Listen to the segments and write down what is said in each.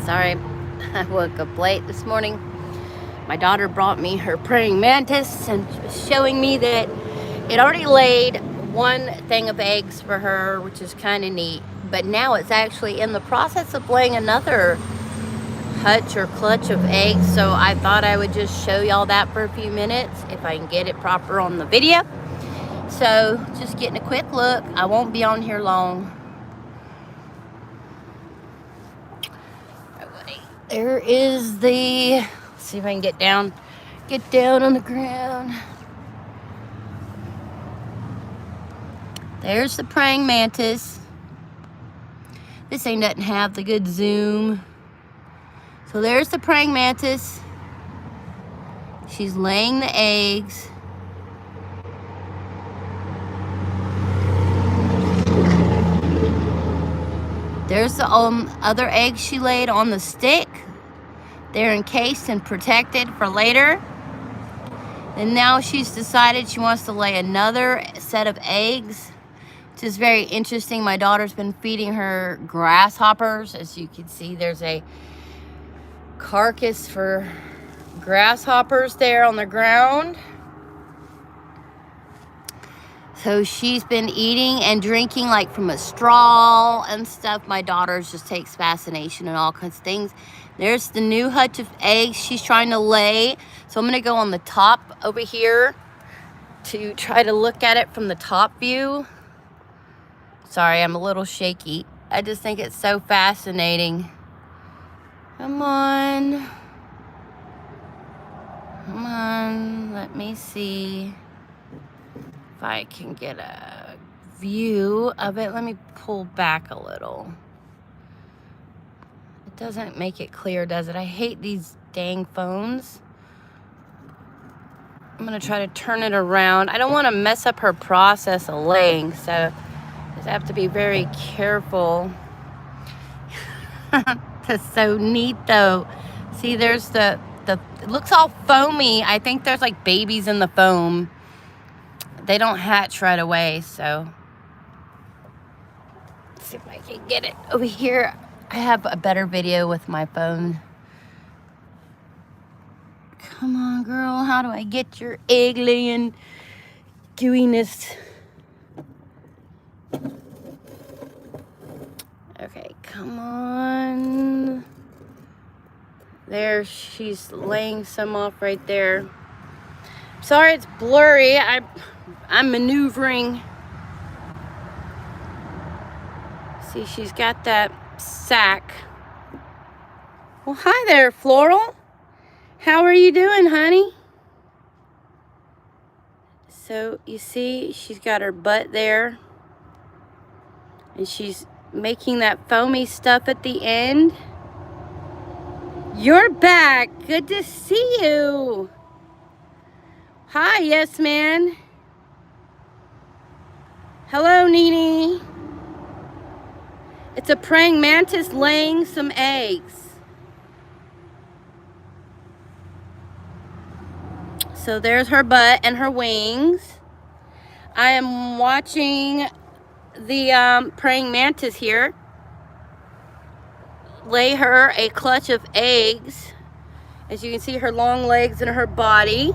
Sorry, I woke up late this morning. My daughter brought me her praying mantis and was showing me that it already laid one thing of eggs for her, which is kind of neat. But now it's actually in the process of laying another hutch or clutch of eggs. So I thought I would just show y'all that for a few minutes if I can get it proper on the video. So just getting a quick look. I won't be on here long. There is the, let's see if I can get down on the ground. There's the praying mantis. This thing doesn't have the good zoom. So there's the praying mantis. She's laying the eggs. There's the other eggs she laid on the stick. They're encased and protected for later. And now she's decided she wants to lay another set of eggs, which is very interesting. My daughter's been feeding her grasshoppers. As you can see, there's a carcass for grasshoppers there on the ground. So she's been eating and drinking like from a straw and stuff. My daughter just takes fascination in all kinds of things. There's the new hutch of eggs she's trying to lay. So I'm going to go on the top over here to try to look at it from the top view. Sorry, I'm a little shaky. I just think it's so fascinating. Come on. Come on. Let me see if I can get a view of it. Let me pull back a little. It doesn't make it clear, does it? I hate these dang phones. I'm going to try to turn it around. I don't want to mess up her process of laying, so I just have to be very careful. That's so neat, though. See, there's it looks all foamy. I think there's like babies in the foam. They don't hatch right away, so let's see if I can get it over here. I have a better video with my phone. Come on, girl. How do I get your egg laying gooiness? Okay, come on. There, she's laying some off right there. Sorry, it's blurry. I'm maneuvering. See, she's got that sack. Well, hi there, Floral. How are you doing, honey? So, you see, she's got her butt there. And she's making that foamy stuff at the end. You're back. Good to see you. Hi, yes, man. Hello, Nene. It's a praying mantis laying some eggs. So there's her butt and her wings. I am watching the praying mantis here lay her a clutch of eggs. As you can see, her long legs and her body.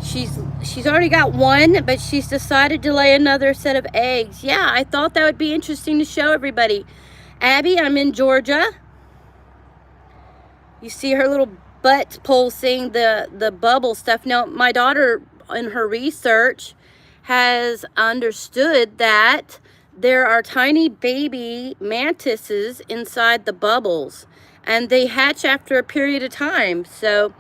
She's already got one, but she's decided to lay another set of eggs. Yeah, I thought that would be interesting to show everybody. Abby, I'm in Georgia. You see her little butt pulsing, the bubble stuff. Now, my daughter, in her research, has understood that there are tiny baby mantises inside the bubbles, and they hatch after a period of time. So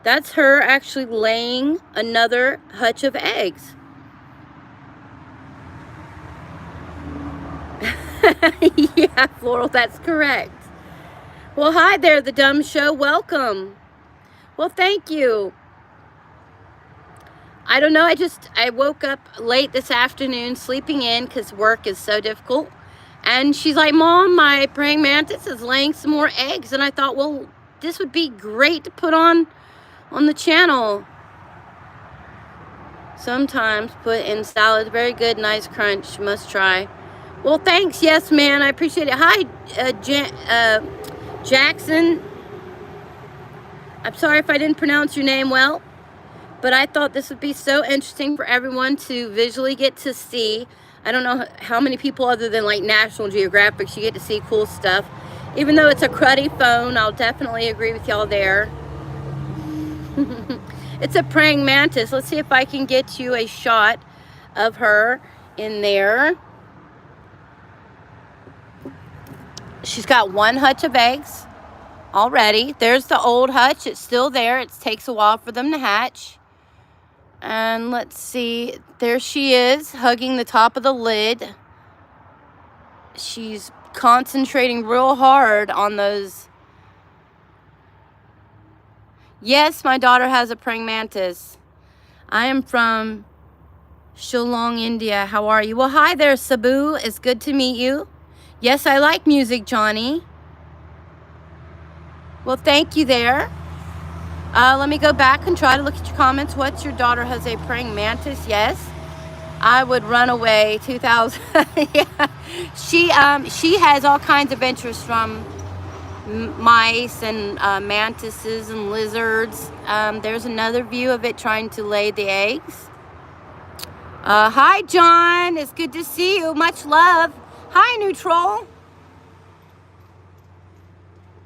that's her actually laying another hutch of eggs. Yeah, Floral, that's correct. Well, hi there, The Dumb Show. Welcome. Well, thank you. I don't know, I woke up late this afternoon sleeping in because work is so difficult. And she's like, Mom, my praying mantis is laying some more eggs. And I thought, well, this would be great to put on the channel. Sometimes put in salad. Very good, nice crunch. Must try. Well, thanks. Yes, man. I appreciate it. Hi, Jackson, I'm sorry if I didn't pronounce your name well, but I thought this would be so interesting for everyone to visually get to see. I don't know how many people other than like National Geographic you get to see cool stuff. Even though it's a cruddy phone, I'll definitely agree with y'all there. It's a praying mantis. Let's see if I can get you a shot of her in there. She's got one hutch of eggs already. There's the old hutch. It's still there. It takes a while for them to hatch. And let's see. There she is, hugging the top of the lid. She's concentrating real hard on those. Yes, my daughter has a praying mantis. I am from Shillong, India. How are you? Well, hi there, Sabu. It's good to meet you. Yes, I like music, Johnny. Well, thank you there. Let me go back and try to look at your comments. What's your daughter has a praying mantis? Yes. I would run away. 2000. Yeah. She has all kinds of interests, from mice and mantises and lizards. There's another view of it trying to lay the eggs. Hi, John. It's good to see you. Much love. Hi, Neutral.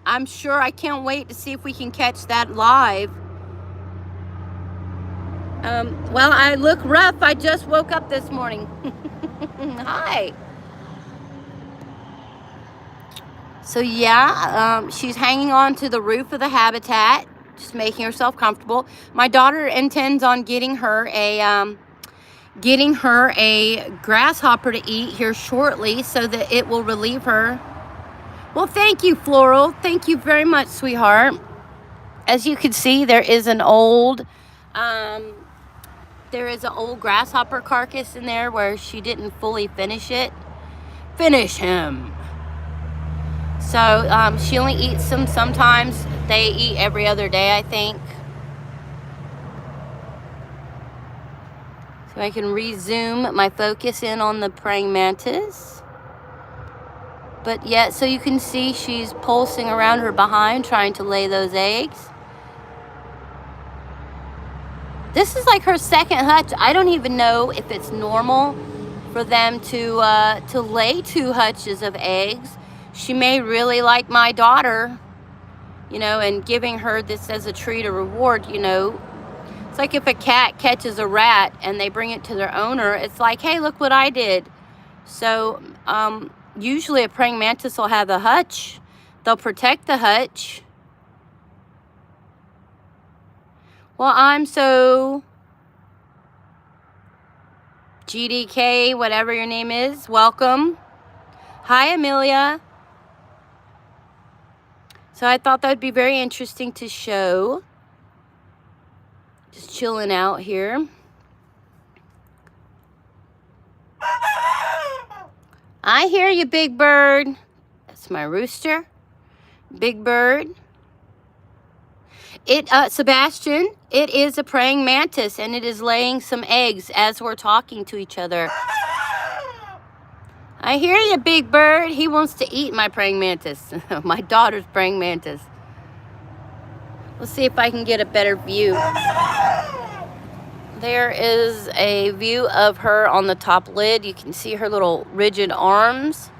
I'm sure I can't wait to see if we can catch that live. Well, I look rough. I just woke up this morning. Hi. So yeah, she's hanging on to the roof of the habitat, just making herself comfortable. My daughter intends on getting her a grasshopper to eat here shortly, so that it will relieve her. Well, thank you, Floral. Thank you very much, sweetheart. As you can see, there is an old grasshopper carcass in there where she didn't fully finish it. Finish him. So she only eats them sometimes. They eat every other day, I think. So I can resume my focus in on the praying mantis. But yeah, so you can see she's pulsing around her behind, trying to lay those eggs. This is like her second hutch. I don't even know if it's normal for them to lay two hutches of eggs. She may really like my daughter, you know, and giving her this as a treat or reward, you know. It's like if a cat catches a rat and they bring it to their owner, it's like, hey, look what I did. So usually a praying mantis will have a hutch. They'll protect the hutch. Well, I'm so GDK, whatever your name is, welcome. Hi, Amelia. So I thought that would be very interesting to show. Just chilling out here. I hear you, Big Bird. That's my rooster. Big Bird. Sebastian, it is a praying mantis, and it is laying some eggs as we're talking to each other. I hear you, Big Bird. He wants to eat my praying mantis. My daughter's praying mantis. Let's see if I can get a better view. There is a view of her on the top lid. You can see her little rigid arms,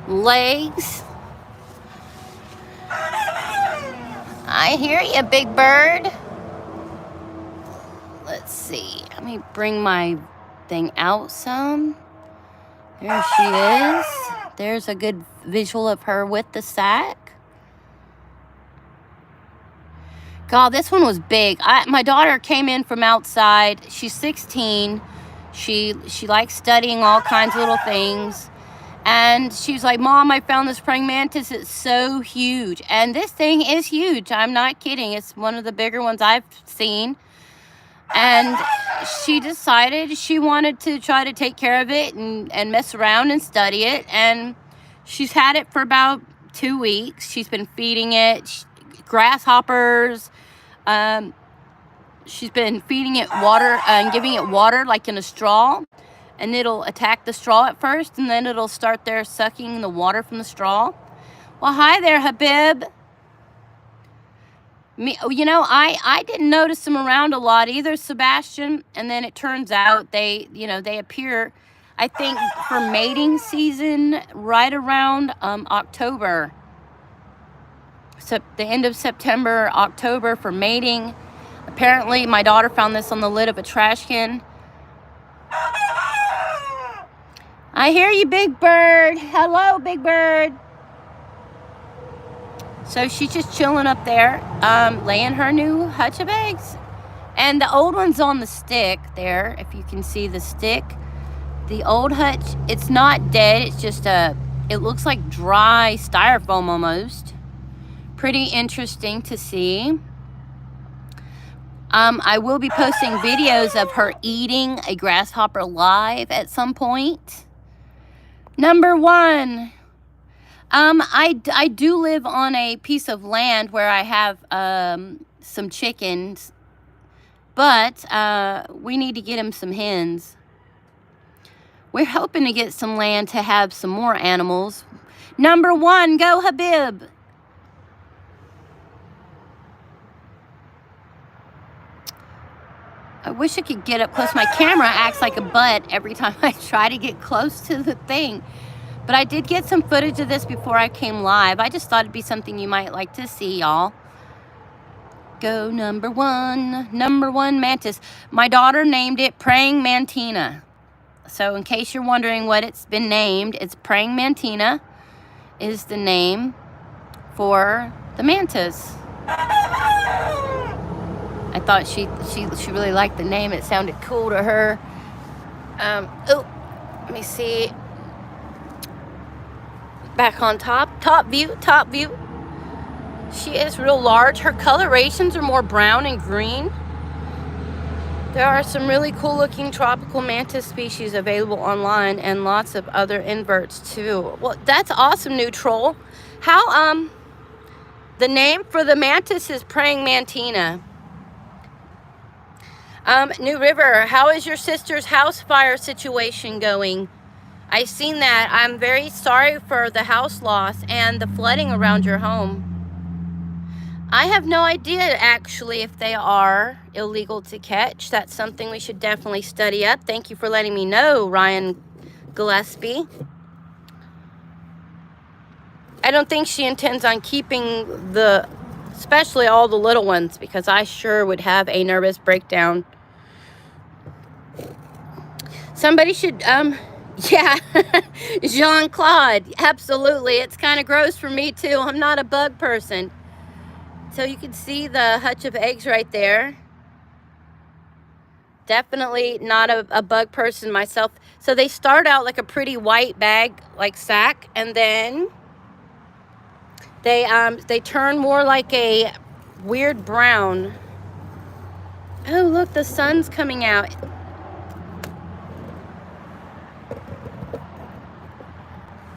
legs. I hear you, Big Bird. Let's see. Let me bring my thing out some. There she is. There's a good visual of her with the sack. God, this one was big. My daughter came in from outside. She's 16. She likes studying all kinds of little things. And she was like, Mom, I found this praying mantis. It's so huge. And this thing is huge. I'm not kidding. It's one of the bigger ones I've seen. And she decided she wanted to try to take care of it and mess around and study it. And she's had it for about 2 weeks. She's been feeding it grasshoppers. She's been feeding it water and giving it water like in a straw. And it'll attack the straw at first, and then it'll start there sucking the water from the straw. Well, hi there, Habib. You know, I didn't notice them around a lot either, Sebastian. And then it turns out they, you know, they appear, I think, for mating season right around October. So the end of September, October for mating. Apparently, my daughter found this on the lid of a trash can. I hear you, Big Bird. Hello, Big Bird. So she's just chilling up there, laying her new hutch of eggs. And the old one's on the stick there, if you can see the stick. The old hutch, it's not dead, it's just it looks like dry styrofoam almost. Pretty interesting to see. I will be posting videos of her eating a grasshopper live at some point. Number 1. I do live on a piece of land where I have some chickens, but we need to get him some hens. We're hoping to get some land to have some more animals. Number 1, go Habib. I wish I could get up close. My camera acts like a butt every time I try to get close to the thing. But I did get some footage of this before I came live. I just thought it'd be something you might like to see, y'all. Go number 1. Number 1 mantis. My daughter named it Praying Mantina. So in case you're wondering what it's been named, it's Praying Mantina is the name for the mantis. I thought she really liked the name. It sounded cool to her. Oh, let me see. Back on top view. She is real large. Her colorations are more brown and green. There are some really cool looking tropical mantis species available online and lots of other inverts too. Well, that's awesome, Neutral. How, the name for the mantis is Praying Mantina. New River, how is your sister's house fire situation going? I've seen that. I'm very sorry for the house loss and the flooding around your home. I have no idea, actually, if they are illegal to catch. That's something we should definitely study up. Thank you for letting me know, Ryan Gillespie. I don't think she intends on keeping especially all the little ones, because I sure would have a nervous breakdown. Somebody should, yeah, Jean-Claude, absolutely. It's kind of gross for me, too. I'm not a bug person. So you can see the hutch of eggs right there. Definitely not a bug person myself. So they start out like a pretty white bag, like sack, and then they turn more like a weird brown. Oh, look, the sun's coming out.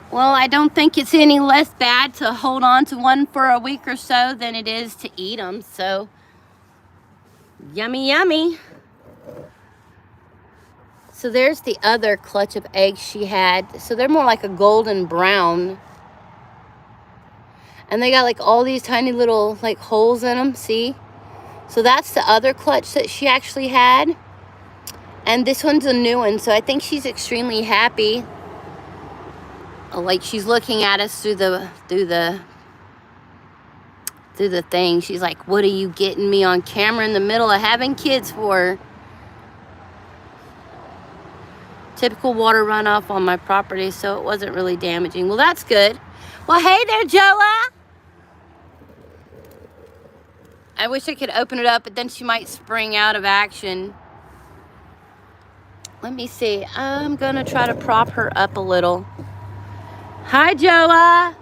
Well, I don't think it's any less bad to hold on to one for a week or so than it is to eat them. So, yummy, yummy. So there's the other clutch of eggs she had. So they're more like a golden brown. And they got like all these tiny little like holes in them, see? So that's the other clutch that she actually had. And this one's a new one, so I think she's extremely happy. Like she's looking at us through the thing. She's like, what are you getting me on camera in the middle of having kids for? Typical water runoff on my property, so it wasn't really damaging. Well, that's good. Well, hey there, Joa. I wish I could open it up, but then she might spring out of action. Let me see. I'm gonna try to prop her up a little. Hi, Joa.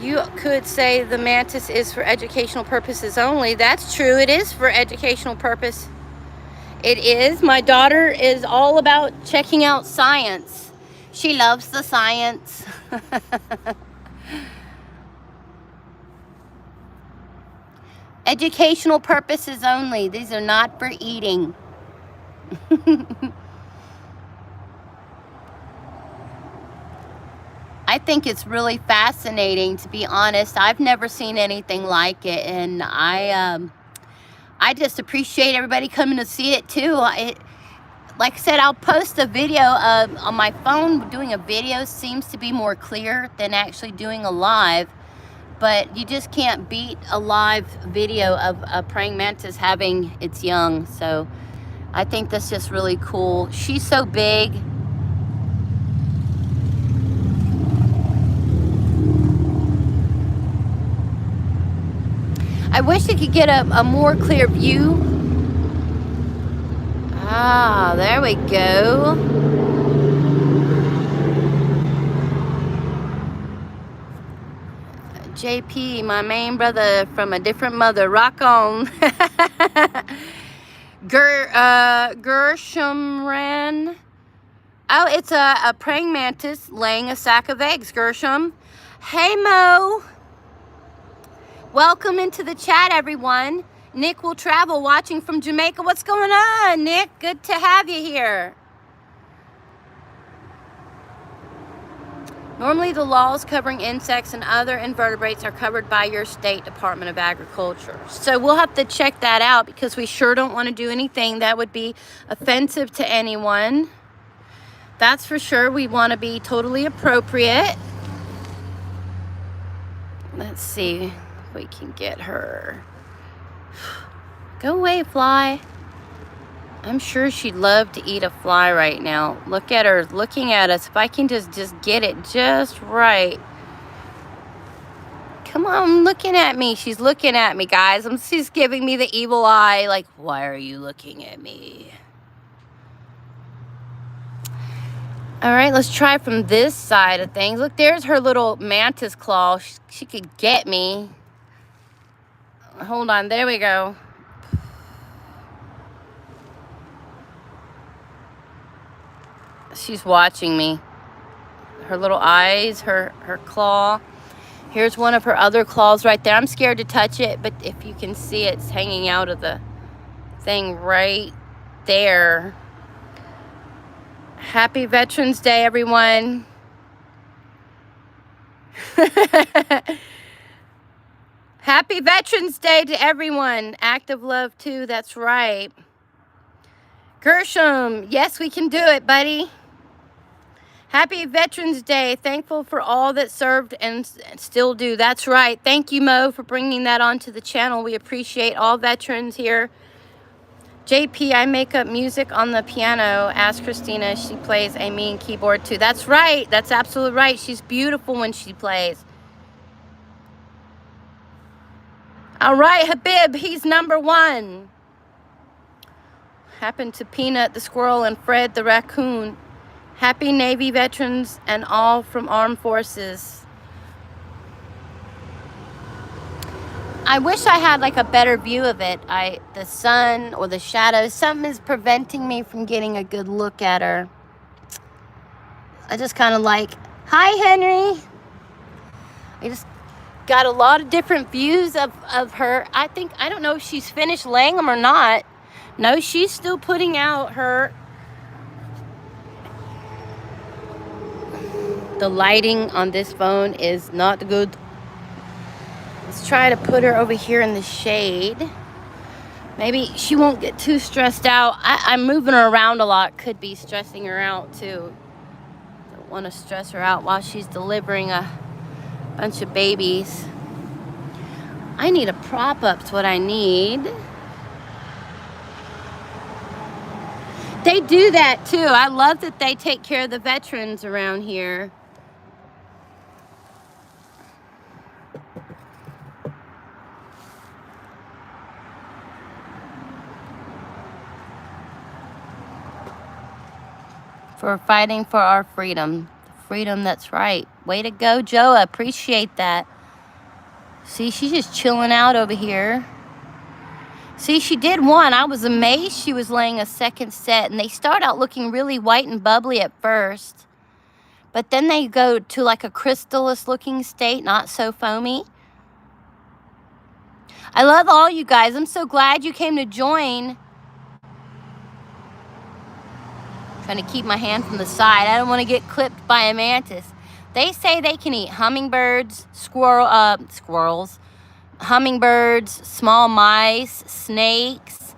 You could say the mantis is for educational purposes only. That's true. It is for educational purpose. It is. My daughter is all about checking out science. She loves the science. Educational purposes only. These are not for eating. I think it's really fascinating, to be honest. I've never seen anything like it, and I just appreciate everybody coming to see it too. Like I said, I'll post a video on my phone. Doing a video seems to be more clear than actually doing a live, but you just can't beat a live video of a praying mantis having its young. So I think that's just really cool. She's so big. I wish I could get a more clear view. Ah, there we go. JP, my main brother from a different mother. Rock on. Gershomran. Oh, it's a praying mantis laying a sack of eggs, Gershom. Hey, Mo. Welcome into the chat, everyone. Nick will travel, watching from Jamaica. What's going on, Nick? Good to have you here. Normally, the laws covering insects and other invertebrates are covered by your state Department of Agriculture. So we'll have to check that out, because we sure don't want to do anything that would be offensive to anyone. That's for sure. We want to be totally appropriate. Let's see if we can get her. Go away, fly. I'm sure she'd love to eat a fly right now. Look at her looking at us. If I can just get it just right. Come on, looking at me. She's looking at me, guys. She's giving me the evil eye. Like, why are you looking at me? All right, let's try from this side of things. Look, there's her little mantis claw. She could get me. Hold on, there we go. She's watching me. Her little eyes, her claw. Here's one of her other claws right there. I'm scared to touch it, but if you can see, it's hanging out of the thing right there. Happy Veterans Day, everyone. Happy Veterans Day to everyone. Act of love, too. That's right. Gershom, yes, we can do it, buddy. Happy Veterans Day. Thankful for all that served and still do. That's right. Thank you, Mo, for bringing that onto the channel. We appreciate all veterans here. JP, I make up music on the piano. Ask Christina. She plays a mean keyboard, too. That's right. That's absolutely right. She's beautiful when she plays. All right, Habib, he's #1. Happened to Peanut the squirrel and Fred the raccoon. Happy Navy veterans and all from armed forces. I wish I had like a better view of it. The sun or the shadows, something is preventing me from getting a good look at her. I just kind of like, hi Henry. I just got a lot of different views of her. I don't know if she's finished laying them or not. No, she's still putting out her. The lighting on this phone is not good. Let's try to put her over here in the shade. Maybe she won't get too stressed out. I'm moving her around a lot. Could be stressing her out too. Don't want to stress her out while she's delivering a bunch of babies. I need a prop up's what I need. They do that too. I love that they take care of the veterans around here. For fighting for our freedom. Freedom, that's right. Way to go, Joe. I appreciate that. See, she's just chilling out over here. See, she did one. I was amazed she was laying a second set. And they start out looking really white and bubbly at first. But then they go to like a crystalline looking state, not so foamy. I love all you guys. I'm so glad you came to join. Trying to keep my hand from the side. I don't want to get clipped by a mantis. They say they can eat hummingbirds, squirrels, hummingbirds, small mice, snakes.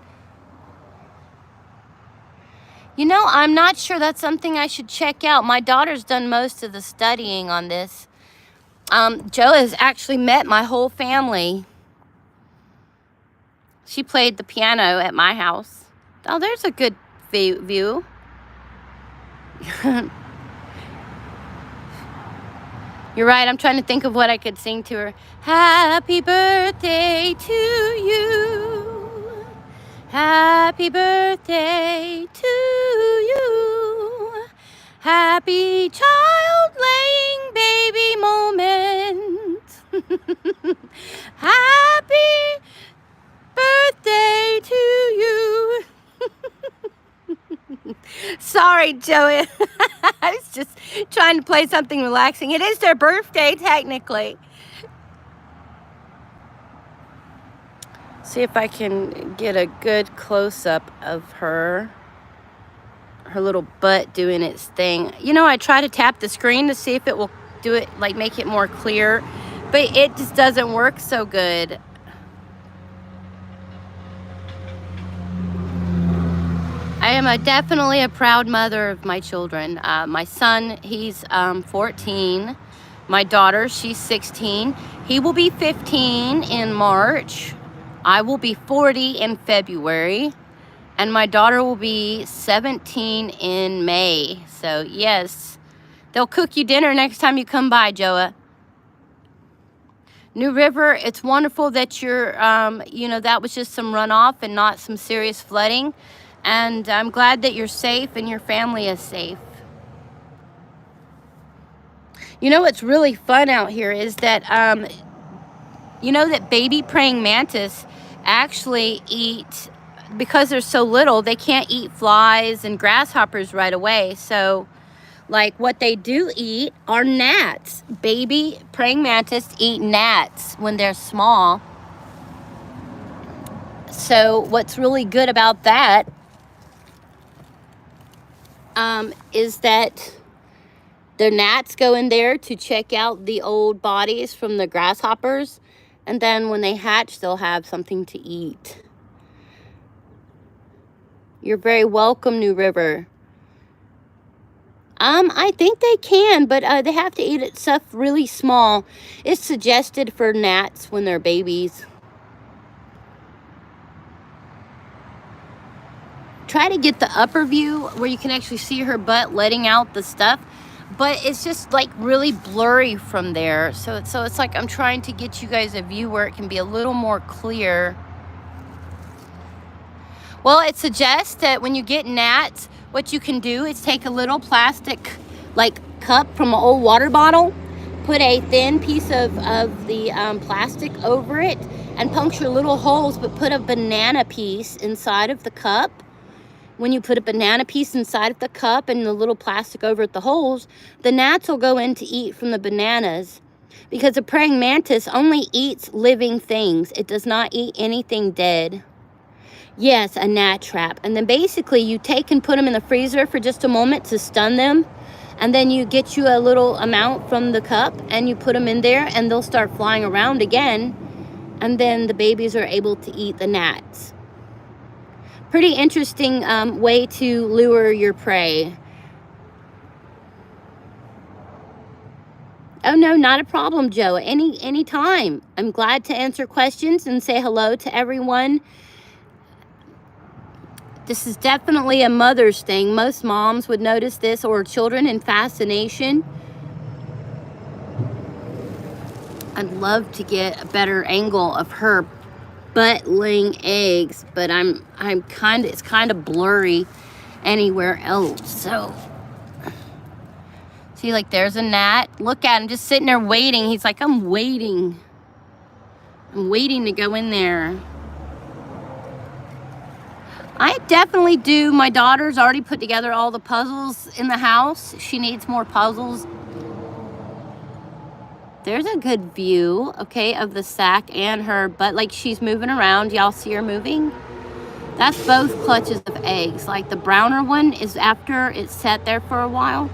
You know, I'm not sure. That's something I should check out. My daughter's done most of the studying on this. Joe has actually met my whole family. She played the piano at my house. Oh, there's a good view. You're right. I'm trying to think of what I could sing to her. Happy birthday to you. Happy birthday to you. Happy child-laying baby moment. Happy birthday to you. Sorry, Joey. I was just trying to play something relaxing. It is their birthday, technically. See if I can get a good close-up of her little butt doing its thing. You know, I try to tap the screen to see if it will do it, like make it more clear, but it just doesn't work so good. I am definitely a proud mother of my children. My son, he's 14. My daughter, she's 16. He will be 15 in March. I will be 40 in February. And my daughter will be 17 in May. So, yes, they'll cook you dinner next time you come by, Joa. New River, it's wonderful that you're, you know, that was just some runoff and not some serious flooding. And I'm glad that you're safe and your family is safe. You know what's really fun out here is that, you know that baby praying mantis actually eat, because they're so little, they can't eat flies and grasshoppers right away. So, like, what they do eat are gnats. Baby praying mantis eat gnats when they're small. So, what's really good about that is that the gnats go in there to check out the old bodies from the grasshoppers, and then when they hatch, they'll have something to eat. You're very welcome, New River. I think they can, but they have to eat it stuff really small. It's suggested for gnats when they're babies. Try to get the upper view where you can actually see her butt letting out the stuff, but it's just like really blurry from there. So it's like I'm trying to get you guys a view where it can be a little more clear. Well, it suggests that when you get gnats, what you can do is take a little plastic like cup from an old water bottle, put a thin piece of the plastic over it and puncture little holes, but put a banana piece inside of the cup. When you put a banana piece inside of the cup and the little plastic over the holes, the gnats will go in to eat from the bananas, because a praying mantis only eats living things. It does not eat anything dead. Yes, a gnat trap. And then basically you take and put them in the freezer for just a moment to stun them. And then you get you a little amount from the cup and you put them in there and they'll start flying around again. And then the babies are able to eat the gnats. Pretty interesting way to lure your prey. Oh, no, not a problem, Joe. Any time. I'm glad to answer questions and say hello to everyone. This is definitely a mother's thing. Most moms would notice this, or children in fascination. I'd love to get a better angle of her butt laying eggs, but it's kind of blurry anywhere else. So see, like, there's a gnat. Look at him just sitting there waiting. He's like, I'm waiting to go in there. I definitely do. My daughter's already put together all the puzzles in the house. She needs more puzzles. There's a good view, okay, of the sack and her butt. Like, she's moving around. Y'all see her moving? That's both clutches of eggs. Like, the browner one is after it's sat there for a while.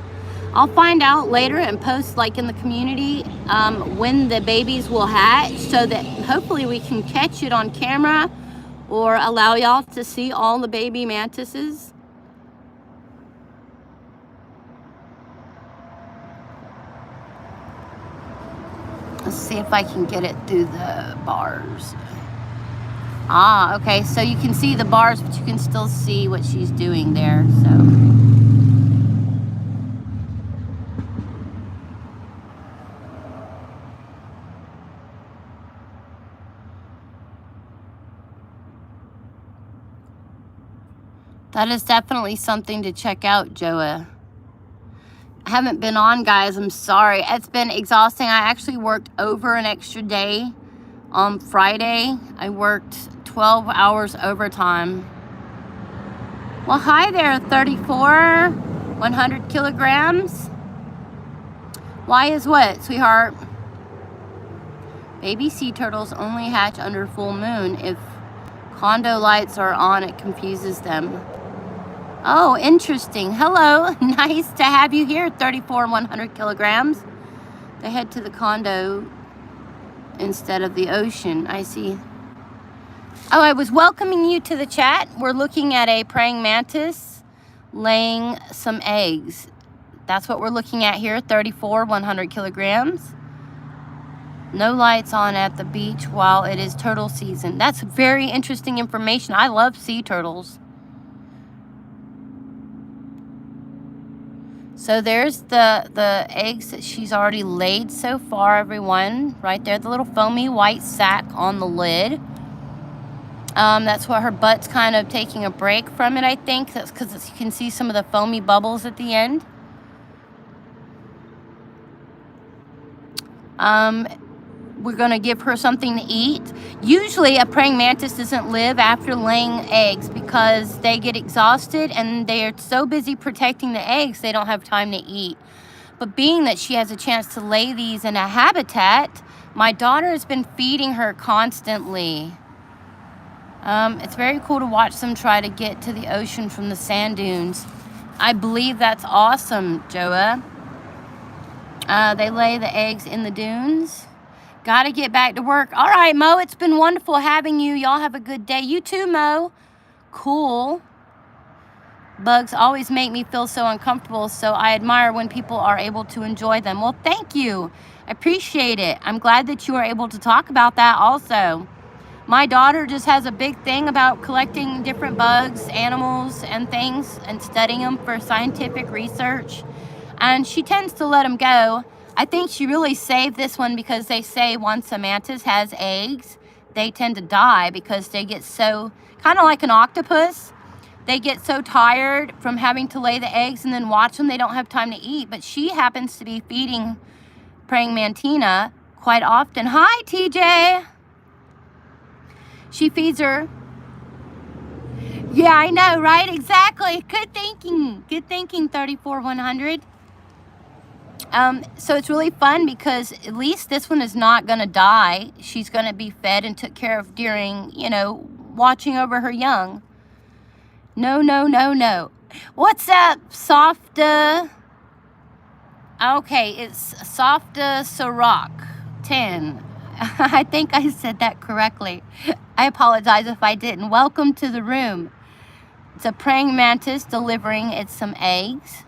I'll find out later and post like in the community when the babies will hatch, so that hopefully we can catch it on camera or allow y'all to see all the baby mantises. Let's see if I can get it through the bars. Ah, okay, so you can see the bars, but you can still see what she's doing there, so. That is definitely something to check out, Joa. I haven't been on, guys. I'm sorry. It's been exhausting. I actually worked over an extra day on Friday. I worked 12 hours overtime. Well, hi there, 34, 100 kilograms. Why is what, sweetheart? Baby sea turtles only hatch under full moon. If condo lights are on, it confuses them. Oh, interesting. Hello. Nice to have you here, 34 and 100 kilograms. They head to the condo instead of the ocean. I see. Oh, I was welcoming you to the chat. We're looking at a praying mantis laying some eggs. That's what we're looking at here, 34, 100 kilograms. No lights on at the beach while it is turtle season. That's very interesting information. I love sea turtles. So there's the eggs that she's already laid so far, everyone. Right there, the little foamy white sac on the lid. That's what her butt's kind of taking a break from it, I think. That's because you can see some of the foamy bubbles at the end. We're going to give her something to eat. Usually a praying mantis doesn't live after laying eggs because they get exhausted and they're so busy protecting the eggs they don't have time to eat. But being that she has a chance to lay these in a habitat, my daughter has been feeding her constantly. It's very cool to watch them try to get to the ocean from the sand dunes. I believe that's awesome, Joa. They lay the eggs in the dunes. Gotta get back to work. All right, Mo, it's been wonderful having you. Y'all have a good day. You too, Mo. Cool. Bugs always make me feel so uncomfortable, so I admire when people are able to enjoy them. Well, thank you. I appreciate it. I'm glad that you are able to talk about that also. My daughter just has a big thing about collecting different bugs, animals, and things and studying them for scientific research. And she tends to let them go. I think she really saved this one because they say once a mantis has eggs, they tend to die because they get so, kind of like an octopus, they get so tired from having to lay the eggs and then watch them, they don't have time to eat. But she happens to be feeding praying mantina quite often. Hi, TJ. She feeds her. Yeah, I know, right? Exactly. Good thinking. Good thinking, 34 100. So it's really fun because at least this one is not going to die. She's going to be fed and took care of during, you know, watching over her young. No, no, no, no. What's up, Softa? Okay, it's Softa Sirach 10. I think I said that correctly. I apologize if I didn't. Welcome to the room. It's a praying mantis delivering its some eggs.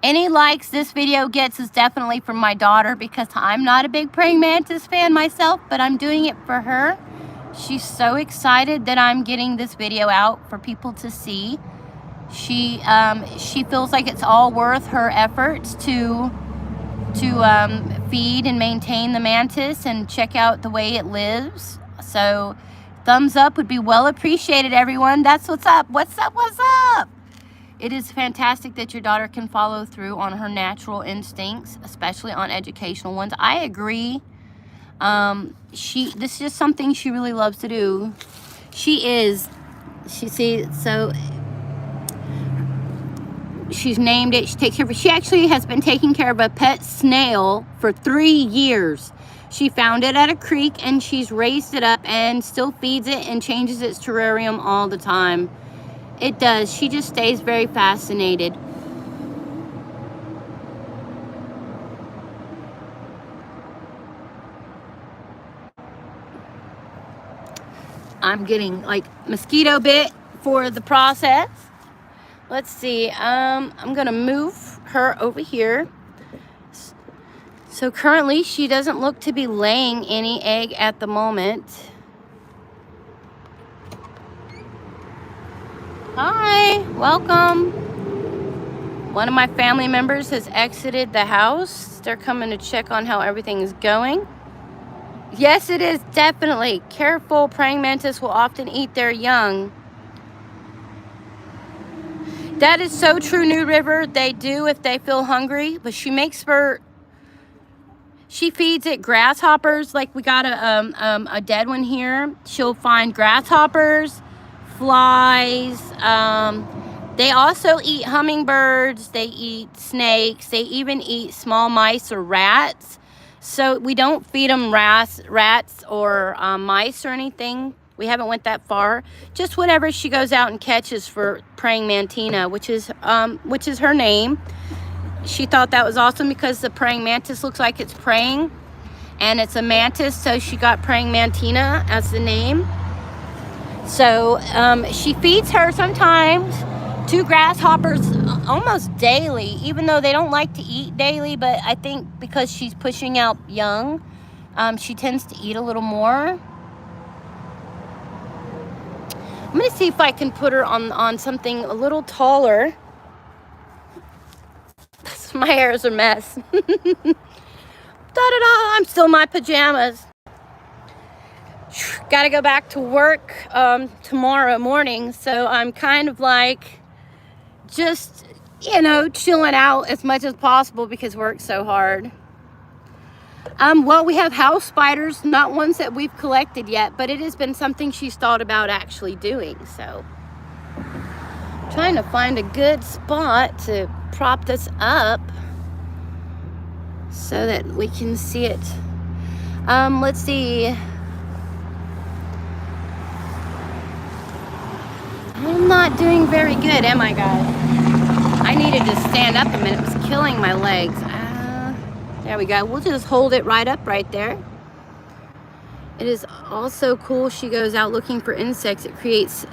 Any likes this video gets is definitely from my daughter because I'm not a big praying mantis fan myself, but I'm doing it for her. She's so excited that I'm getting this video out for people to see. She feels like it's all worth her efforts to feed and maintain the mantis and check out the way it lives. So thumbs up would be well appreciated, everyone. That's what's up. What's up? What's up? It is fantastic that your daughter can follow through on her natural instincts, especially on educational ones. I agree. This is just something she really loves to do. She's named it. She takes care of it. She actually has been taking care of a pet snail for 3 years. She found it at a creek and she's raised it up and still feeds it and changes its terrarium all the time. It does. She just stays very fascinated. I'm getting like mosquito bit for the process. Let's see. I'm gonna move her over here. So currently she doesn't look to be laying any egg at the moment. Hi, welcome. One of my family members has exited the house. They're coming to check on how everything is going. Yes, it is, definitely. Careful, praying mantis will often eat their young. That is so true, New River. They do if they feel hungry, but she feeds it grasshoppers. Like we got a dead one here. She'll find grasshoppers, flies. They also eat hummingbirds. They eat snakes. They even eat small mice or rats. So we don't feed them rats or mice or anything. We haven't went that far. Just whatever she goes out and catches for praying mantina, which is her name. She thought that was awesome because the praying mantis looks like it's praying, and it's a mantis, so she got praying mantina as the name. So she feeds her sometimes 2 grasshoppers almost daily, even though they don't like to eat daily, but I think because she's pushing out young, she tends to eat a little more. I'm gonna see if I can put her on something a little taller. My hair is a mess. Da-da-da, I'm still in my pajamas. Gotta go back to work tomorrow morning, so I'm kind of like just, chilling out as much as possible because work's so hard. Well, we have house spiders, not ones that we've collected yet, but it has been something she's thought about actually doing, so trying to find a good spot to prop this up so that we can see it. Let's see. I'm not doing very good, am I, guys? I needed to stand up a minute. It was killing my legs. There we go. We'll just hold it right up right there. It is also cool. She goes out looking for insects. It creates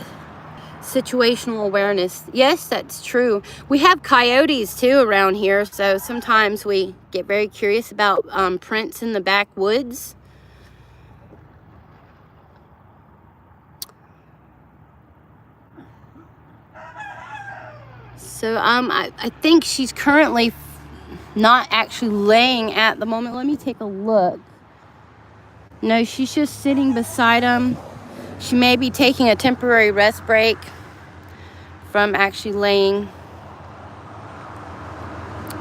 situational awareness. Yes, that's true. We have coyotes too around here, so sometimes we get very curious about prints in the backwoods. So I think she's currently not actually laying at the moment. Let me take a look. No, she's just sitting beside him. She may be taking a temporary rest break from actually laying.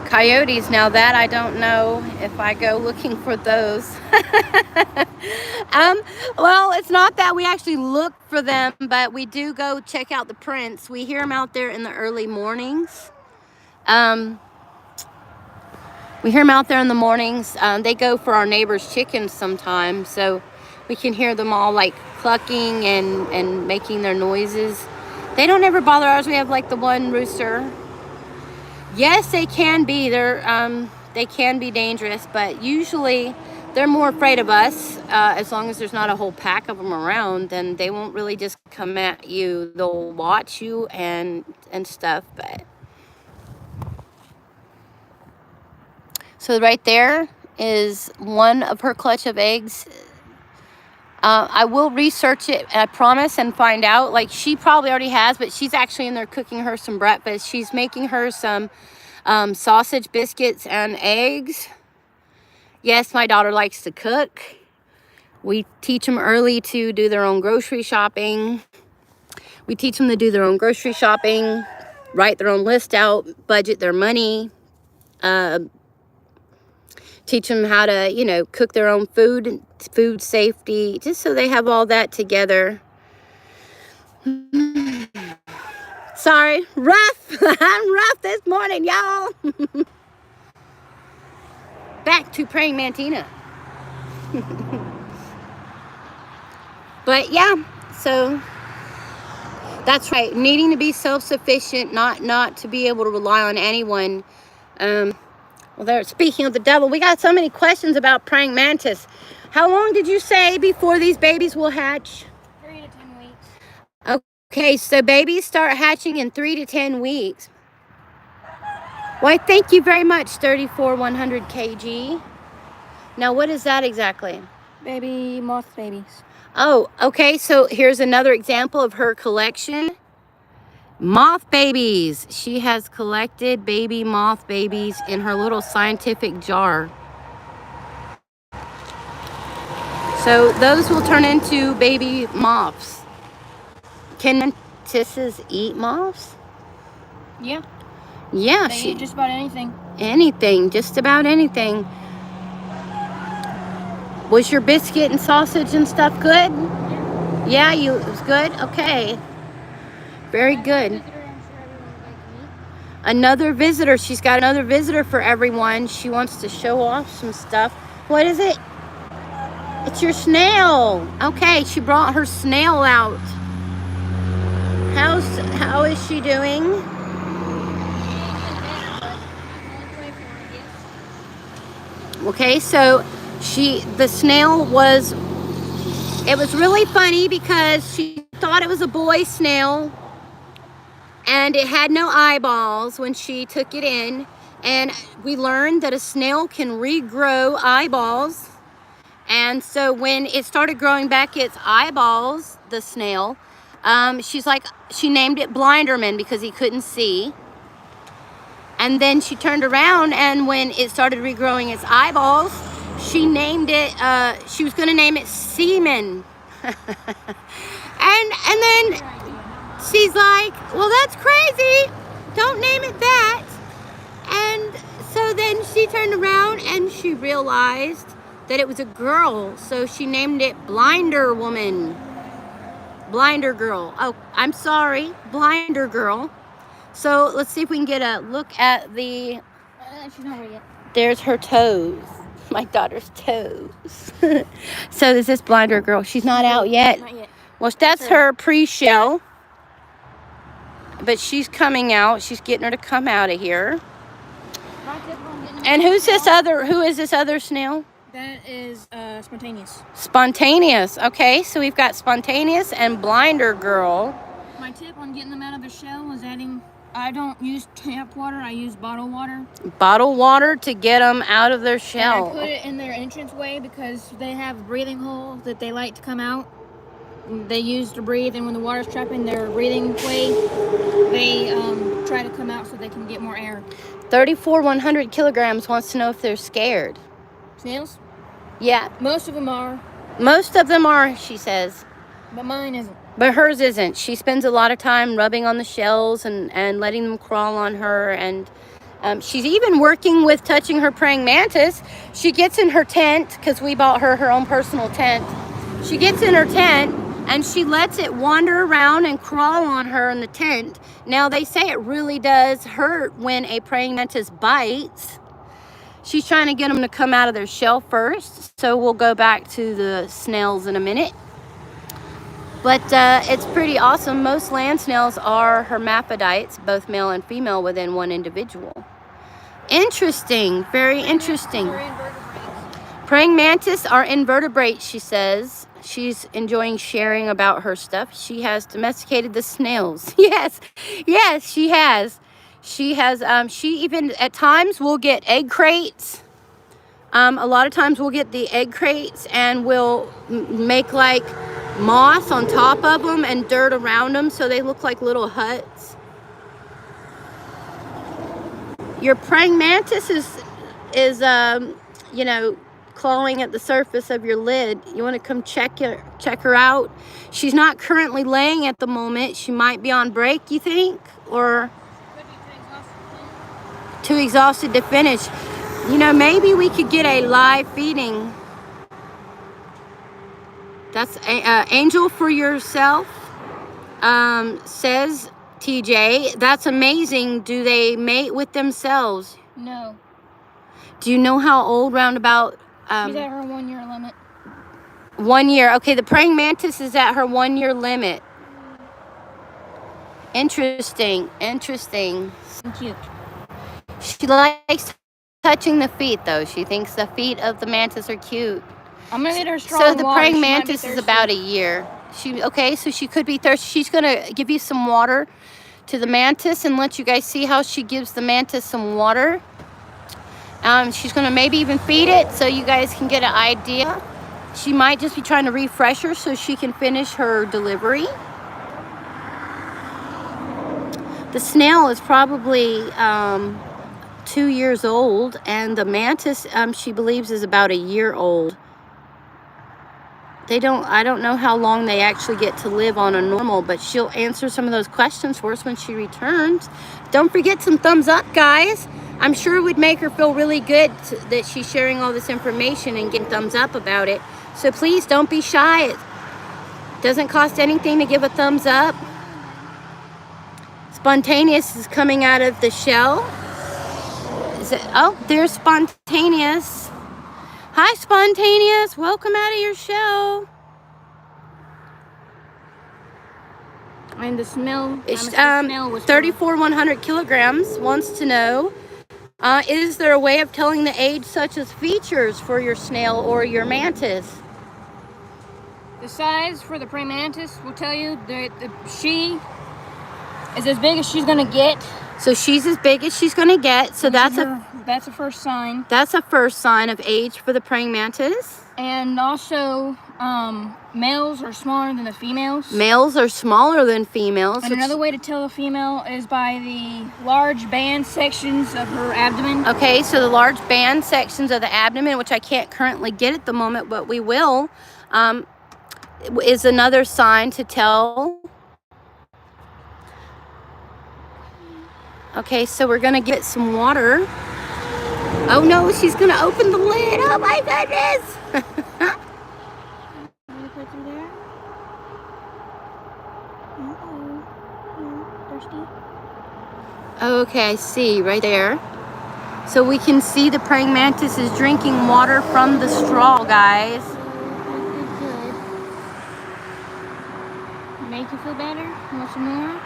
Coyotes, now that I don't know if I go looking for those. Well, it's not that we actually look for them, but we do go check out the prints. We hear them out there in the early mornings. We hear them out there in the mornings. They go for our neighbors' chickens sometimes, so we can hear them all like clucking and making their noises. They don't ever bother ours. We have like the one rooster. Yes, they can be. They can be dangerous, but usually they're more afraid of us. As long as there's not a whole pack of them around, then they won't really just come at you. They'll watch you and stuff. But so right there is one of her clutch of eggs. I will research it, I promise, and find out. Like, she probably already has, but she's actually in there cooking her some breakfast. She's making her some sausage, biscuits, and eggs. Yes, my daughter likes to cook. We teach them early to do their own grocery shopping. We teach them to do their own grocery shopping, write their own list out, budget their money, teach them how to, cook their own food, food safety, just so they have all that together. Sorry, rough. I'm rough this morning, y'all. Back to praying mantina. But yeah, so That's right. Needing to be self-sufficient, not to be able to rely on anyone. Well, there. Speaking of the devil, we got so many questions about praying mantis. How long did you say before these babies will hatch? 3 to 10 weeks. Okay, so babies start hatching in 3 to 10 weeks. Why, thank you very much, 34100 kg. Now, what is that exactly? Baby moth babies. Oh, okay, so here's another example of her collection. Moth babies. She has collected baby moth babies in her little scientific jar. So those will turn into baby moths. Can mantises eat moths? Yeah. Yeah, They eat just about anything. Anything, just about anything. Was your biscuit and sausage and stuff good? Yeah, it was good? Okay. Very good. Another visitor. She's got another visitor for everyone. She wants to show off some stuff. What is it? It's your snail. Okay, she brought her snail out. How is she doing? Okay, so the snail was, it was really funny because she thought it was a boy snail and it had no eyeballs when she took it in. And we learned that a snail can regrow eyeballs. And so when it started growing back its eyeballs, the snail, she named it Blinderman because he couldn't see. And then she turned around, and when it started regrowing its eyeballs, she named it, she was gonna name it Seaman. and then she's like, well, that's crazy. Don't name it that. And so then she turned around and she realized that it was a girl. So she named it Blinder Woman. Blinder Girl. Oh, I'm sorry, Blinder Girl. So let's see if we can get a look at the, She's not ready yet. There's her toes. My daughter's toes. So is this Blinder Girl? She's not out yet? Not yet. Well, that's her pre-shell. But she's coming out. She's getting her to come out of here. And who is this other snail? That is Spontaneous. Spontaneous. Okay, so we've got Spontaneous and Blinder Girl. My tip on getting them out of the shell is I don't use tap water, I use bottled water. Bottled water to get them out of their shell. And I put it in their entranceway because they have breathing holes that they like to come out. They use to breathe, and when the water's trapped in their breathing way, they try to come out so they can get more air. 34100 kilograms wants to know if they're scared. Snails? Yeah. Most of them are. Most of them are, she says. But mine isn't. But hers isn't. She spends a lot of time rubbing on the shells and letting them crawl on her. And she's even working with touching her praying mantis. She gets in her tent, because we bought her own personal tent. She gets in her tent and she lets it wander around and crawl on her in the tent. Now, they say it really does hurt when a praying mantis bites. She's trying to get them to come out of their shell first. So we'll go back to the snails in a minute. But it's pretty awesome. Most land snails are hermaphrodites, both male and female, within one individual. Interesting. Very interesting. Praying mantis are invertebrates, she says. She's enjoying sharing about her stuff. She has domesticated the snails. Yes, she has. She even at times will get egg crates. A lot of times we'll get the egg crates and we'll make like moss on top of them and dirt around them so they look like little huts. Your praying mantis is clawing at the surface of your lid. You want to come check her out? She's not currently laying at the moment. She might be on break, you think? Or too exhausted to finish. Maybe we could get a live feeding. That's Angel for Yourself, says TJ. That's amazing. Do they mate with themselves? No. Do you know how old roundabout? She's at her 1 year limit. 1 year. Okay, the praying mantis is at her 1 year limit. Interesting. Interesting. Cute. She likes touching the feet, though. She thinks the feet of the mantis are cute. I'm gonna get her straw So and the water. praying She might be mantis is thirsty. about a year. So she could be thirsty. She's gonna give you some water to the mantis and let you guys see how she gives the mantis some water. She's gonna maybe even feed it so you guys can get an idea. She might just be trying to refresh her so she can finish her delivery. The snail is probably 2 years old, and the mantis, she believes, is about a year old. I don't know how long they actually get to live on a normal, but she'll answer some of those questions for us when she returns. Don't forget some thumbs up, guys. I'm sure it would make her feel really good that she's sharing all this information and getting thumbs up about it. So please don't be shy. It doesn't cost anything to give a thumbs up. Spontaneous is coming out of the shell. Oh, there's Spontaneous. Hi, Spontaneous. Welcome out of your shell. And the smell. It's 3,400 kilograms. Wants to know, is there a way of telling the age such as features for your snail or your mantis? The size for the praying mantis will tell you that she is as big as she's gonna get. So she's as big as she's gonna get. So that's a first sign. That's a first sign of age for the praying mantis. And also, males are smaller than the females. Males are smaller than females. And another way to tell a female is by the large band sections of her abdomen. Okay, so the large band sections of the abdomen, which I can't currently get at the moment, but we will, is another sign to tell. Okay, so we're gonna get some water. Oh no, she's gonna open the lid. Oh my goodness. Okay, I see right there. So we can see the praying mantis is drinking water from the straw, guys. Good. Make you feel better? Want some more?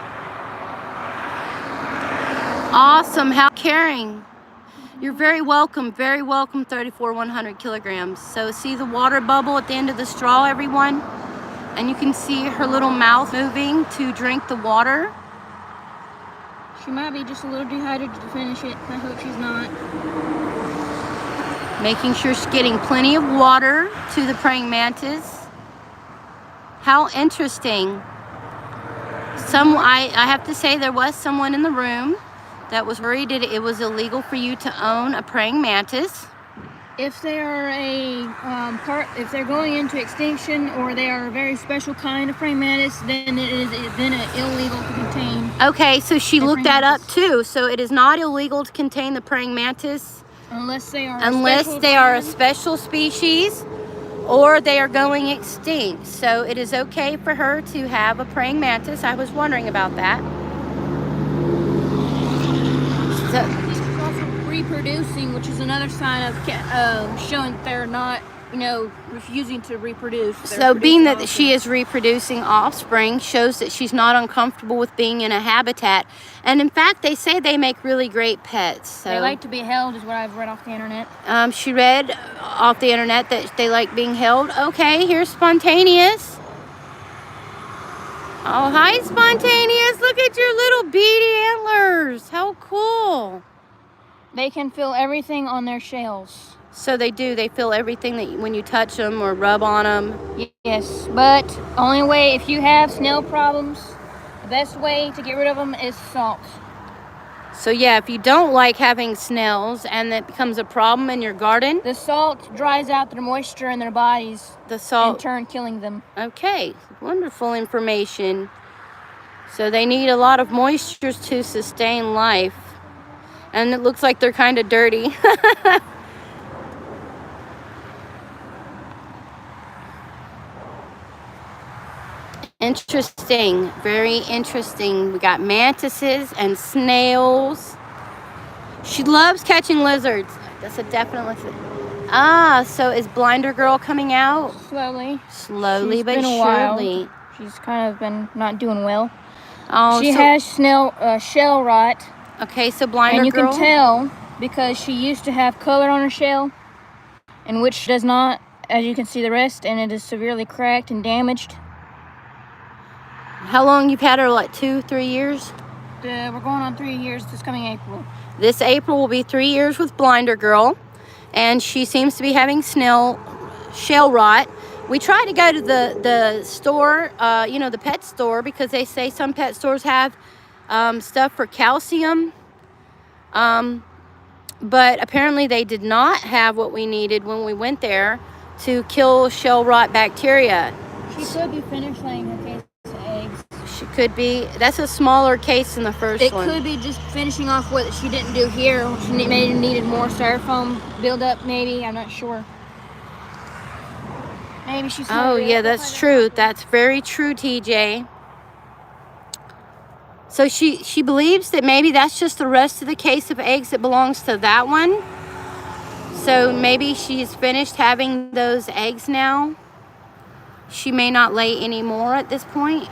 Awesome, how caring. You're very welcome, 3,400 kilograms. So see the water bubble at the end of the straw, everyone? And you can see her little mouth moving to drink the water. She might be just a little dehydrated to finish it. I hope she's not. Making sure she's getting plenty of water to the praying mantis. How interesting. I have to say there was someone in the room that was worried that it was illegal for you to own a praying mantis. If they are if they're going into extinction or they are a very special kind of praying mantis, then it is illegal to contain. Okay, so she looked that up too. So it is not illegal to contain the praying mantis unless they are a special species or they are going extinct. So it is okay for her to have a praying mantis. I was wondering about that. She's also reproducing, which is another sign of showing that they're not, refusing to reproduce. So being that she is reproducing offspring shows that she's not uncomfortable with being in a habitat. And in fact, they say they make really great pets. So they like to be held, is what I've read off the internet. She read off the internet that they like being held. Okay, here's Spontaneous. Oh, hi, Spontaneous. Look at your little beady antlers. How cool. They can feel everything on their shells. So they do. They feel everything that when you touch them or rub on them. Yes, but only way, if you have snail problems, the best way to get rid of them is salt. So yeah, if you don't like having snails and it becomes a problem in your garden, the salt dries out their moisture in their bodies. The salt, in turn, killing them. Okay, wonderful information. So they need a lot of moisture to sustain life. And it looks like they're kind of dirty. Interesting, very interesting. We got mantises and snails. She loves catching lizards. That's a definite lizard. So is Blinder Girl coming out? Slowly. Slowly She's but been a surely. while. She's kind of been not doing well. Oh, She has shell rot. Okay, so blinder and you girl. can tell because she used to have color on her shell, and which does not, as you can see the rest, and it is severely cracked and damaged. How long you've had her? Like 2-3 years? We're going on 3 years this coming April. This April will be 3 years with blinder girl, and she seems to be having shell rot. We try to go to the store, the pet store, because they say some pet stores have stuff for calcium. But apparently they did not have what we needed when we went there to kill shell rot bacteria. She could be finished laying her case of eggs. She could be. That's a smaller case than the first one. It could be just finishing off what she didn't do here. She maybe needed more styrofoam buildup, maybe. I'm not sure. Maybe she's... Oh, yeah, that's true. That's very true, TJ. So she believes that maybe that's just the rest of the case of eggs that belongs to that one. So maybe she's finished having those eggs now. She may not lay any more at this point.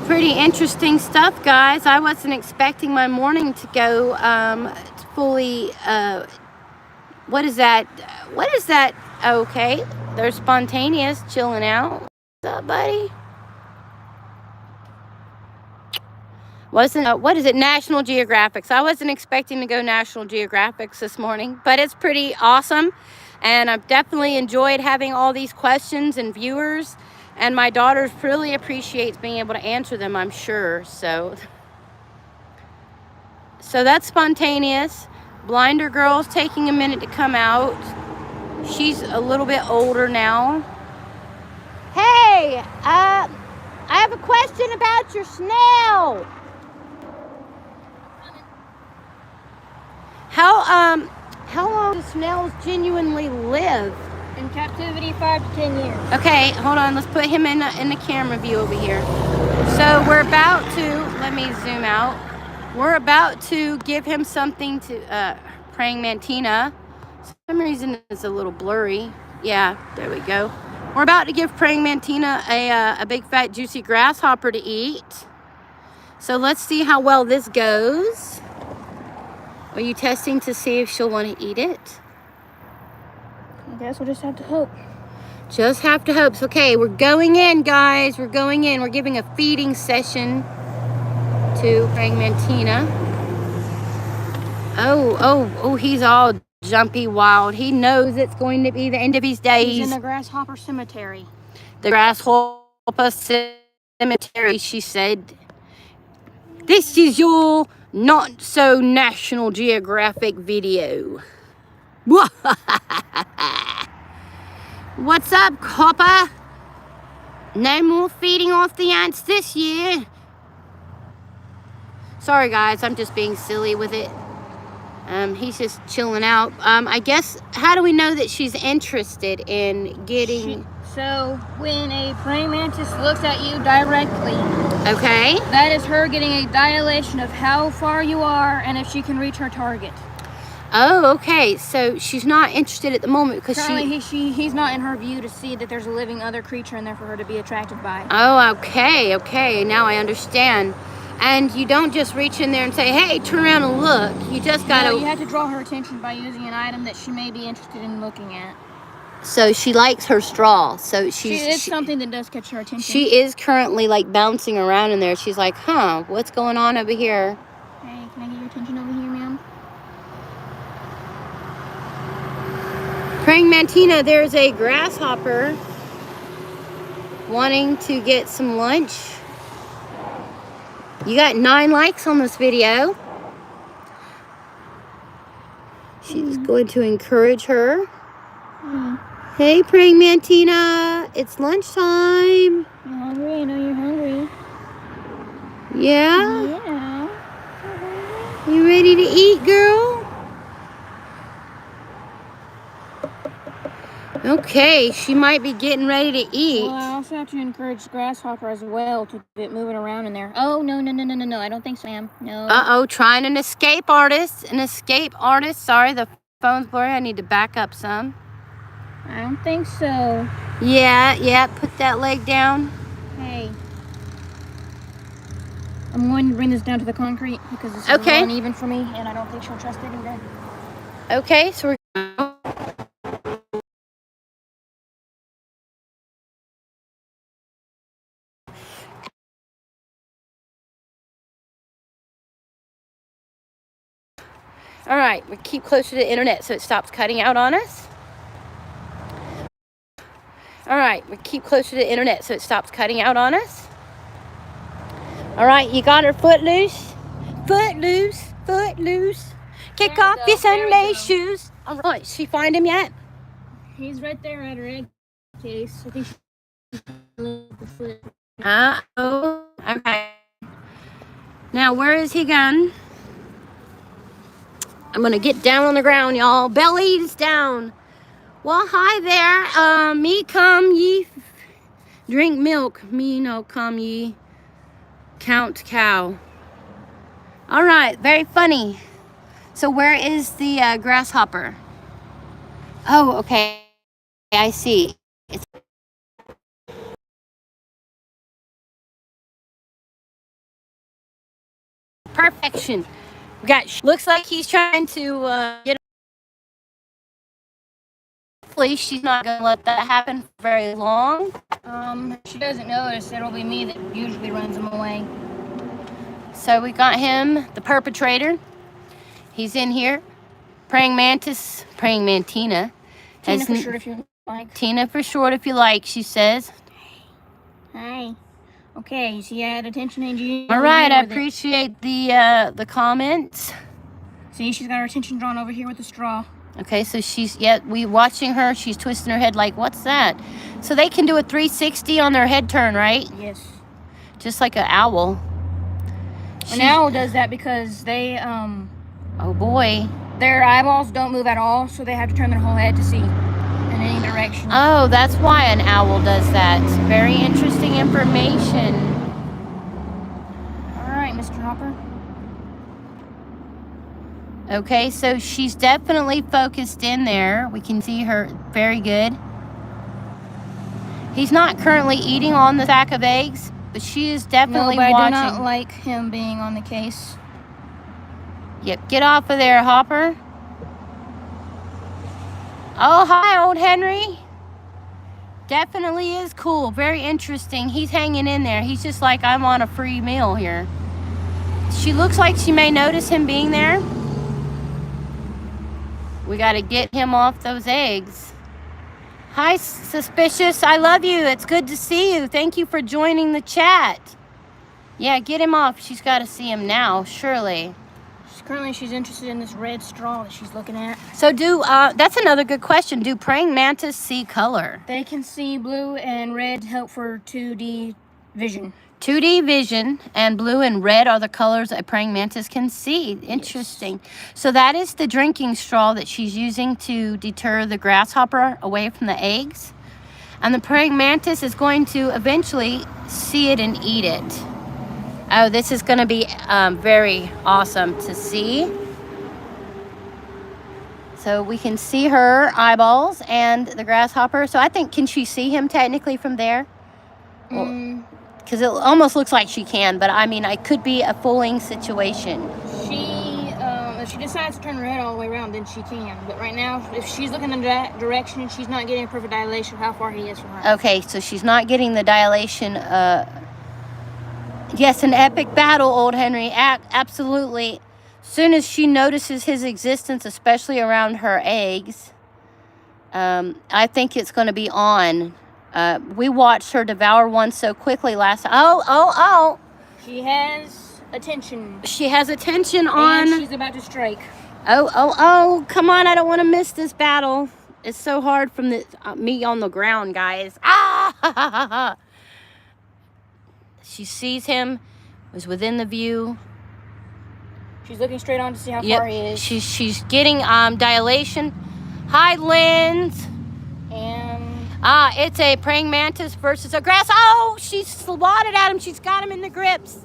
Pretty interesting stuff, guys. I wasn't expecting my morning to go fully... what is that? What is that? Okay, they're spontaneous, chilling out. What's up, buddy? What is it? National Geographics. I wasn't expecting to go National Geographics this morning, but it's pretty awesome. And I've definitely enjoyed having all these questions and viewers. And my daughter really appreciates being able to answer them, I'm sure. So that's spontaneous. Blinder girl's taking a minute to come out. She's a little bit older now. Hey, I have a question about your snail. How long do snails genuinely live? In captivity, 5 to 10 years. Okay, hold on. Let's put him in the camera view over here. So we're about to, let me zoom out. We're about to give him something to, praying mantina. For some reason it's a little blurry. Yeah, there we go. We're about to give praying mantina a big fat juicy grasshopper to eat. So let's see how well this goes. Are you testing to see if she'll want to eat it? I guess we'll just have to hope. Just have to hope. Okay, we're going in, guys. We're going in. We're giving a feeding session to praying mantina. Oh, he's all jumpy wild. He knows it's going to be the end of his days. He's in the grasshopper cemetery. The grasshopper cemetery, she said. This is your not so National Geographic video. What's up, Copper? No more feeding off the ants this year. Sorry, guys, I'm just being silly with it. He's just chilling out. I guess, how do we know that she's interested in getting... So, when a praying mantis looks at you directly... Okay. That is her getting a dilation of how far you are and if she can reach her target. Oh, okay. So, she's not interested at the moment because currently he's not in her view to see that there's a living other creature in there for her to be attracted by. Oh, okay. Now I understand. And you don't just reach in there and say, hey, turn around and look. You just gotta... No, you have to draw her attention by using an item that she may be interested in looking at. So she likes her straw. So it's something that does catch her attention. She is currently like bouncing around in there. She's like, huh, what's going on over here? Hey, can I get your attention over here, ma'am? Praying mantina, there's a grasshopper wanting to get some lunch. You got 9 likes on this video. She's going to encourage her. Hey, praying mantina, it's lunchtime. You hungry? I know you're hungry. Yeah? Yeah. You ready to eat, girl? Okay, she might be getting ready to eat. Well, I also have to encourage the grasshopper as well to get moving around in there. Oh, no. I don't think so, ma'am. No. Uh-oh, trying an escape artist. Sorry, the phone's blurry. I need to back up some. I don't think so. Yeah, put that leg down. Hey. I'm going to bring this down to the concrete because this is a little uneven for me, and I don't think she'll trust it either. Okay, so we're... All right, we keep closer to the internet so it stops cutting out on us. All right, we keep closer to the internet so it stops cutting out on us. All right, you got her foot loose? Foot loose, foot loose. Kick off your Sunday shoes. All right, she find him yet? He's right there at her egg case. I think she's... Oh, okay. Now, where is he gone? I'm gonna get down on the ground, y'all. Bellies down. Well, hi there. Me come ye drink milk. Me no come ye count cow. All right, very funny. So where is the grasshopper? Oh, okay. I see. It's perfection. We got. Looks like he's trying to get. Hopefully, she's not gonna let that happen for very long. She doesn't notice. It'll be me that usually runs him away. So we got him, the perpetrator. He's in here. Praying mantis, praying mantina. Tina for short if you like. Tina for short if you like, she says. Hi. Okay, so you had attention and All right, I appreciate the comments. See, she's got her attention drawn over here with the straw. Okay, so we watching her. She's twisting her head like, what's that? So they can do a 360 on their head turn, right? Yes. Just like an owl. An owl does that because they, oh boy. their eyeballs don't move at all, so they have to turn their whole head to see in any direction. Oh, that's why an owl does that. Very interesting information. All right, Mr. Hopper. Okay, so she's definitely focused in there. We can see her very good. He's not currently eating on the sack of eggs, but she is definitely watching. I do not like him being on the case. Yep, get off of there, Hopper. Oh, hi, old Henry. Definitely is cool. Very interesting. He's hanging in there. He's just like, I'm on a free meal here. She looks like she may notice him being there. We got to get him off those eggs. Hi, Suspicious. I love you. It's good to see you. Thank you for joining the chat. Yeah, get him off. She's got to see him now, surely. Currently, she's interested in this red straw that she's looking at. So that's another good question. Do praying mantis see color? They can see blue and red, help for 2D vision. 2D vision, and blue and red are the colors a praying mantis can see. Interesting. Yes. So that is the drinking straw that she's using to deter the grasshopper away from the eggs. And the praying mantis is going to eventually see it and eat it. Oh, this is going to be very awesome to see. So we can see her eyeballs and the grasshopper. So I think, can she see him technically from there? Because it almost looks like she can, but I mean, it could be a fooling situation. If she decides to turn her head all the way around, then she can. But right now, if she's looking in that direction, she's not getting a perfect dilation of how far he is from her. Okay, so she's not getting the dilation. Yes, an epic battle, old Henry. Absolutely. As soon as she notices his existence, especially around her eggs, I think it's going to be on. We watched her devour one so quickly last time. Oh. She has attention. She has attention on. And she's about to strike. Oh. Come on, I don't want to miss this battle. It's so hard from the me on the ground, guys. Ah! She sees him, was within the view. She's looking straight on to see how far he is. She's getting dilation. Hi, Lens. And it's a praying mantis versus a grass. Oh, she's swatted at him. She's got him in the grips.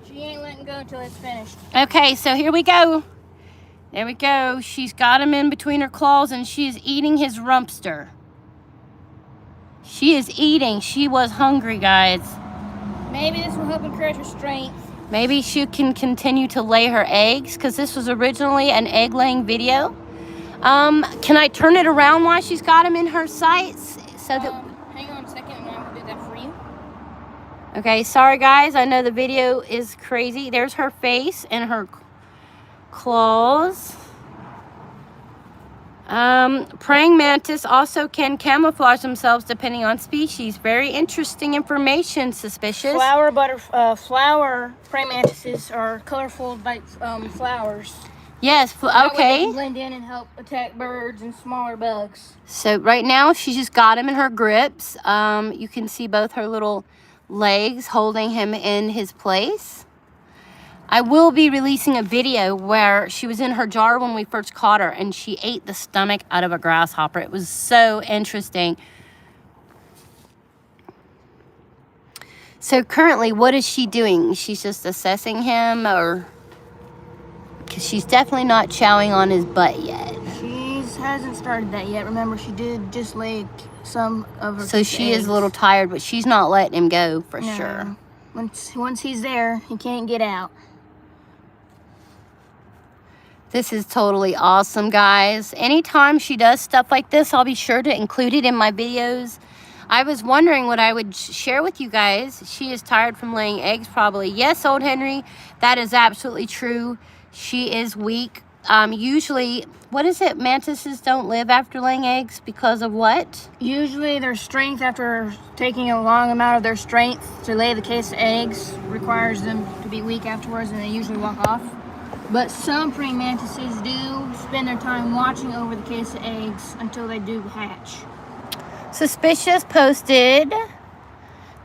She ain't letting go until it's finished. Okay, so here we go. There we go. She's got him in between her claws, and she is eating his rumpster. She is eating. She was hungry, guys. Maybe this will help encourage her strength. Maybe she can continue to lay her eggs, because this was originally an egg laying video. Can I turn it around while she's got them in her sights? So that hang on a second and I'm gonna do that for you. Okay, sorry guys, I know the video is crazy. There's her face and her claws. Praying mantis also can camouflage themselves depending on species. Very interesting information, Suspicious. Flower praying mantises are colorful like flowers. Yes, That way they okay. can blend in and help attack birds and smaller bugs. So right now she just got him in her grips. You can see both her little legs holding him in his place. I will be releasing a video where she was in her jar when we first caught her and she ate the stomach out of a grasshopper. It was so interesting. So currently, what is she doing? She's just assessing him, or... Because she's definitely not chowing on his butt yet. She hasn't started that yet. Remember, she did just lay some of her So she eggs. is a little tired, but she's not letting him go for sure. Once he's there, he can't get out. This is totally awesome, guys. Anytime she does stuff like this, I'll be sure to include it in my videos. I was wondering what I would share with you guys. She is tired from laying eggs, probably. Yes, old Henry, that is absolutely true. She is weak. Usually, what is it? Mantises don't live after laying eggs because of what? Usually their strength, after taking a long amount of their strength to lay the case of eggs, requires them to be weak afterwards, and they usually walk off. But some praying mantises do spend their time watching over the case of eggs until they do hatch. Suspicious posted,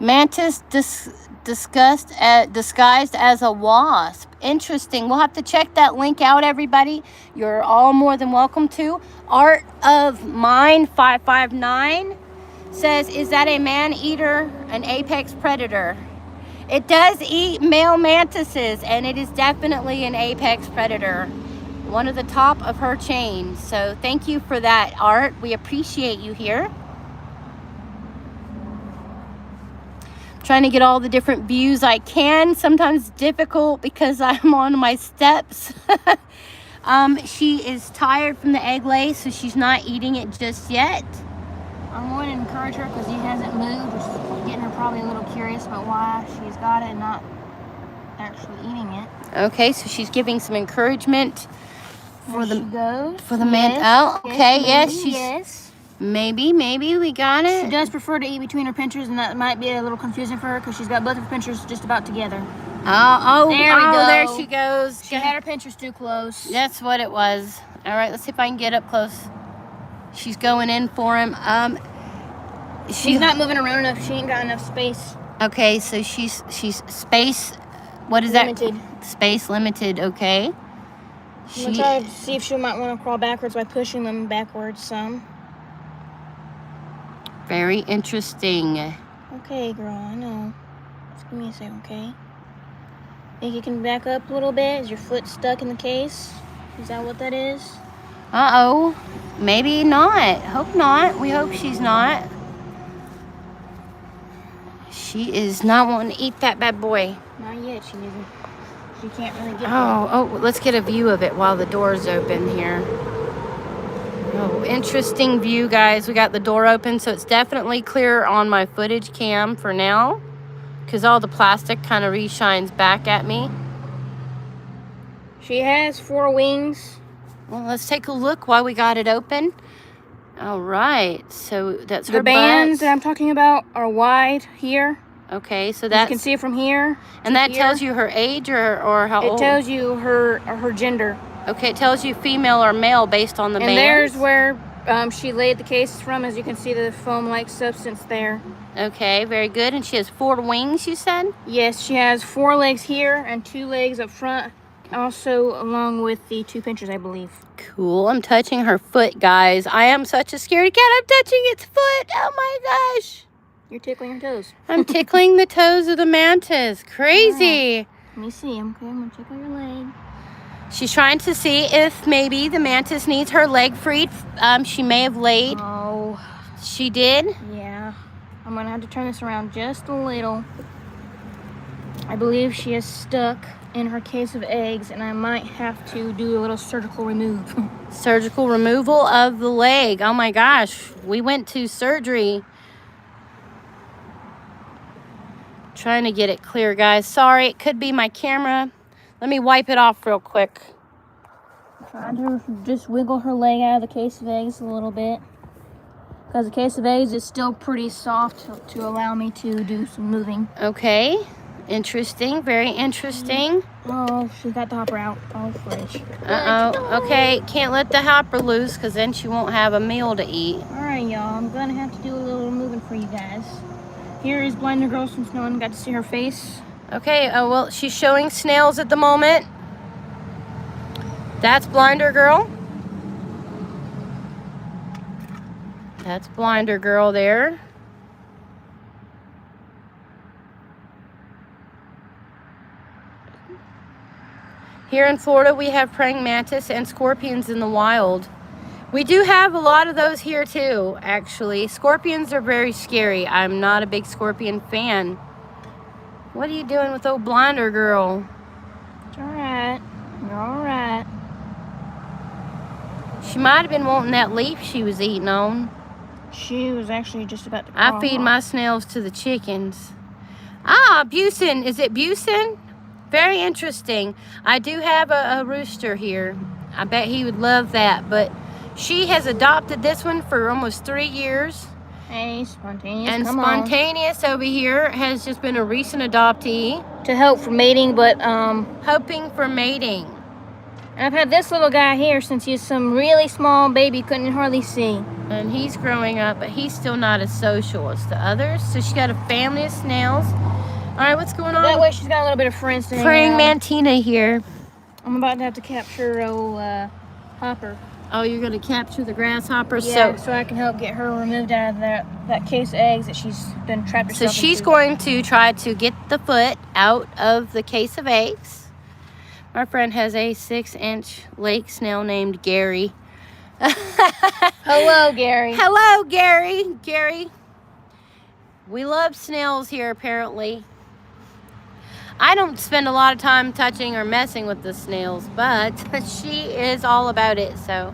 mantis disguised as a wasp. Interesting. We'll have to check that link out, everybody. You're all more than welcome to. Art of Mine 559 says, is that a man-eater, an apex predator? It does eat male mantises, and it is definitely an apex predator. One of the top of her chain. So thank you for that, Art. We appreciate you here. Trying to get all the different views I can. Sometimes difficult because I'm on my steps. She is tired from the egg lay, so she's not eating it just yet. I'm going to encourage her because he hasn't moved, which is getting her probably a little curious about why she's got it and not actually eating it. Okay, so she's giving some encouragement for the man. Oh, okay, yes, maybe we got it. She does prefer to eat between her pinchers, and that might be a little confusing for her because she's got both of her pinchers just about together. Oh, there we go. There she goes. She had her pinchers too close. That's what it was. All right, let's see if I can get up close. She's going in for him. She's not moving around enough. She ain't got enough space. Okay, so she's space. What is limited. That? Space limited. Okay. I'm gonna try to see if she might want to crawl backwards by pushing them backwards some. Very interesting. Okay, girl. I know. Just give me a second, okay? Think you can back up a little bit? Is your foot stuck in the case? Is that what that is? Uh-oh. Maybe not. Hope not. We hope she's not. She is not wanting to eat that bad boy. Not yet, she isn't. She can't really get Oh, let's get a view of it while the door's open here. Oh, interesting view, guys. We got the door open, so it's definitely clear on my footage cam for now, because all the plastic kind of re-shines back at me. She has 4 wings. Well, let's take a look while we got it open. All right, so that's her The bands butt. that I'm talking about are wide here. Okay, so that's... You can see it from here. And that tells you her age or how old? It tells you her gender. Okay, it tells you female or male based on the bands. And there's where she laid the cases from. As you can see, the foam-like substance there. Okay, very good. And she has 4 wings, you said? Yes, she has 4 legs here and 2 legs up front. Also, along with the 2 pinchers, I believe. Cool. I'm touching her foot, guys. I am such a scaredy cat. I'm touching its foot. Oh my gosh. You're tickling her toes. I'm tickling the toes of the mantis. Crazy. Right. Let me see. Okay, I'm going to tickle your leg. She's trying to see if maybe the mantis needs her leg freed. She may have laid. Oh. She did? Yeah. I'm going to have to turn this around just a little. I believe she is stuck in her case of eggs, and I might have to do a little surgical remove. Surgical removal of the leg. Oh my gosh. We went to surgery. Trying to get it clear, guys. Sorry, it could be my camera. Let me wipe it off real quick. Trying to just wiggle her leg out of the case of eggs a little bit, because the case of eggs is still pretty soft to allow me to do some moving. Okay. Interesting. Very interesting. Oh, she got the hopper out. Oh, fridge. Uh-oh. Okay, can't let the hopper loose because then she won't have a meal to eat. All right, y'all. I'm going to have to do a little moving for you guys. Here is Blinder Girl since no one got to see her face. Okay, well, she's showing snails at the moment. That's Blinder Girl. That's Blinder Girl there. Here in Florida, we have praying mantis and scorpions in the wild. We do have a lot of those here too, actually. Scorpions are very scary. I'm not a big scorpion fan. What are you doing with old Blinder Girl? It's all right. You're all right. She might have been wanting that leaf she was eating on. She was actually just about to I crawl feed off. my snails to the chickens. Ah, Busin. Is it Busin? Very interesting. I do have a rooster here. I bet he would love that. But she has adopted this one for almost 3 years. Hey, Spontaneous, And come on. Spontaneous over here has just been a recent adoptee. To help for mating, but Hoping for mating. I've had this little guy here since he's some really small baby, couldn't hardly see. And he's growing up, but he's still not as social as the others. So she's got a family of snails. All right, what's going on? That way she's got a little bit of friends to hang Praying around. mantina here. I'm about to have to capture old Hopper. Oh, you're going to capture the grasshopper. Yeah, so I can help get her removed out of that case of eggs that she's been trapped So herself she's into. going to try to get the foot out of the case of eggs. Our friend has a 6-inch lake snail named Gary. Hello, Gary. Hello, Gary. Gary. We love snails here, apparently. I don't spend a lot of time touching or messing with the snails, but she is all about it. So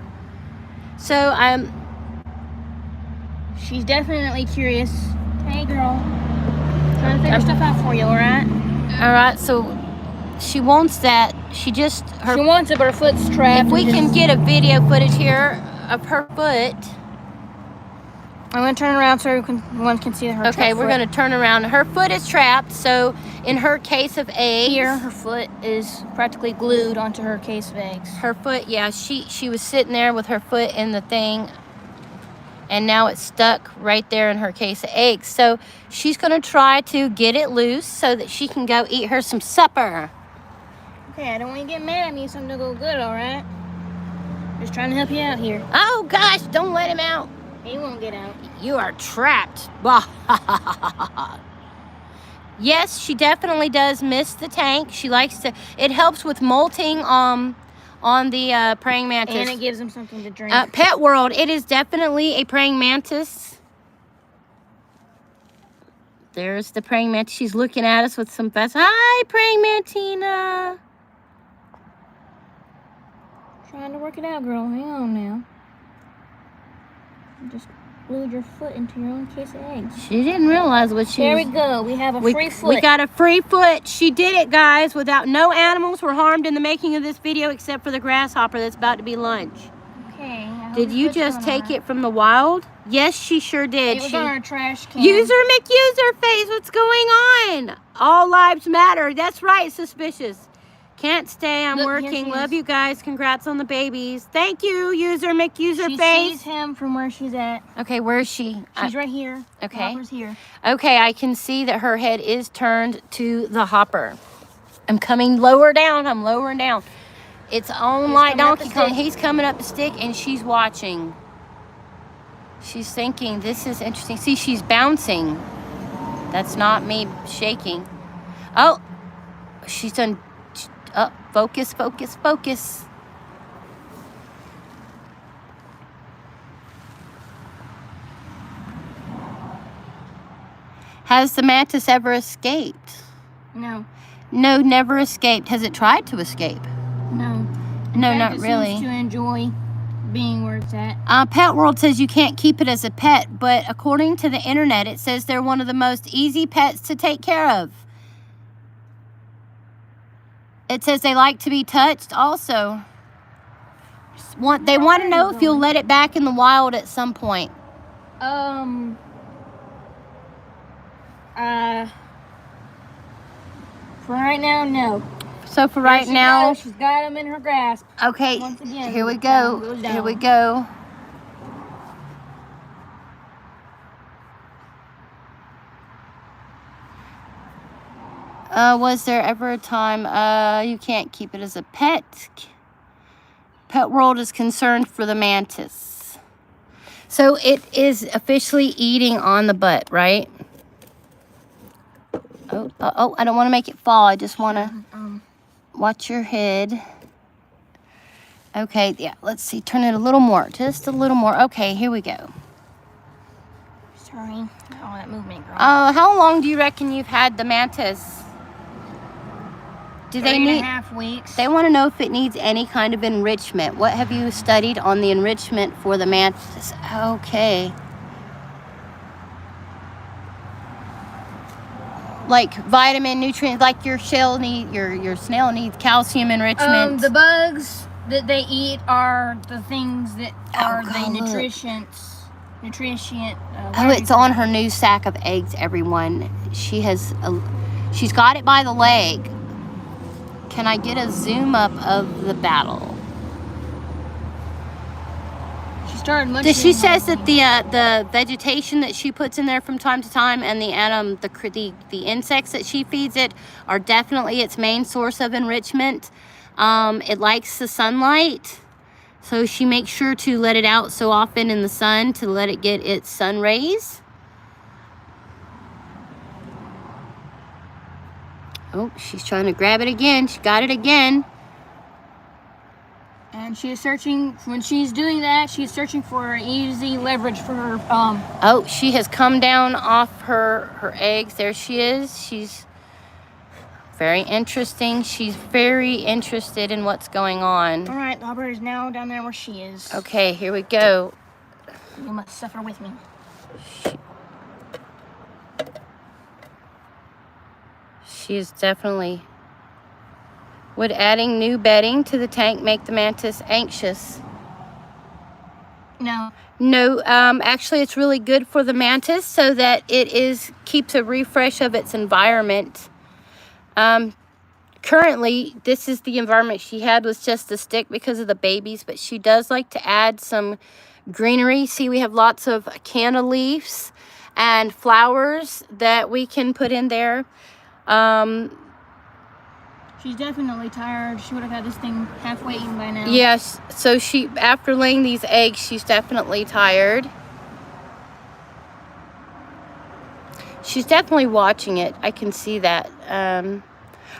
She's definitely curious. Hey, girl. Trying to figure stuff out for you, all right? all right. So she wants that. She wants it, but her foot's trapped. If we can get a video footage here of her foot. I'm going to turn around so one can see her. Okay, we're going to turn around. Her foot is trapped, so in her case of eggs. Here, her foot is practically glued onto her case of eggs. Her foot, yeah, she was sitting there with her foot in the thing, and now it's stuck right there in her case of eggs. So she's going to try to get it loose so that she can go eat her some supper. Okay, I don't want you to get mad at me. Something to go good, all right? Just trying to help you out here. Oh, gosh, don't let him out. He won't get out. You are trapped. Yes, she definitely does miss the tank. She likes to. It helps with molting on the praying mantis. And it gives them something to drink. Pet World, it is definitely a praying mantis. There's the praying mantis. She's looking at us with some fuss. Hi, praying mantina. Trying to work it out, girl. Hang on now. Just glued your foot into your own case of eggs. She didn't realize what she There was. we go. We have a free foot. We got a free foot. She did it, guys, without no animals were harmed in the making of this video except for the grasshopper that's about to be lunch. Okay. Did you just take it from the wild? Yes, she sure did. It was on our trash can. User McUser face, what's going on? All lives matter. That's right, suspicious. Can't stay, I'm Look, here working. she Love is. you guys. Congrats on the babies. Thank you, User McUser She face. sees him from where she's at. Okay, where is she? She's right here. Okay. The hopper's here. Okay, I can see that her head is turned to the hopper. I'm coming lower down. I'm lowering down. It's on He's like coming up Donkey the Kong. stick. He's coming up the stick and she's watching. She's thinking, this is interesting. See, she's bouncing. That's not me shaking. Oh, she's done. Focus, focus, focus. Has the mantis ever escaped? No. No, never escaped. Has it tried to escape? No. No, In fact, not it really. seems to enjoy being where it's at. Pet World says you can't keep it as a pet, but according to the internet, it says they're one of the most easy pets to take care of. It says they like to be touched also. They want to know if you'll let it back in the wild at some point. For right now, no. So for right now, she's got them in her grasp. okay, Once again, here we go. Here we go. Was there ever a time you can't keep it as a pet? Pet World is concerned for the mantis. So it is officially eating on the butt, right? Oh, I don't want to make it fall. I just want to watch your head. Okay, yeah, let's see. Turn it a little more. Just a little more. Okay, here we go. Sorry. Oh, that movement, girl. How long do you reckon you've had the mantis? Do they need 3.5 weeks. They want to know if it needs any kind of enrichment. What have you studied on the enrichment for the mantis? Okay. Like vitamin, nutrients, like your shell your snail needs calcium enrichment. The bugs that they eat are the things that are the nutrients. It's on her new sack of eggs, everyone. She's got it by the leg. Can I get a zoom up of the battle? She started munching. She says that the vegetation that she puts in there from time to time and the insects that she feeds it are definitely its main source of enrichment. It likes the sunlight, so she makes sure to let it out so often in the sun to let it get its sun rays. Oh, she's trying to grab it again. She got it again. And she is searching, when she's doing that, she's searching for easy leverage for her, Oh, she has come down off her eggs. There she is. She's very interesting. She's very interested in what's going on. All right, Albert is now down there where she is. Okay, here we go. You must suffer with me. She is definitely... Would adding new bedding to the tank make the mantis anxious? No. No, actually it's really good for the mantis so that it keeps a refresh of its environment. Currently, this is the environment she had, was just a stick because of the babies, but she does like to add some greenery. See, we have lots of canna leaves and flowers that we can put in there. She's definitely tired. She would have had this thing halfway eaten by now. Yes, so after laying these eggs, she's definitely tired. She's definitely watching it. I can see that.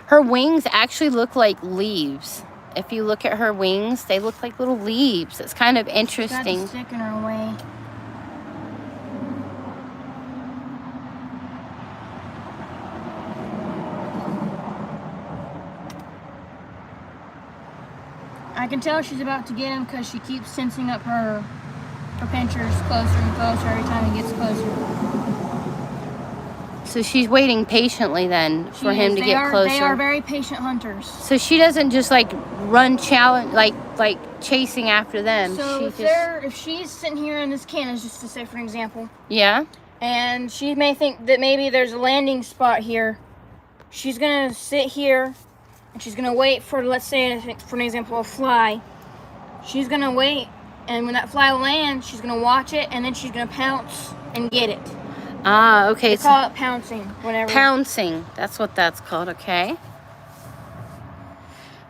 Her wings actually look like leaves. If you look at her wings, they look like little leaves. It's kind of interesting. She's got a stick in her way. I can tell she's about to get him because she keeps sensing up her pinchers closer and closer every time he gets closer. So she's waiting patiently then for him to get closer. They are very patient hunters. So she doesn't just like run challenge like chasing after them. So if she's sitting here in this cannon, just to say for an example. Yeah. And she may think that maybe there's a landing spot here. She's gonna sit here and she's gonna wait for, let's say for an example, a fly. She's gonna wait, and when that fly lands, she's gonna watch it, and then she's gonna pounce and get it. Ah, okay. They call it pouncing, whatever. Pouncing. That's what that's called, okay.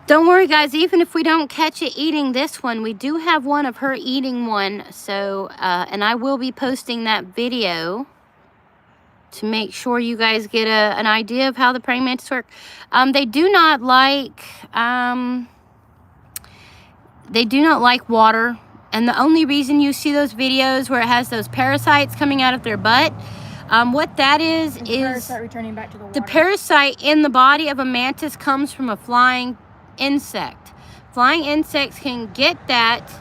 Don't worry, guys. Even if we don't catch it eating this one, we do have one of her eating one. So, and I will be posting that video to make sure you guys get an idea of how the praying mantis work. They do not like water. And the only reason you see those videos where it has those parasites coming out of their butt, What that is parasite returning back to the water. the parasite in the body of a mantis comes from a flying insect. Flying insects can get that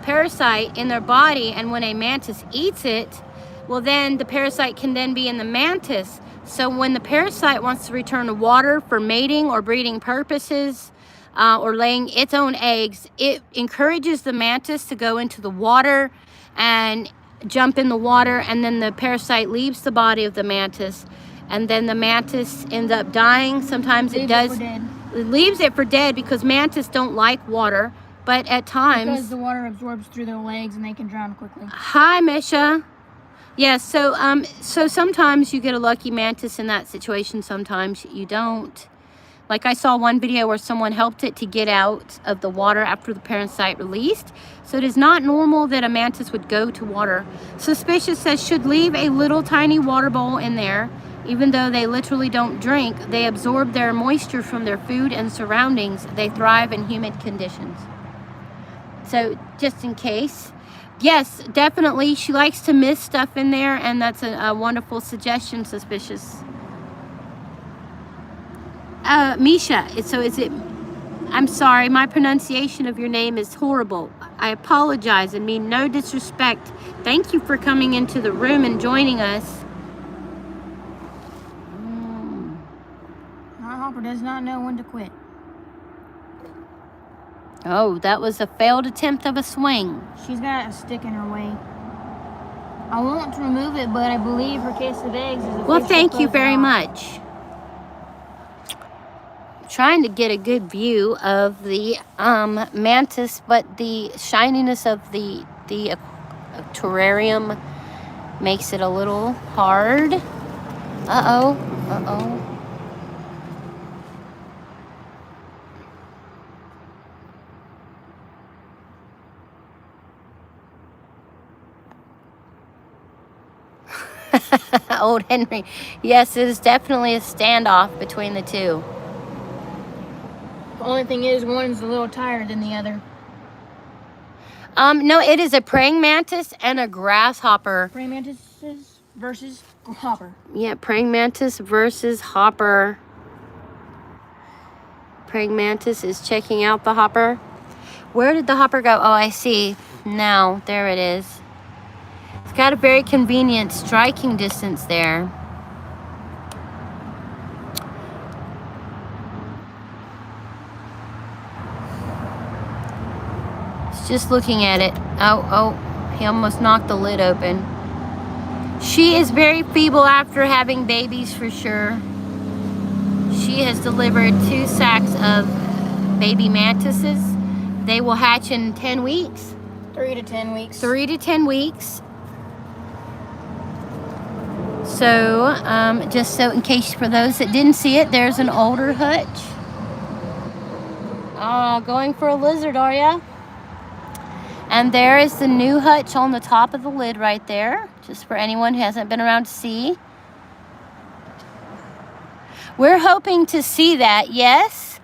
parasite in their body, and when a mantis eats it, well, then the parasite can then be in the mantis. So when the parasite wants to return to water for mating or breeding purposes, or laying its own eggs, it encourages the mantis to go into the water and jump in the water, and then the parasite leaves the body of the mantis, and then the mantis ends up dying. Sometimes it does. It leaves it for dead because mantis don't like water, but at times... Because the water absorbs through their legs and they can drown quickly. Hi, Misha. Yeah, so sometimes you get a lucky mantis in that situation, sometimes you don't. Like I saw one video where someone helped it to get out of the water after the parasite released. So it is not normal that a mantis would go to water. Suspicious says should leave a little tiny water bowl in there. Even though they literally don't drink, they absorb their moisture from their food and surroundings. They thrive in humid conditions. So just in case. Yes, definitely. She likes to miss stuff in there, and that's a wonderful suggestion, Suspicious. Misha, I'm sorry, my pronunciation of your name is horrible. I apologize and mean no disrespect. Thank you for coming into the room and joining us. Hopper does not know when to quit. Oh, that was a failed attempt of a swing. She's got a stick in her way. I want to remove it, but I believe her case of eggs is well, thank you very much. Trying to get a good view of the mantis, but the shininess of the terrarium makes it a little hard. Uh-oh. Old Henry. Yes, it is definitely a standoff between the two. The only thing is, one's a little tired than the other. No, it is a praying mantis and a grasshopper. Praying mantises versus hopper. Yeah, praying mantis versus hopper. Praying mantis is checking out the hopper. Where did the hopper go? Oh, I see. Now, there it is. It's got a very convenient striking distance there. Just looking at it. Oh, he almost knocked the lid open. She is very feeble after having babies for sure. She has delivered 2 sacks of baby mantises. They will hatch in 10 weeks. 3 to 10 weeks. 3 to 10 weeks. So, just so in case for those that didn't see it, there's an older hutch. Going for a lizard, are ya? And there is the new hutch on the top of the lid right there, just for anyone who hasn't been around to see. We're hoping to see that, yes.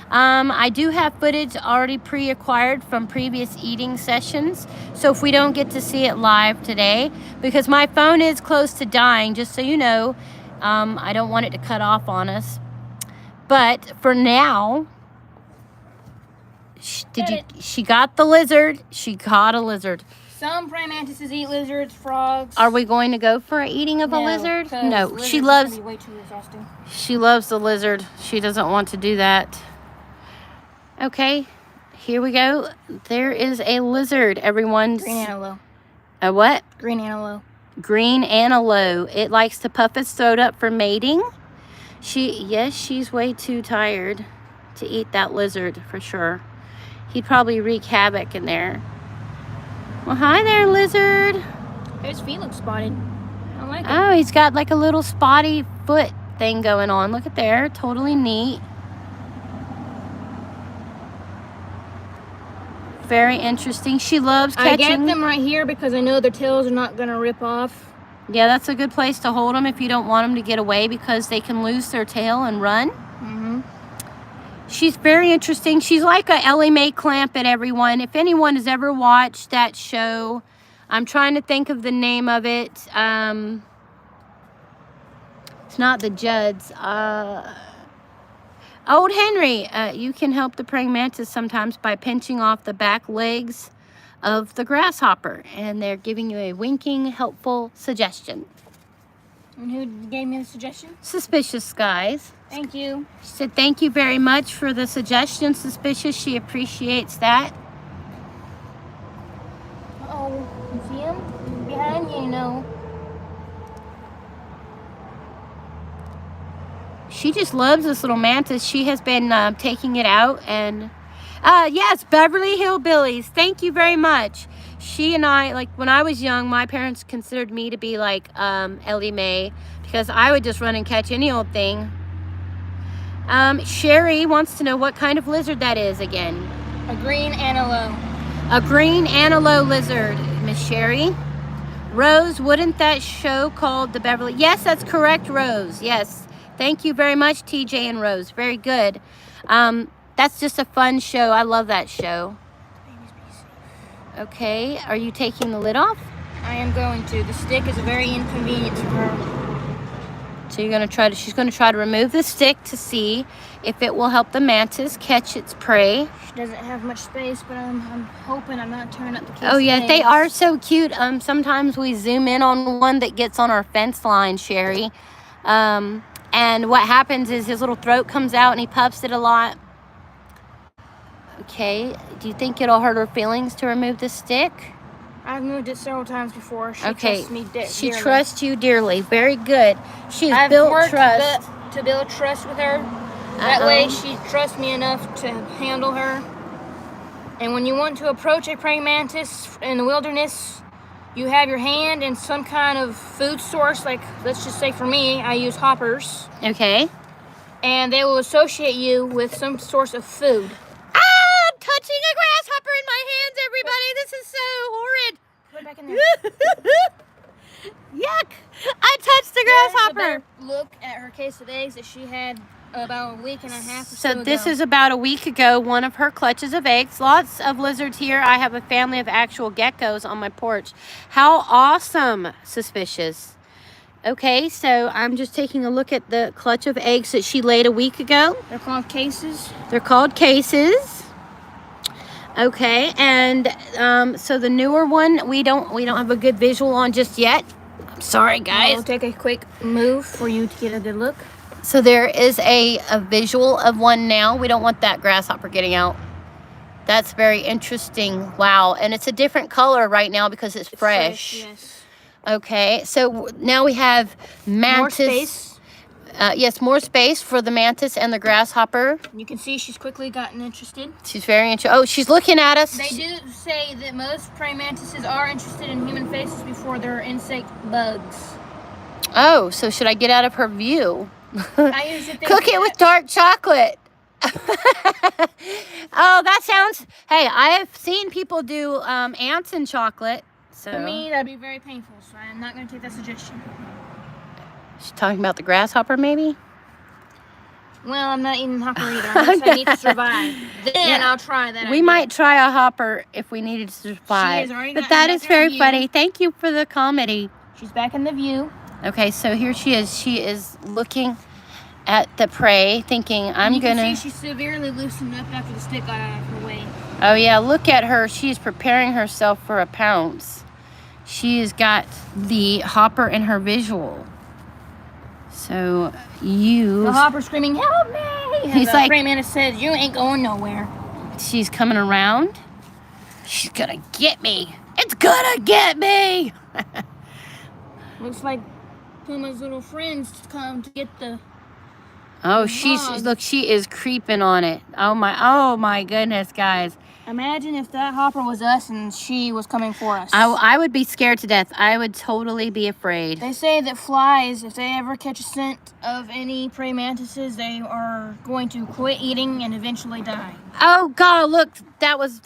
I do have footage already pre-acquired from previous eating sessions, so if we don't get to see it live today, because my phone is close to dying, just so you know, I don't want it to cut off on us. But for now... She got the lizard. She caught a lizard. Some praying mantises eat lizards, frogs. Are we going to go for an eating of a lizard? No, she loves. Way too exhausting. She loves the lizard. She doesn't want to do that. Okay, here we go. There is a lizard. Everyone's green antelope. A what? Green antelope. Green antelope. It likes to puff its throat up for mating. She's way too tired to eat that lizard for sure. He'd probably wreak havoc in there. Well, hi there, lizard. His feet look spotted. I like it. Oh, he's got like a little spotty foot thing going on. Look at there. Totally neat. Very interesting. She loves catching. I get them right here because I know their tails are not going to rip off. Yeah, that's a good place to hold them if you don't want them to get away, because they can lose their tail and run. She's very interesting. She's like a Ellie Mae Clampett, everyone. If anyone has ever watched that show, I'm trying to think of the name of it. It's not the Judds. Old Henry, you can help the praying mantis sometimes by pinching off the back legs of the grasshopper. And they're giving you a winking, helpful suggestion. And who gave me the suggestion? Suspicious Skies. Thank you. She said, thank you very much for the suggestion, Suspicious. She appreciates that. Oh, you see him? Behind you, you know. She just loves this little mantis. She has been taking it out. And yes, Beverly Hillbillies. Thank you very much. She and I, like when I was young, my parents considered me to be like Ellie Mae because I would just run and catch any old thing. Sherry wants to know what kind of lizard that is again. A green antelope. A green antelope lizard, Miss Sherry. Rose, wouldn't that show called the Beverly? Yes, that's correct, Rose. Yes. Thank you very much, TJ and Rose. Very good. That's just a fun show. I love that show. Okay, are you taking the lid off? I am going to. The stick is a very inconvenient for her. So you're gonna try to, she's gonna try to remove the stick to see if it will help the mantis catch its prey. She doesn't have much space, but I'm hoping I'm not tearing up the case. Oh yeah, they are so cute. Sometimes we zoom in on one that gets on our fence line, Sherry. And what happens is his little throat comes out and he puffs it a lot. Okay, do you think it'll hurt her feelings to remove the stick? I've moved it several times before. She Okay, trusts me dearly. she trusts you dearly. Very good. She's built trust. To build trust with her. That way she trusts me enough to handle her. And when you want to approach a praying mantis in the wilderness, you have your hand in some kind of food source, like let's just say for me, I use hoppers. Okay. And they will associate you with some source of food. I'm touching a grasshopper in my hands, everybody. This is so horrid. Put it back in there. Yuck! I touched the grasshopper. Look at her case of eggs that she had about a week and a half or so so this ago. is about a week ago, one of her clutches of eggs. Lots of lizards here. I have a family of actual geckos on my porch. How awesome, Suspicious. Okay, so I'm just taking a look at the clutch of eggs that she laid a week ago. They're called cases. They're called cases. Okay, and so the newer one we don't have a good visual on just yet. I'm sorry, guys. I'll take a quick move for you to get a good look. So there is a visual of one now. We don't want that grasshopper getting out. That's very interesting. Wow, and it's a different color right now because it's fresh. Yes. Okay, so now we have mantis. More space. Yes, more space for the mantis and the grasshopper. You can see she's quickly gotten interested. She's very interested. Oh, she's looking at us. They do say that most praying mantises are interested in human faces before they're insect bugs. Oh, so should I get out of her view? I usually think Cook it with dark chocolate. Oh, that sounds... Hey, I have seen people do ants in chocolate. So. For me, that'd be very painful, so I'm not going to take that suggestion. She's talking about the grasshopper, maybe? Well, I'm not eating hopper either. I need to survive. Then I'll try that. We might try a hopper if we needed to survive. But that is very funny. Thank you for the comedy. She's back in the view. Okay, so here she is. She is looking at the prey, thinking, I'm going to... You can see she's severely loosened up after the stick got out of her way. Oh, yeah, look at her. She's preparing herself for a pounce. She has got the hopper in her visual. So the hopper screaming, help me! He's like, praying mantis says, you ain't going nowhere. She's coming around. She's gonna get me. It's gonna get me! Looks like Puma's little friends come to get the... Oh, look, she is creeping on it. Oh my goodness, guys. Imagine if that hopper was us and she was coming for us. I would be scared to death. I would totally be afraid. They say that flies, if they ever catch a scent of any praying mantises, they are going to quit eating and eventually die. Oh God, look, that was,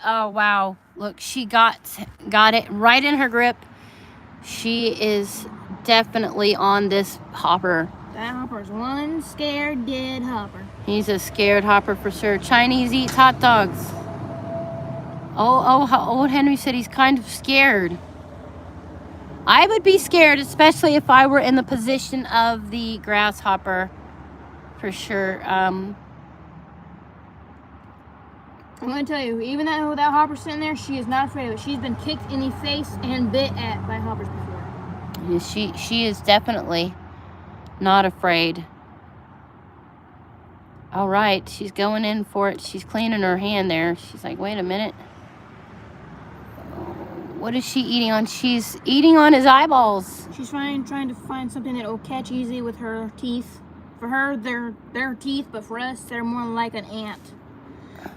oh wow. Look, she got it right in her grip. She is definitely on this hopper. That hopper's one scared, dead hopper. He's a scared hopper for sure. Chinese eats hot dogs. Oh, old Henry said he's kind of scared. I would be scared, especially if I were in the position of the grasshopper, for sure. I'm going to tell you, even though that hopper's sitting there, she is not afraid of it. She's been kicked in the face and bit at by hoppers before. She is definitely not afraid. All right, she's going in for it. She's cleaning her hand there. She's like, wait a minute. What is she eating on? She's eating on his eyeballs. She's trying to find something that will catch easy with her teeth. For her, they're teeth, but for us, they're more like an ant.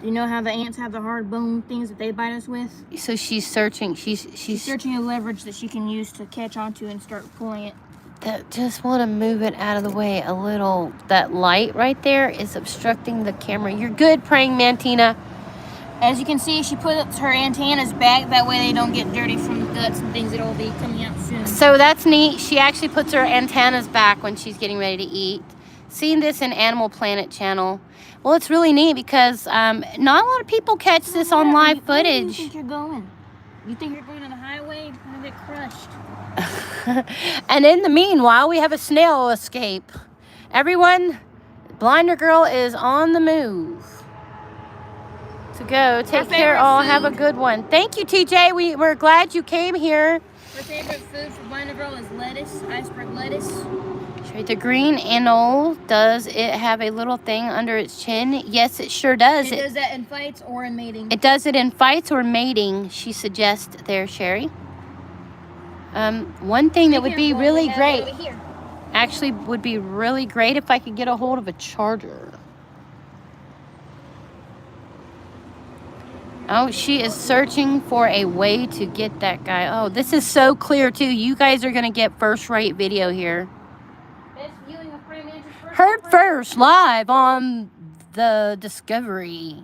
Do you know how the ants have the hard bone things that they bite us with? So she's searching. She's searching a leverage that she can use to catch onto and start pulling it. Just want to move it out of the way a little. That light right there is obstructing the camera. You're good, praying mantina. As you can see, she puts her antennas back. That way they don't get dirty from the guts and things that will be coming out soon. So that's neat. She actually puts her antennas back when she's getting ready to eat. Seen this in Animal Planet channel. Well, it's really neat because not a lot of people catch this on live footage. Where do you think you're going? You think you're going on the highway? You're going to get crushed. And in the meanwhile, we have a snail escape. Everyone, Blinder Girl is on the move. To go. Take care all. Have a good one. Thank you, TJ. We're glad you came here. Her favorite food for Blinder Girl is lettuce, iceberg lettuce. The green animal, does it have a little thing under its chin? Yes, it sure does. It does that in fights or in mating. It does it in fights or mating, she suggests there, Sherry. One thing that would be really great, actually would be really great if I could get a hold of a charger. Oh, she is searching for a way to get that guy. Oh, this is so clear, too. You guys are going to get first-rate video here. Heard first, live on the Discovery.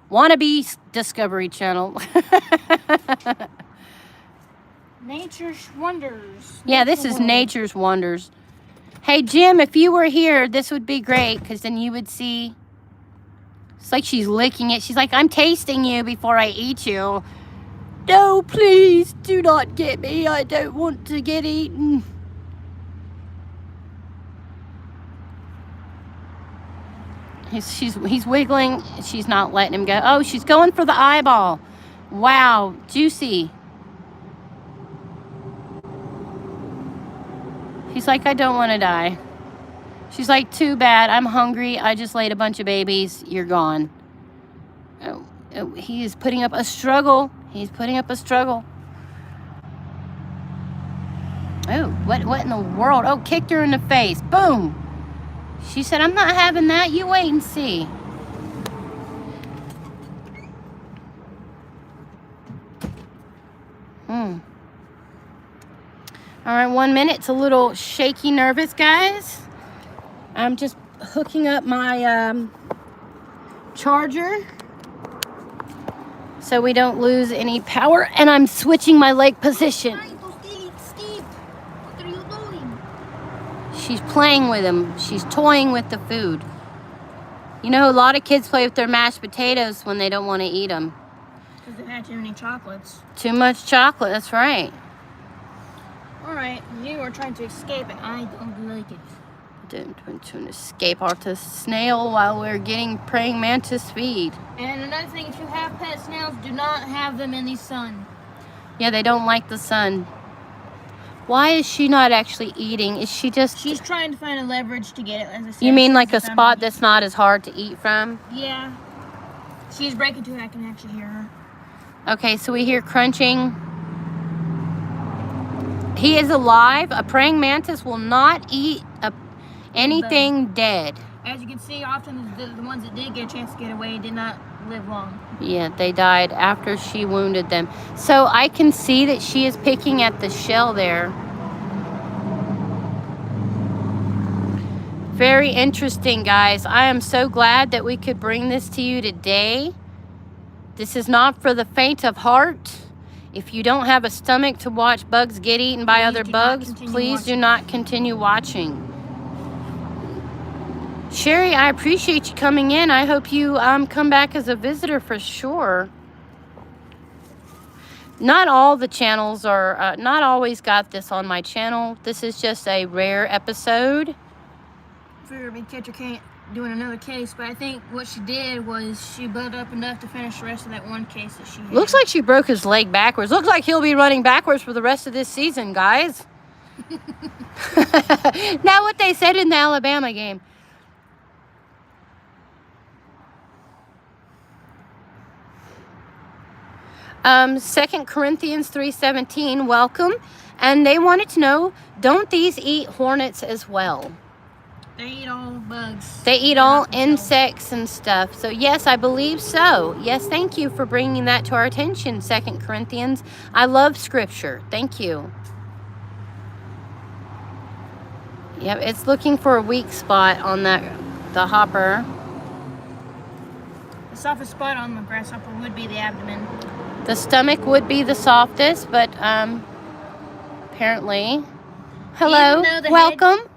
Wannabe Discovery Channel. Nature's Wonders. Yeah, this is Nature's Wonders. Hey, Jim, if you were here, this would be great, because then you would see... It's like she's licking it. She's like, I'm tasting you before I eat you. No, please, do not get me. I don't want to get eaten. He's wiggling. She's not letting him go. Oh, she's going for the eyeball. Wow, juicy. He's like, I don't want to die. She's like, too bad. I'm hungry. I just laid a bunch of babies. You're gone. Oh, he is putting up a struggle. He's putting up a struggle. Oh, what in the world? Oh, kicked her in the face. Boom. She said, I'm not having that. You wait and see. All right, 1 minute. It's a little shaky, nervous, guys. I'm just hooking up my charger so we don't lose any power. And I'm switching my leg position. Steve, what are you doing? She's playing with him. She's toying with the food. You know, a lot of kids play with their mashed potatoes when they don't want to eat them. Because they've had too many chocolates. Too much chocolate, that's right. Alright, you are trying to escape and I don't like it. Don't want to escape out the snail while we're getting praying mantis feed. And another thing, if you have pet snails, do not have them in the sun. Yeah, they don't like the sun. Why is she not actually eating? Is she just... She's trying to find a leverage to get it, as I said. You mean like a spot that's not as hard to eat from? Yeah. She's breaking to it. I can actually hear her. Okay, so we hear crunching. He is alive. A praying mantis will not eat anything dead. As you can see, often the ones that did get a chance to get away did not live long. Yeah, they died after she wounded them. So I can see that she is picking at the shell there. Very interesting, guys. I am so glad that we could bring this to you today. This is not for the faint of heart. If you don't have a stomach to watch bugs get eaten by other bugs, please do not continue watching. Sherry, I appreciate you coming in. I hope you come back as a visitor for sure. Not all the channels are, not always got this on my channel. This is just a rare episode. Figured we'd catch her doing another case, but I think what she did was she built up enough to finish the rest of that one case that she had. Looks like she broke his leg backwards. Looks like he'll be running backwards for the rest of this season, guys. Now what they said in the Alabama game. Second Corinthians 3:17, welcome. And they wanted to know, don't these eat hornets as well? They eat all bugs. They eat all insects and stuff. So yes, I believe so. Yes, thank you for bringing that to our attention, 2 Corinthians. I love scripture. Thank you. Yep, it's looking for a weak spot on the hopper. The softest spot on the grasshopper would be the abdomen. The stomach would be the softest, but apparently. Hello, welcome.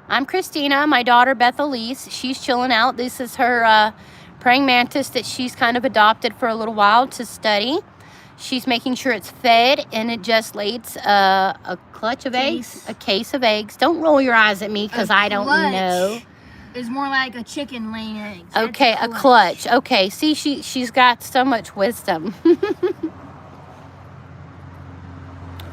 I'm Christina, my daughter Beth Elise. She's chilling out. This is her praying mantis that she's kind of adopted for a little while to study. She's making sure it's fed, and it just laid a clutch of eggs, a case of eggs. Don't roll your eyes at me because I don't know. It's more like a chicken laying eggs. Okay, a clutch. Okay, see, she's got so much wisdom.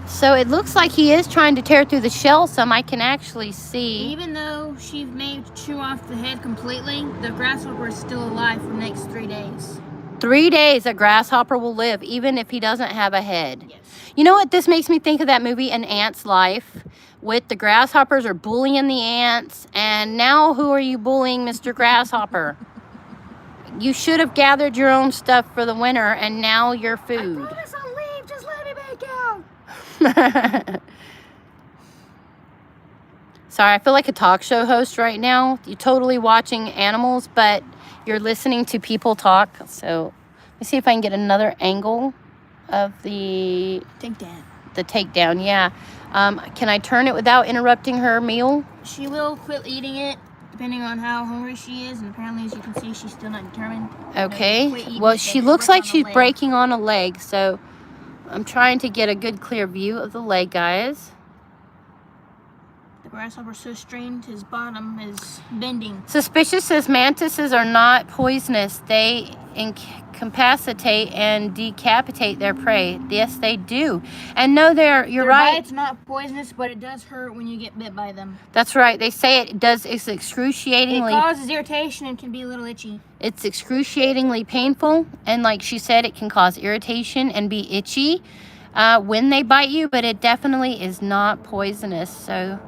So it looks like he is trying to tear through the shell some. I can actually see. Even though she may chew off the head completely, the grasshopper is still alive for the next 3 days. 3 days a grasshopper will live, even if he doesn't have a head. Yes. You know what? This makes me think of that movie, An Ant's Life, with the grasshoppers are bullying the ants. And now who are you bullying, Mr. Grasshopper? You should have gathered your own stuff for the winter, and now you're food. I promise I'll leave. Just let me back out. Sorry, I feel like a talk show host right now. You're totally watching animals, but you're listening to people talk. So let me see if I can get another angle of the takedown. Yeah. Can I turn it without interrupting her meal? She will quit eating it depending on how hungry she is, and apparently, as you can see, she's still not determined. Okay. Well, she looks like she's breaking on a leg, so I'm trying to get a good clear view of the leg, guys. The grasshopper's so strained, his bottom is bending. Suspicious says mantises are not poisonous. They incapacitate and decapitate their prey. Yes, they do. And no, you're right. It's not poisonous, but it does hurt when you get bit by them. That's right. They say it does. It's excruciatingly. It causes irritation and can be a little itchy. It's excruciatingly painful, and like she said, it can cause irritation and be itchy when they bite you, but it definitely is not poisonous. So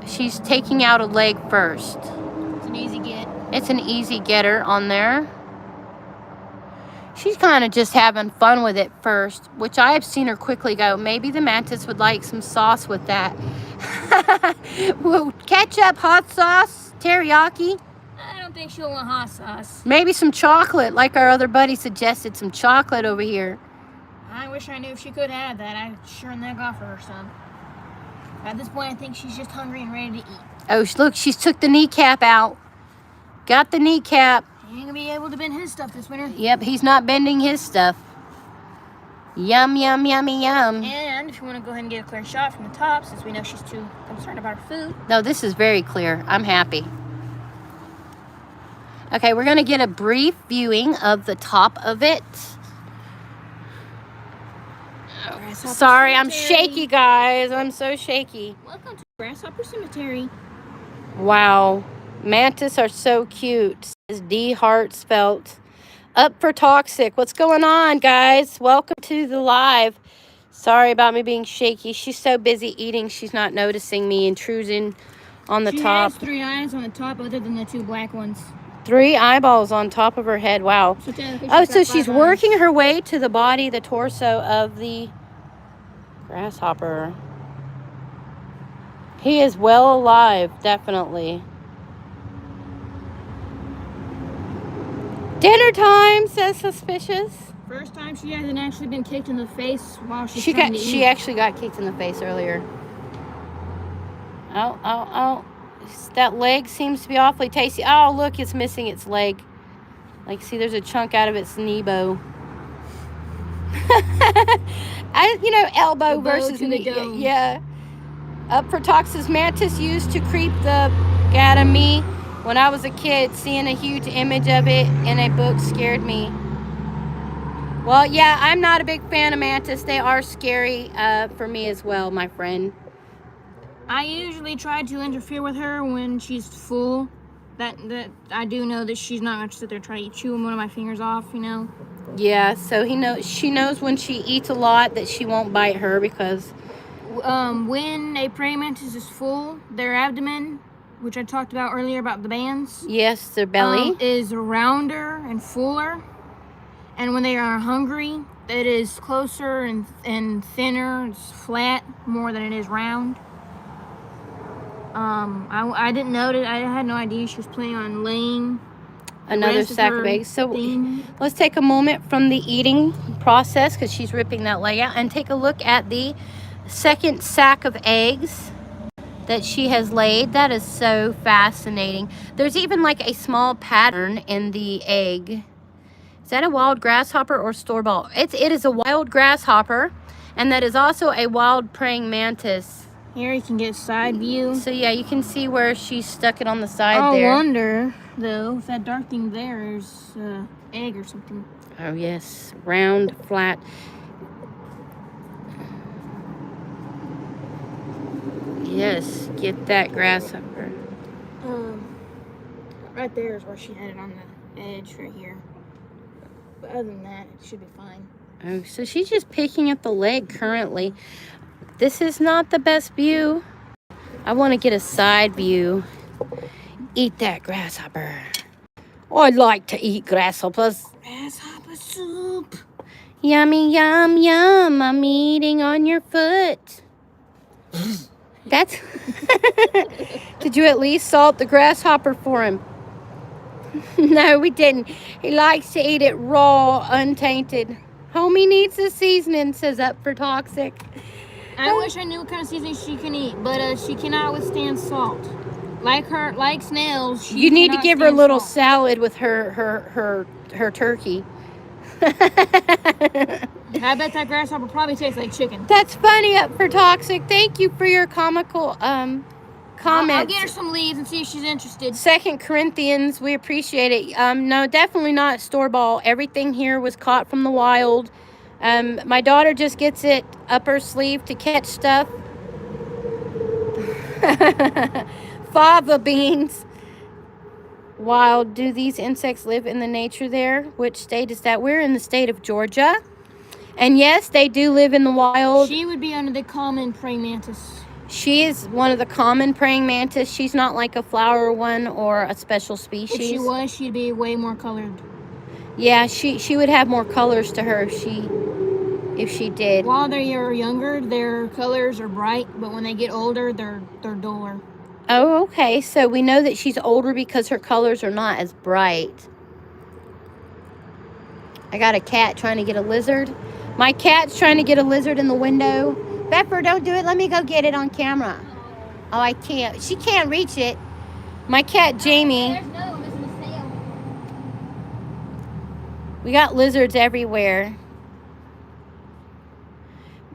she's taking out a leg first. It's an easy get. It's an easy getter on there. She's kind of just having fun with it first, which I have seen her quickly go, maybe the mantis would like some sauce with that. Well, ketchup, hot sauce, teriyaki. I don't think she'll want hot sauce. Maybe some chocolate, like our other buddy suggested, some chocolate over here. I wish I knew if she could have that. I'd sure enough offer her some. At this point, I think she's just hungry and ready to eat. Oh, look, she's took the kneecap out. Got the kneecap. He ain't gonna be able to bend his stuff this winter. Yep, he's not bending his stuff. Yum, yum, yummy, yum. And if you want to go ahead and get a clear shot from the top, since we know she's too concerned about her food. No, this is very clear. I'm happy. Okay, we're going to get a brief viewing of the top of it. Oh, sorry, I'm shaky, guys. I'm so shaky. Welcome to Grasshopper Cemetery. Wow. Mantis are so cute. Says D Heartfelt. Up for toxic. What's going on, guys? Welcome to the live. Sorry about me being shaky. She's so busy eating, she's not noticing me intruding on the top. She has 3 eyes on the top other than the 2 black ones. 3 eyeballs on top of her head. Wow. So she's working her way to the body, the torso of the grasshopper. He is well alive, definitely. Dinner time, says Suspicious. First time she hasn't actually been kicked in the face while she's trying to eat. She actually got kicked in the face earlier. Oh. That leg seems to be awfully tasty. Oh, look, it's missing its leg. Like, see, there's a chunk out of its knee bow. Elbow The bow versus to the knee. dome. Yeah. Pertoxis mantis used to creep the out of me when I was a kid. Seeing a huge image of it in a book scared me. Well, yeah, I'm not a big fan of mantis. They are scary for me as well, my friend. I usually try to interfere with her when she's full. That I do know that she's not going to sit there trying to chew one of my fingers off, Yeah, so she knows when she eats a lot that she won't bite her because when a praying mantis is full, their abdomen, which I talked about earlier about the bands, yes, their belly. is rounder and fuller. And when they are hungry, it is closer and thinner. It's flat more than it is round. I didn't know that. I had no idea she was planning on laying Another sack of eggs. So let's take a moment from the eating process because she's ripping that leg out and take a look at the second sack of eggs that she has laid. That is so fascinating. There's even like a small pattern in the egg. Is that a wild grasshopper or store-bought? It is a wild grasshopper, and that is also a wild praying mantis. Here you can get a side view. So yeah, you can see where she stuck it on the side there. I wonder, though, if that dark thing there is egg or something. Oh yes, round, flat. Yes, get that grasshopper. Right there is where she had it on the edge right here. But other than that, it should be fine. Oh, so she's just picking at the leg currently. This is not the best view. I want to get a side view. Eat that grasshopper. I like to eat grasshoppers. Grasshopper soup. Yummy, yum, yum. I'm eating on your foot. That's... Did you at least salt the grasshopper for him? No, we didn't. He likes to eat it raw, untainted. Homie needs the seasoning, says Up for Toxic. I wish I knew what kind of seasoning she can eat, but she cannot withstand salt. Like snails, she You need to give her a little salt. salad with her turkey. I bet that grasshopper probably tastes like chicken. That's funny, Up for Toxic. Thank you for your comical comments. I'll get her some leaves and see if she's interested. 2 Corinthians, we appreciate it. No, definitely not store-bought. Everything here was caught from the wild. My daughter just gets it up her sleeve to catch stuff. Fava beans. Wild. Do these insects live in the nature there? Which state is that? We're in the state of Georgia. And yes, they do live in the wild. She would be under the common praying mantis. She is one of the common praying mantis. She's not like a flower one or a special species. If she was, she'd be way more colored. Yeah, she would have more colors to her if she did. While they are younger, their colors are bright, but when they get older, they're duller. Oh, okay. So we know that she's older because her colors are not as bright. I got a cat trying to get a lizard. My cat's trying to get a lizard in the window. Pepper, don't do it. Let me go get it on camera. Oh, I can't. She can't reach it. My cat, Jamie. We got lizards everywhere.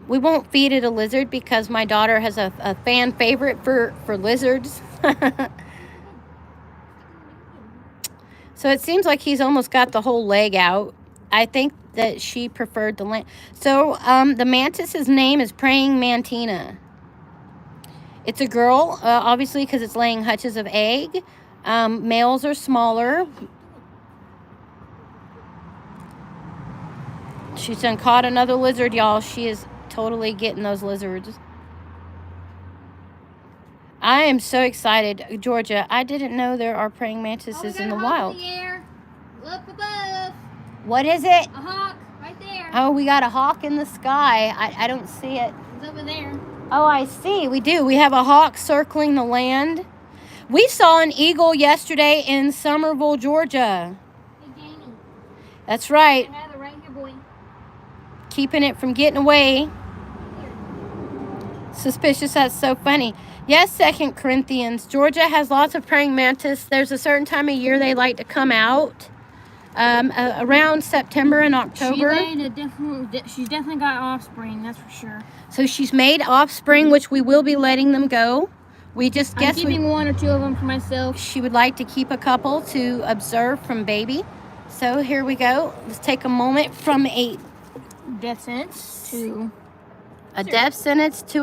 We won't feed it a lizard because my daughter has a fan favorite for lizards. So it seems like he's almost got the whole leg out. I think that she preferred the leg. So the mantis's name is Praying Mantina. It's a girl, obviously, because it's laying hutches of egg. Males are smaller. She's done caught another lizard, y'all. She is totally getting those lizards. I am so excited. Georgia, I didn't know there are praying mantises in the wild. In the air. Up above. What is it? A hawk right there. Oh, we got a hawk in the sky. I don't see it. It's over there. Oh, I see. We do. We have a hawk circling the land. We saw an eagle yesterday in Summerville, Georgia. Hey, Jamie. That's right. I have it right here, boy. Keeping it from getting away. Suspicious. That's so funny. Yes, 2 Corinthians. Georgia has lots of praying mantis. There's a certain time of year they like to come out. around September and October. She's definitely got offspring, that's for sure. So she's made offspring, which we will be letting them go. We just I'm keeping one or two of them for myself. She would like to keep a couple to observe from baby. So here we go. Let's take a moment from a death sentence to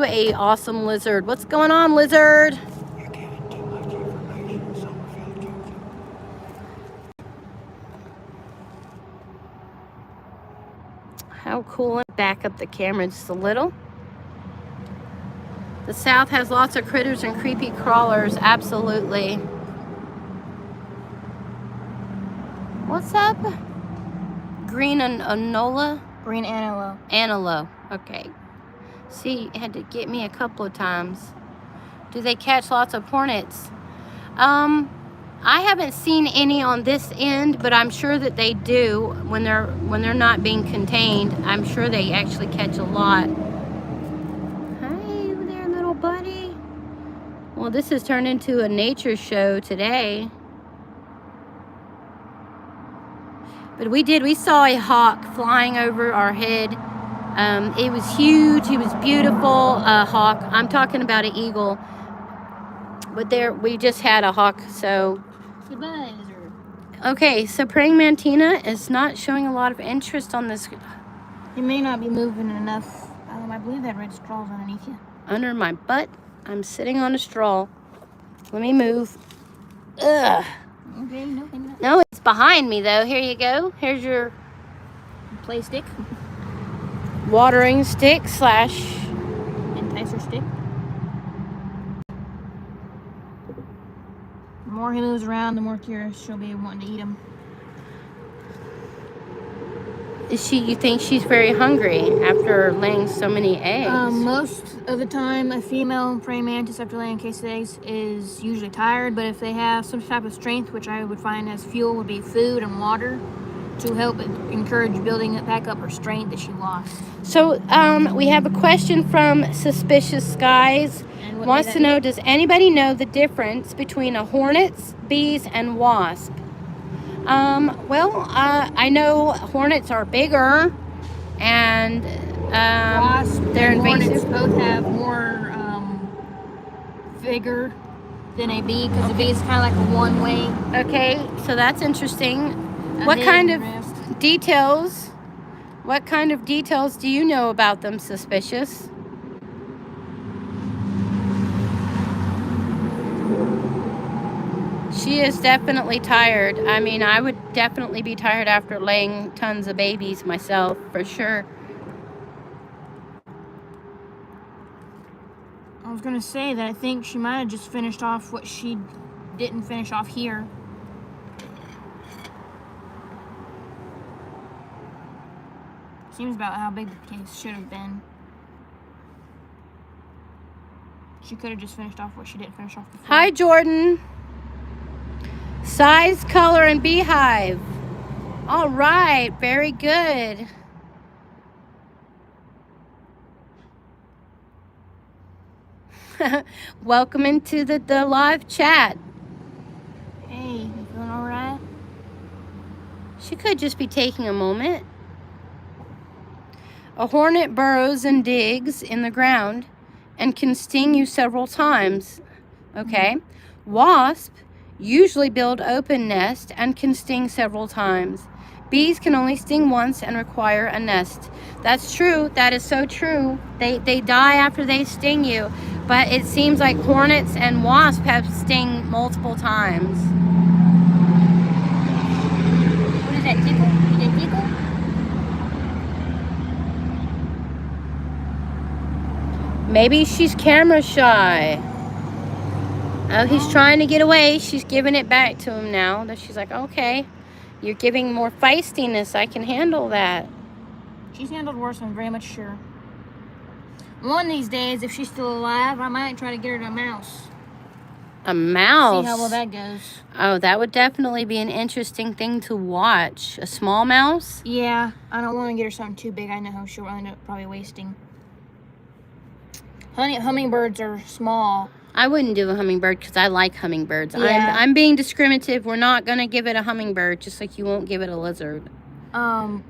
a awesome lizard. What's going on, lizard? You're giving too much information, Summerfield, Georgia. How cool. Back up the camera just a little. The South has lots of critters and creepy crawlers. Absolutely. What's up? Green anola? green antelope. Antelope. Okay. See, you had to get me a couple of times. Do they catch lots of hornets? I haven't seen any on this end, but I'm sure that they do when they're not being contained. I'm sure they actually catch a lot. Hi there, little buddy. Well, this has turned into a nature show today. But we saw a hawk flying over our head. It was huge. He was beautiful. A hawk. I'm talking about an eagle. But we just had a hawk, so. Goodbye, lizard. Okay, so praying mantina is not showing a lot of interest on this. You may not be moving enough. I believe that red straw's underneath you. Under my butt, I'm sitting on a straw. Let me move. Ugh. Okay, No, it's behind me though. Here you go. Here's your play stick. Watering stick / enticer stick. The more he moves around, the more curious she'll be wanting to eat him. You think she's very hungry after laying so many eggs? Most of the time, a female praying mantis after laying a case of eggs is usually tired, but if they have some type of strength, which I would find as fuel would be food and water, to help encourage building back up her strength that she lost. So we have a question from Suspicious Skies. Wants to know, does anybody know the difference between a hornets, bees, and wasp? I know hornets are bigger, and wasp they're and invasive. Hornets both have more vigor than a bee, because a bee is kind of like a one-way. Okay, so that's interesting. What kind of details do you know about them, Suspicious? She is definitely tired. I mean, I would definitely be tired after laying tons of babies myself, for sure. I was going to say that I think she might have just finished off what she didn't finish off here. Seems about how big the case should have been. She could have just finished off what she didn't finish off before. Hi, Jordan. Size, color, and beehive. All right, very good. Welcome into the live chat. Hey, you feeling all right? She could just be taking a moment. A hornet burrows and digs in the ground and can sting you several times. Okay. Wasp usually build open nest and can sting several times. Bees can only sting once and require a nest. That's true. That is so true. They die after they sting you. But it seems like hornets and wasps have sting multiple times. What is that, tickle? Did they tickle? Maybe she's camera shy. Oh, he's trying to get away. She's giving it back to him now. That she's like, okay, you're giving more feistiness. I can handle that. She's handled worse, I'm very much sure. One of these days, if she's still alive, I might try to get her to a mouse. A mouse? See how well that goes. Oh, that would definitely be an interesting thing to watch. A small mouse? Yeah, I don't want to get her something too big. I know she'll end up probably wasting. Hummingbirds are small. I wouldn't do a hummingbird because I like hummingbirds. Yeah. I'm being discriminative. We're not going to give it a hummingbird just like you won't give it a lizard. But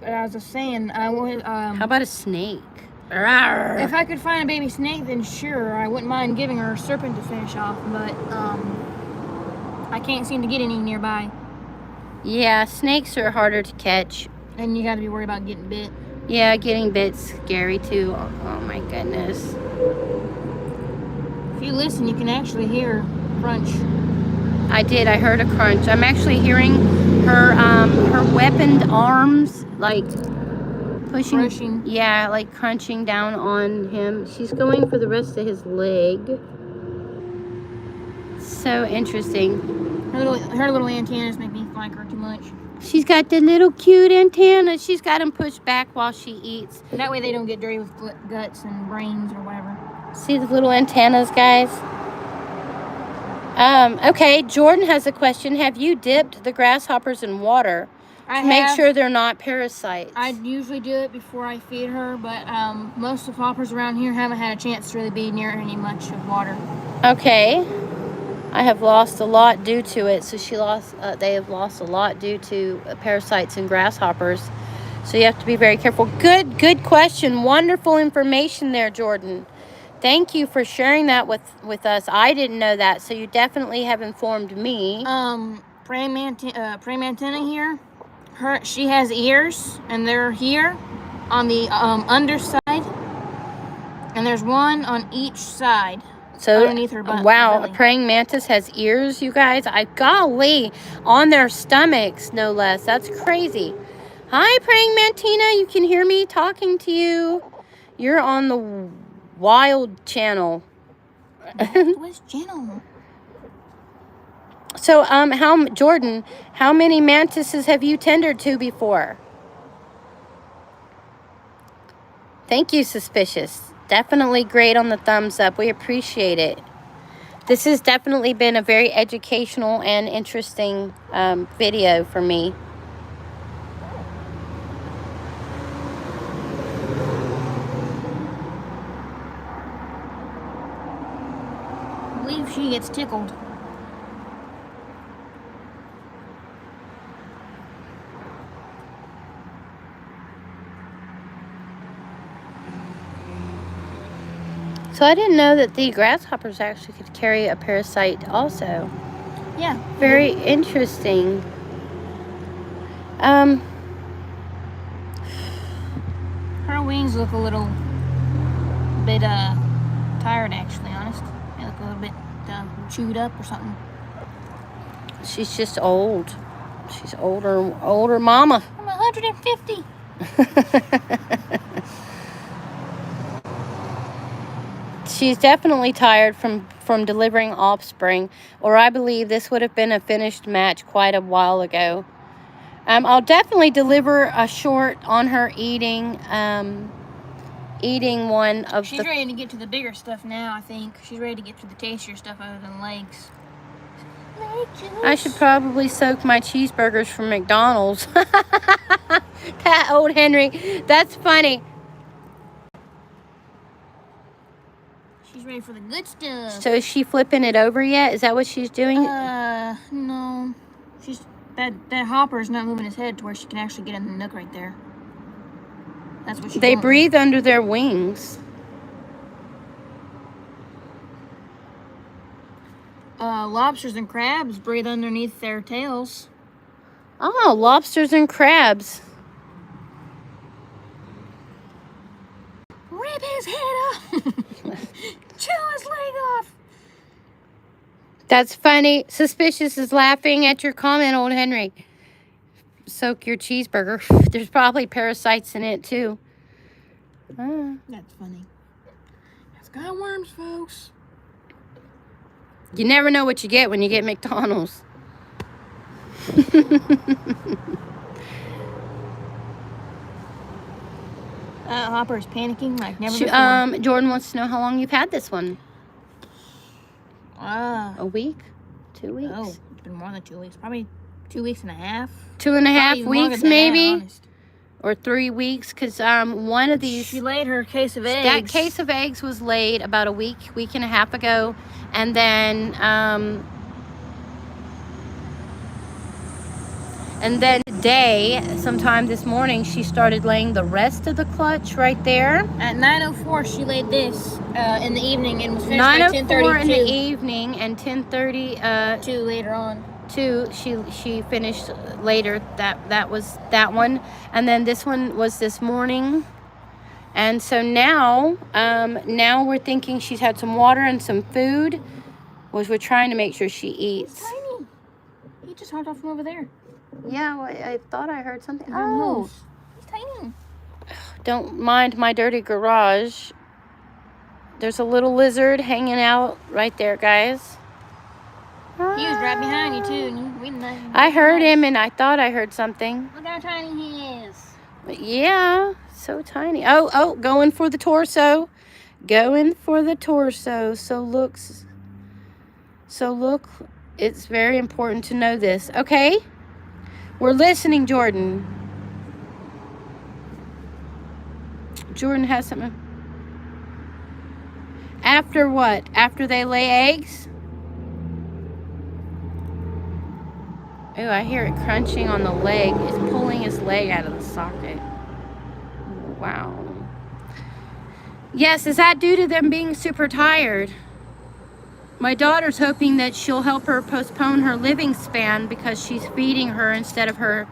I was just saying, I would, How about a snake? Rawr. if I could find a baby snake, then sure, I wouldn't mind giving her a serpent to finish off, but, I can't seem to get any nearby. Yeah, snakes are harder to catch. And you gotta be worried about getting bit. Yeah, getting bit's scary too. Oh my goodness. If you listen, you can actually hear crunch. I did. I heard a crunch. I'm actually hearing her weaponed arms like pushing. Crushing. Yeah, like crunching down on him. She's going for the rest of his leg. So interesting. Her little antennas make me like her too much. She's got the little cute antenna. She's got them pushed back while she eats. That way they don't get dirty with guts and brains or whatever. See the little antennas, guys? Okay, Jordan has a question. Have you dipped the grasshoppers in water to make sure they're not parasites? I usually do it before I feed her, but most of the hoppers around here haven't had a chance to really be near any much of water. Okay. I have lost a lot due to it. So they have lost a lot due to parasites and grasshoppers. So you have to be very careful. Good question. Wonderful information there, Jordan. Thank you for sharing that with us. I didn't know that, so you definitely have informed me. Praying mantina here, she has ears, and they're here on the underside, and there's one on each side. So underneath her butt. Wow, belly. a praying mantis has ears, you guys. Golly, on their stomachs, no less. That's crazy. Hi, praying mantina. You can hear me talking to you. You're on the Wild channel. West channel. So, Jordan, how many mantises have you tendered to before? Thank you, Suspicious. Definitely great on the thumbs up. We appreciate it. This has definitely been a very educational and interesting video for me. I believe she gets tickled. So I didn't know that the grasshoppers actually could carry a parasite also. Yeah. Very interesting. Her wings look a little bit tired, actually, honest. They look a little bit chewed up or something. She's just old. She's older mama. I'm 150. She's definitely tired from delivering offspring, or I believe this would have been a finished match quite a while ago. I'll definitely deliver a short on her eating one of She's ready to get to the bigger stuff now, I think. She's ready to get to the tastier stuff other than legs. I should probably soak my cheeseburgers from McDonald's. That old Henry. That's funny. She's ready for the good stuff. So is she flipping it over yet? Is that what she's doing? No. That hopper's not moving his head to where she can actually get in the nook right there. That's what she's They doing. breathe under their wings. Lobsters and crabs breathe underneath their tails. Oh, lobsters and crabs. Rip his head off. Chew his leg off. That's funny. Suspicious is laughing at your comment, old Henry. Soak your cheeseburger. There's probably parasites in it, too. That's funny. It's got worms, folks. You never know what you get when you get McDonald's. Hopper's panicking like never before. Jordan wants to know how long you've had this one. A week? 2 weeks? Oh, it's been more than 2 weeks. Probably 2 weeks and a half. 2.5 weeks, maybe? or 3 weeks, because one of these, She laid her case of eggs. that case of eggs was laid about a week and a half ago, and then today, sometime this morning, she started laying the rest of the clutch right there. At 9:04, she laid this in the evening and was finished by 10:32. 9:04 in the evening, and 10:30 2 later on. 2 she finished later. That was that one, and then this one was this morning. And so now we're thinking she's had some water and some food, which we're trying to make sure she eats. He's tiny. He just hopped off from over there. Yeah, well, I thought I heard something. Oh, he's tiny. Don't mind my dirty garage. There's a little lizard hanging out right there, guys. He was right behind you too, and we didn't. I heard him, and I thought I heard something. Look how tiny he is. Yeah, so tiny. Oh, going for the torso. Going for the torso. So look, it's very important to know this. Okay? We're listening, Jordan. Jordan has something. After what? After they lay eggs? Oh, I hear it crunching on the leg. It's pulling his leg out of the socket. Wow. Yes, is that due to them being super tired? My daughter's hoping that she'll help her postpone her living span because she's feeding her instead of her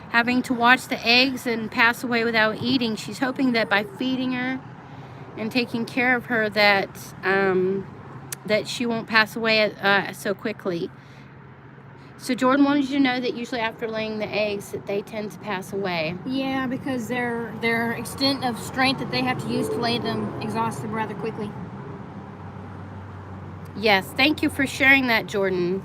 having to watch the eggs and pass away without eating. She's hoping that by feeding her and taking care of her that she won't pass away so quickly. So Jordan wanted you to know that usually after laying the eggs that they tend to pass away. Yeah, because their extent of strength that they have to use to lay them exhausts them rather quickly. Yes, thank you for sharing that, Jordan.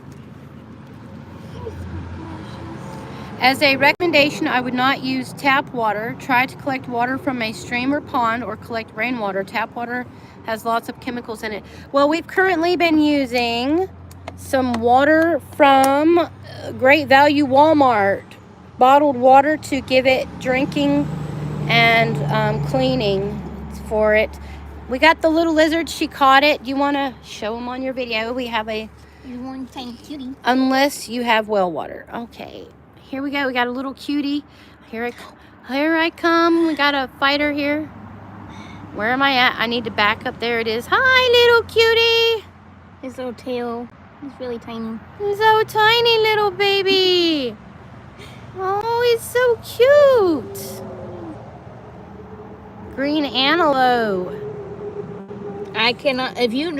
As a recommendation, I would not use tap water. Try to collect water from a stream or pond or collect rainwater. Tap water has lots of chemicals in it. Well, we've currently been using some water from Great Value Walmart. Bottled water to give it drinking and cleaning for it. We got the little lizard. She caught it. You want to show them on your video? We have a... You're one tiny cutie. Unless you have well water. Okay. Here we go. We got a little cutie. Here I come. We got a fighter here. Where am I at? I need to back up. There it is. Hi, little cutie. His little tail. He's really tiny. He's so tiny, little baby. Oh, he's so cute. Green antelope. I cannot. If you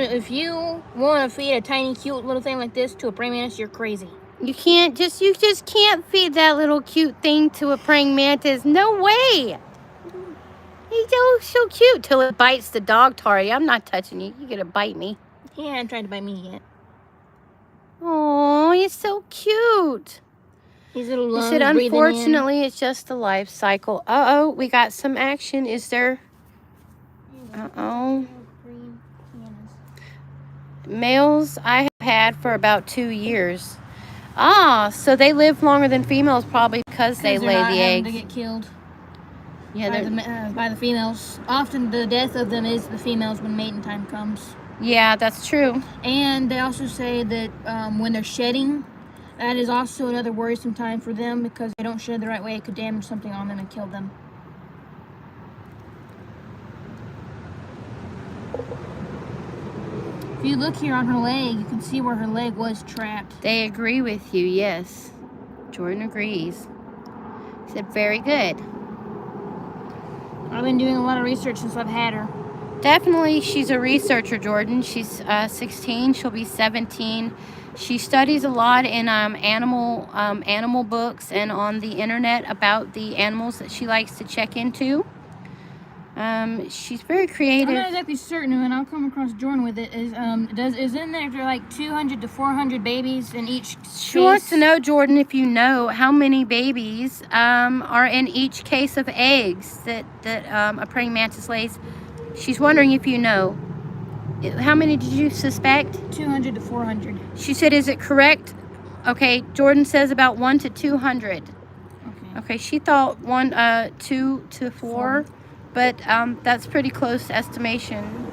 want to feed a tiny, cute little thing like this to a praying mantis, you're crazy. You just can't feed that little cute thing to a praying mantis. No way. He's so cute till it bites the dog, Tari. I'm not touching you. You're gonna bite me. He hasn't tried to bite me yet. Oh, he's so cute. His little lungs. He said, unfortunately, it's just the life cycle. Uh-oh, we got some action. Is there... Uh-oh. Males I have had for about 2 years. Ah, so they live longer than females probably because they lay the eggs. To get killed. Yeah, by the females. Often the death of them is the females when mating time comes. Yeah, that's true. And they also say that when they're shedding, that is also another worrisome time for them because they don't shed the right way. It could damage something on them and kill them. If you look here on her leg, you can see where her leg was trapped. They agree with you, yes. Jordan agrees. He said, very good. I've been doing a lot of research since I've had her. Definitely, she's a researcher, Jordan. She's 16. She'll be 17. She studies a lot in animal books and on the internet about the animals that she likes to check into. She's very creative. I'm not exactly certain, and I'll come across Jordan with it. Is in there like 200 to 400 babies in each case? She wants to know, Jordan, if you know how many babies are in each case of eggs that a praying mantis lays. She's wondering if you know. How many did you suspect? 200 to 400. She said, is it correct? Okay, Jordan says about 1 to 200. Okay. Okay, she thought 2 to 4, but that's pretty close estimation.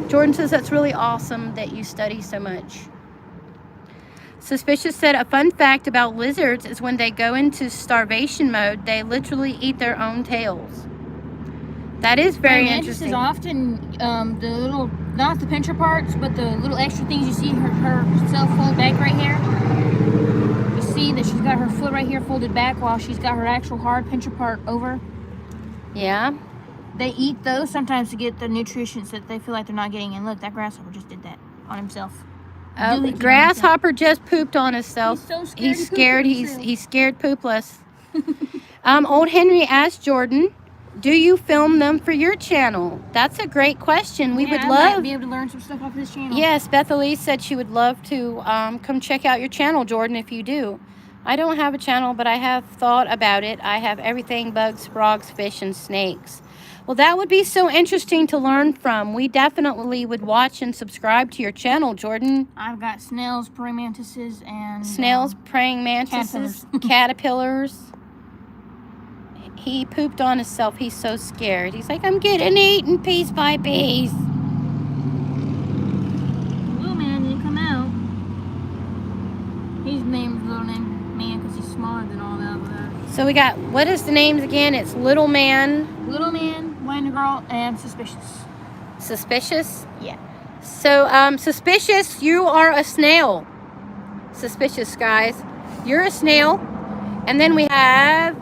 Jordan says that's really awesome that you study so much. Suspicious said a fun fact about lizards is when they go into starvation mode, they literally eat their own tails. That is very interesting. Mantis is often the little, not the pincher parts, but the little extra things you see herself fold back right here. You see that she's got her foot right here folded back while she's got her actual hard pincher part over. Yeah. They eat those sometimes to get the nutrients that they feel like they're not getting. And look, that grasshopper just did that on himself. Grasshopper just pooped on himself. He's so scared. He's scared. He's scared poopless. Old Henry asked Jordan, "Do you film them for your channel?" That's a great question. We would I love might be able to learn some stuff off this channel. Yes, Beth Elise said she would love to come check out your channel, Jordan, if you do. I don't have a channel, but I have thought about it. I have everything: bugs, frogs, fish, and snakes. Well, that would be so interesting to learn from. We definitely would watch and subscribe to your channel, Jordan. I've got snails, praying mantises, and... Snails, praying mantises, caterpillars. He pooped on himself. He's so scared. He's like, I'm getting eaten piece by piece. Little man didn't come out. He's named Little Man because he's smaller than all the others. So we got, what is the names again? It's Little Man. Little Man, Wonder Girl, and Suspicious. Suspicious? Yeah. So, Suspicious, you are a snail. Suspicious, guys. You're a snail. And then we have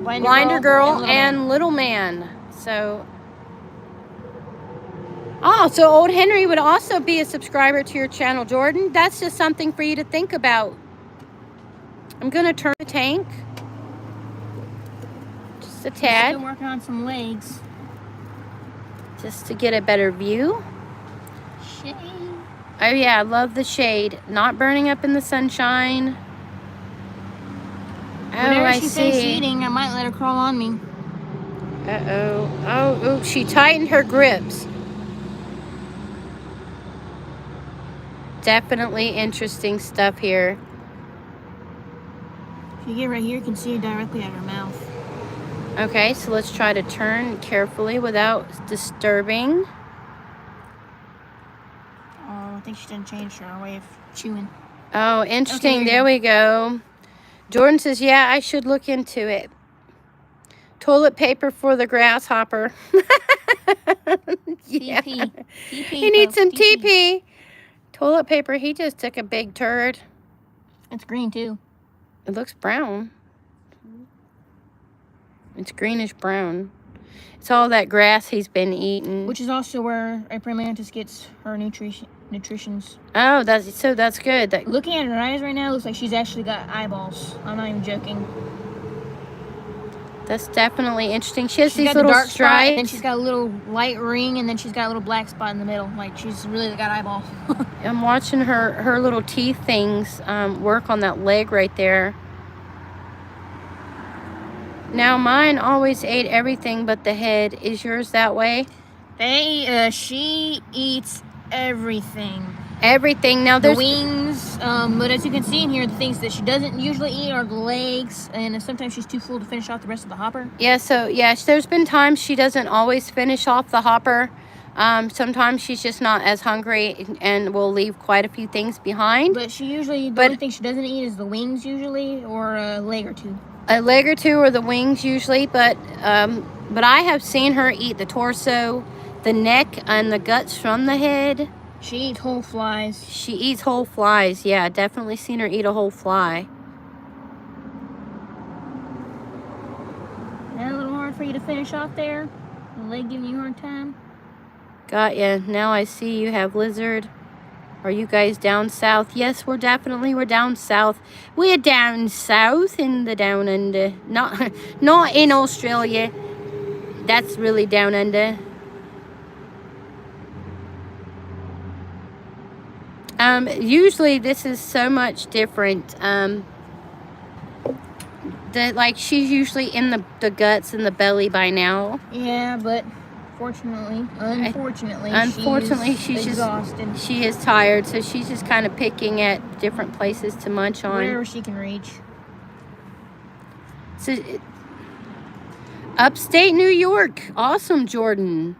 Blinder Girl and Little Man. So, so Old Henry would also be a subscriber to your channel, Jordan. That's just something for you to think about. I'm going to turn the tank. Just a tad. Still working on some legs. Just to get a better view. Shade. Oh yeah, I love the shade. Not burning up in the sunshine. Whenever she finishes eating, I might let her crawl on me. Uh-oh. Oh, she tightened her grips. Definitely interesting stuff here. If you get right here, you can see directly at her mouth. Okay, so let's try to turn carefully without disturbing. Oh, I think she didn't change her way of chewing. Oh, interesting. Okay, there we go. Jordan says, yeah, I should look into it. Toilet paper for the grasshopper. Yeah. TP. He needs some TP. Toilet paper. He just took a big turd. It's green, too. It looks brown. It's greenish brown. It's all that grass he's been eating. Which is also where a praying mantis gets her nutritions. Oh, that's good. Looking at her eyes right now, it looks like she's actually got eyeballs. I'm not even joking. That's definitely interesting. She's these got little the dark stripes. spot, and then she's got a little light ring, and then she's got a little black spot in the middle. Like, she's really got eyeballs. I'm watching her little teeth things work on that leg right there. Now, mine always ate everything but the head. Is yours that way? She eats everything. Everything. Now, there's the wings, but as you can see in here, the things that she doesn't usually eat are the legs, and sometimes she's too full to finish off the rest of the hopper. Yeah, so, yeah, there's been times she doesn't always finish off the hopper. Sometimes she's just not as hungry and will leave quite a few things behind. But she usually, the only thing she doesn't eat is the wings usually, or a leg or two. A leg or two or the wings usually, but I have seen her eat the torso, the neck, and the guts from the head. She eats whole flies. She eats whole flies. Yeah, definitely seen her eat a whole fly. That a little hard for you to finish off there? The leg giving you a hard time? Got ya. Now I see you have lizard. Are you guys down south? Yes, we're down south. We're down south in the down under. Not in Australia. That's really down under. Usually this is so much different. She's usually in the guts and the belly by now. Yeah, but unfortunately, she's exhausted. She is tired, so she's just kind of picking at different places to munch on. Wherever she can reach. So, upstate New York. Awesome, Jordan.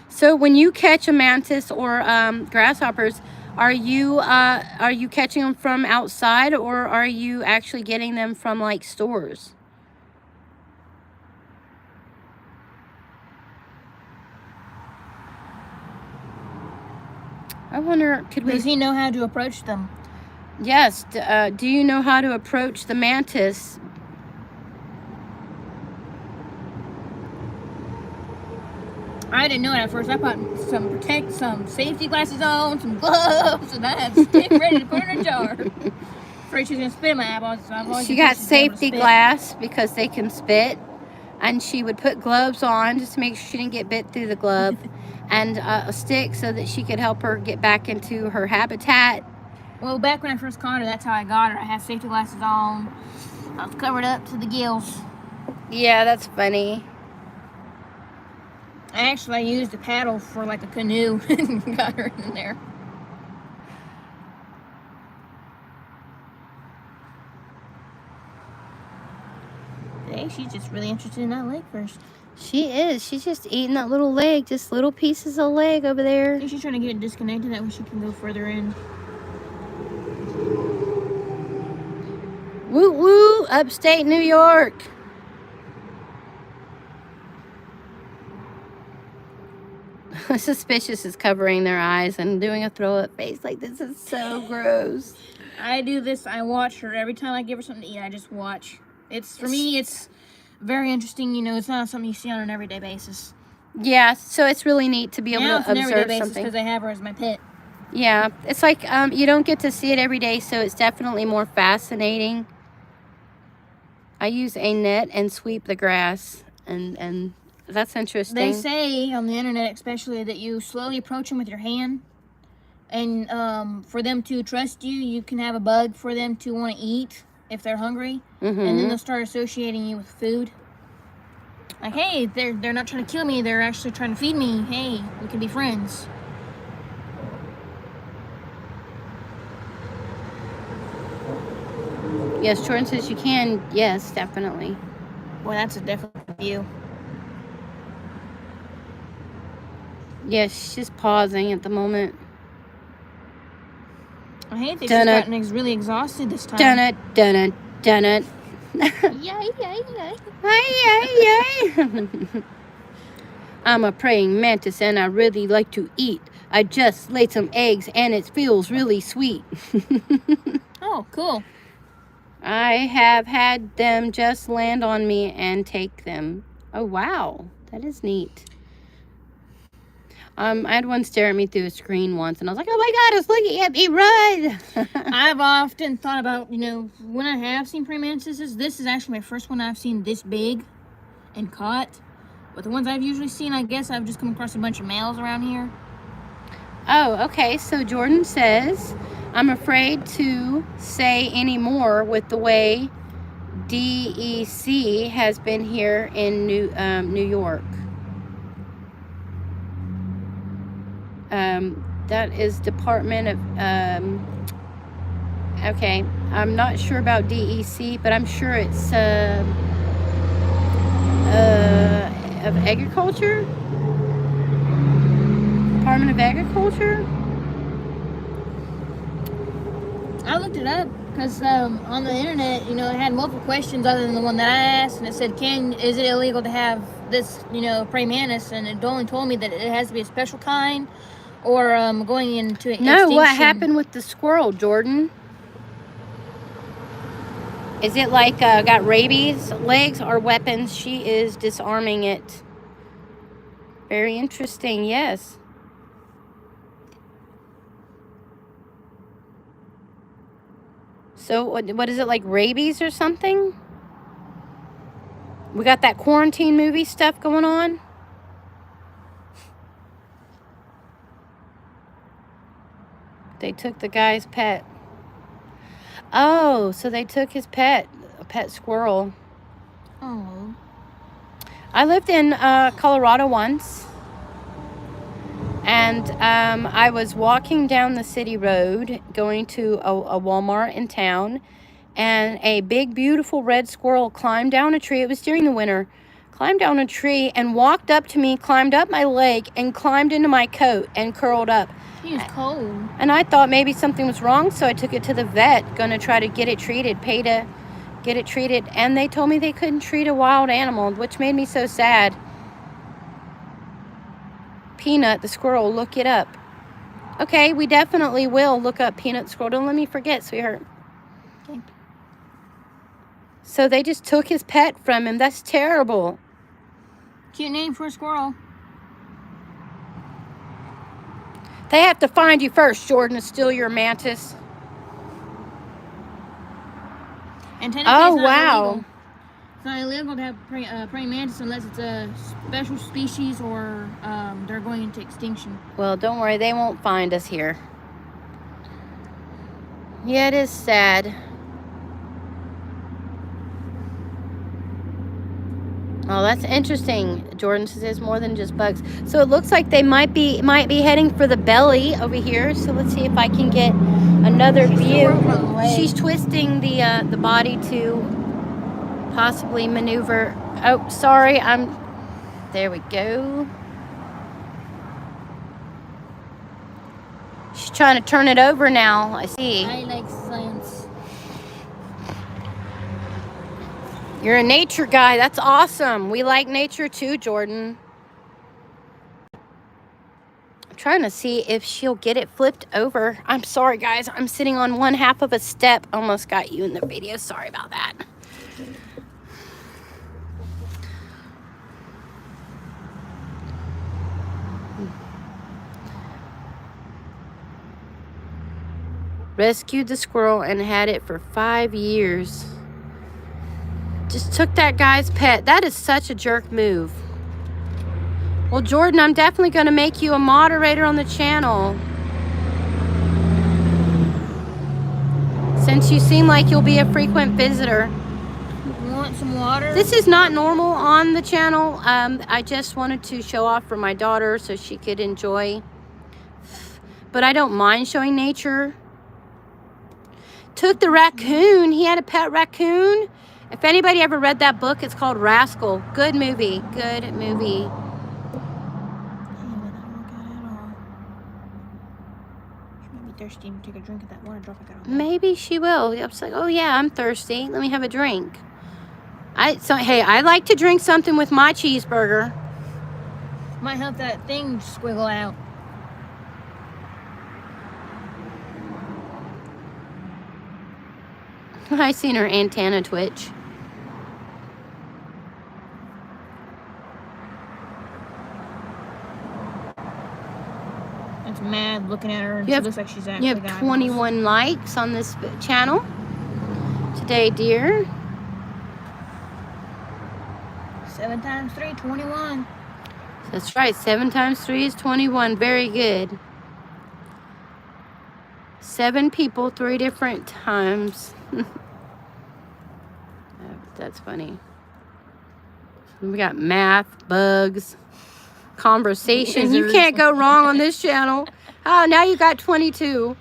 So when you catch a mantis or grasshoppers, are you catching them from outside, or are you actually getting them from like stores? I wonder, could we... Does he know how to approach them? Yes. Do you know how to approach the mantis? I didn't know it at first. I put some safety glasses on, some gloves, and I had a stick ready to put in a jar. Afraid she's gonna spit in my eyeballs. So she got safety glass because they can spit, and she would put gloves on just to make sure she didn't get bit through the glove, and a stick so that she could help her get back into her habitat. Well, back when I first caught her, that's how I got her. I had safety glasses on. I was covered up to the gills. Yeah, that's funny. I used a paddle for like a canoe and got her in there. Hey, she's just really interested in that leg first. She is. She's just eating that little leg, just little pieces of leg over there. I think she's trying to get it disconnected. That way she can go further in. Woo woo, upstate New York. Suspicious is covering their eyes and doing a throw up face like this is so gross. I do this. I watch her every time I give her something to eat. I just watch. For me, it's very interesting. You know, it's not something you see on an everyday basis. Yeah, so it's really neat to be able to observe everyday basis something. Because I have her as my pet. Yeah, it's like you don't get to see it every day, so it's definitely more fascinating. I use a net and sweep the grass, and that's interesting. They say on the internet, especially, that you slowly approach them with your hand, and for them to trust you, you can have a bug for them to want to eat if they're hungry, and then they'll start associating you with food. Like, hey, they're not trying to kill me; they're actually trying to feed me. Hey, we can be friends. Yes, Jordan says you can. Yes, definitely. Well, that's a different view. Yes, she's just pausing at the moment. I hate that she's gotten really exhausted this time. Dun it, dun it, dun it. Yay, yay, yay. Yay, yay. I'm a praying mantis and I really like to eat. I just laid some eggs and it feels really sweet. Oh, cool. I have had them just land on me and take them. Oh, wow. That is neat. I had one stare at me through a screen once, and I was like, oh my God, it's looking at me, run! I've often thought about, you know, when I have seen praying mantises, this is actually my first one I've seen this big and caught. But the ones I've usually seen, I guess I've just come across a bunch of males around here. Oh, okay. So Jordan says, I'm afraid to say any more with the way DEC has been here in New York. That is Department of, okay, I'm not sure about DEC, but I'm sure it's, of Agriculture? Department of Agriculture? I looked it up because on the internet, you know, it had multiple questions other than the one that I asked, and it said, is it illegal to have this, you know, praying mantis? And it only told me that it has to be a special kind, or going into extinction. No, what happened with the squirrel, Jordan? Is it like got rabies legs or weapons? She is disarming it. Very interesting, yes. So what is it, like rabies or something? We got that quarantine movie stuff going on. They took the guy's pet. Oh, so they took his pet, a pet squirrel. Oh. I lived in Colorado once. And I was walking down the city road going to a Walmart in town. and a big, beautiful red squirrel climbed down a tree. It was during the winter. Climbed down a tree and walked up to me, climbed up my leg, and climbed into my coat and curled up. He was cold. And I thought maybe something was wrong, so I took it to the vet, gonna try to get it treated, pay to get it treated. And they told me they couldn't treat a wild animal, which made me so sad. Peanut, the squirrel, look it up. Okay, we definitely will look up Peanut the squirrel. Don't let me forget, sweetheart. Okay. So they just took his pet from him. That's terrible. Cute name for a squirrel. They have to find you first, Jordan, to steal your mantis. And technically Oh, it's not wow. illegal. It's not illegal to have praying mantis unless it's a special species or they're going into extinction. Well, don't worry. They won't find us here. Yeah, it is sad. Oh, that's interesting. Jordan says it's more than just bugs. So it looks like they might be heading for the belly over here. So let's see if I can get another view. She's twisting the body to possibly maneuver. Oh, sorry. There we go. She's trying to turn it over now. I see. I like science. You're a nature guy. That's awesome. We like nature too, Jordan. I'm trying to see if she'll get it flipped over. I'm sorry, guys. I'm sitting on one half of a step. Almost got you in the video. Sorry about that. Rescued the squirrel and had it for 5 years. Just took that guy's pet. That is such a jerk move. Well, Jordan, I'm definitely going to make you a moderator on the channel. Since you seem like you'll be a frequent visitor. You want some water? This is not normal on the channel. I just wanted to show off for my daughter so she could enjoy. But I don't mind showing nature. Took the raccoon. He had a pet raccoon. If anybody ever read that book, it's called Rascal. Good movie. Good movie. Thirsty and take a drink of that water drop I got on. Maybe she will. I was like, oh yeah, I'm thirsty. Let me have a drink. Hey, I like to drink something with my cheeseburger. Might help that thing squiggle out. I seen her antenna twitch. It's mad looking at her. And You she have- looks like she's actually You have got 21 likes on this channel today, dear. 7 times 3, 21. That's right. 7 times 3 is 21. Very good. 7 people, 3 different times. That's funny. We got math, bugs, conversation. You can't go wrong on this channel. Oh, now you got 22.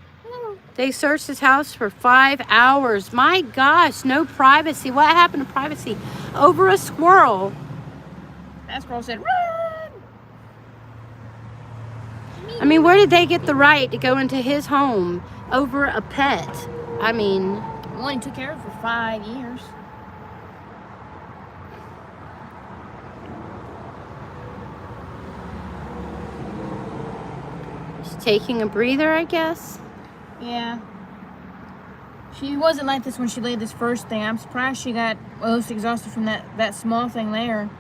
They searched his house for 5 hours. My gosh, no privacy. What happened to privacy? Over a squirrel. That squirrel said, run! I mean, where did they get the right to go into his home over a pet? I mean... Well, he took care of her for 5 years. She's taking a breather, I guess. Yeah. She wasn't like this when she laid this first thing. I'm surprised she got most exhausted from that small thing there.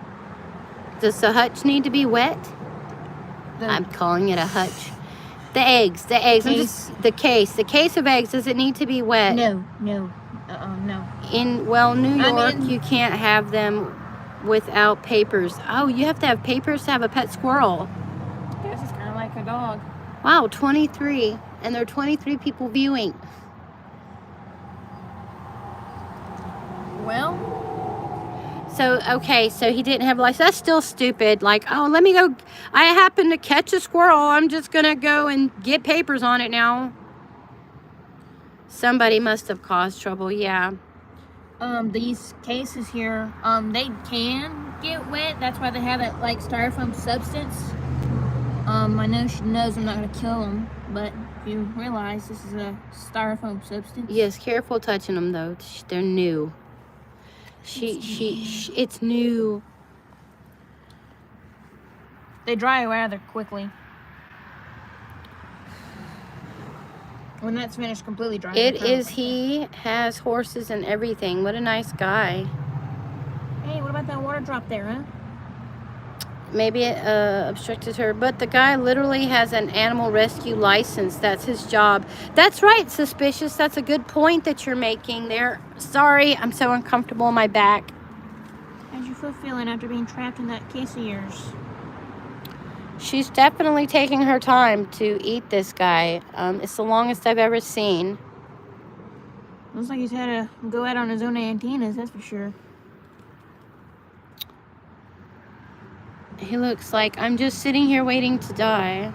Does the hutch need to be wet? I'm calling it a hutch. The eggs. The case of eggs. Does it need to be wet? No. No. In New York, you can't have them without papers. Oh, you have to have papers to have a pet squirrel. I guess it's kind of like a dog. Wow, 23. And there are 23 people viewing. Well, So, okay, so he didn't have a license. That's still stupid. Like, oh, let me go. I happen to catch a squirrel. I'm just going to go and get papers on it now. Somebody must have caused trouble, yeah. These cases here, they can get wet. That's why they have that like styrofoam substance. I know she knows I'm not gonna kill them, but if you realize this is a styrofoam substance. Yes, careful touching them though. They're new. It's new. They dry rather quickly. When that's finished, completely dry. He has horses and everything. What a nice guy. Hey, what about that water drop there, huh? Maybe it obstructed her, but the guy literally has an animal rescue license. That's his job. That's right, Suspicious. That's a good point that you're making there. Sorry, I'm so uncomfortable in my back. How's your foot feeling after being trapped in that case of yours? She's definitely taking her time to eat this guy. It's the longest I've ever seen. Looks like he's had to go out on his own antennas, that's for sure. He looks like I'm just sitting here waiting to die.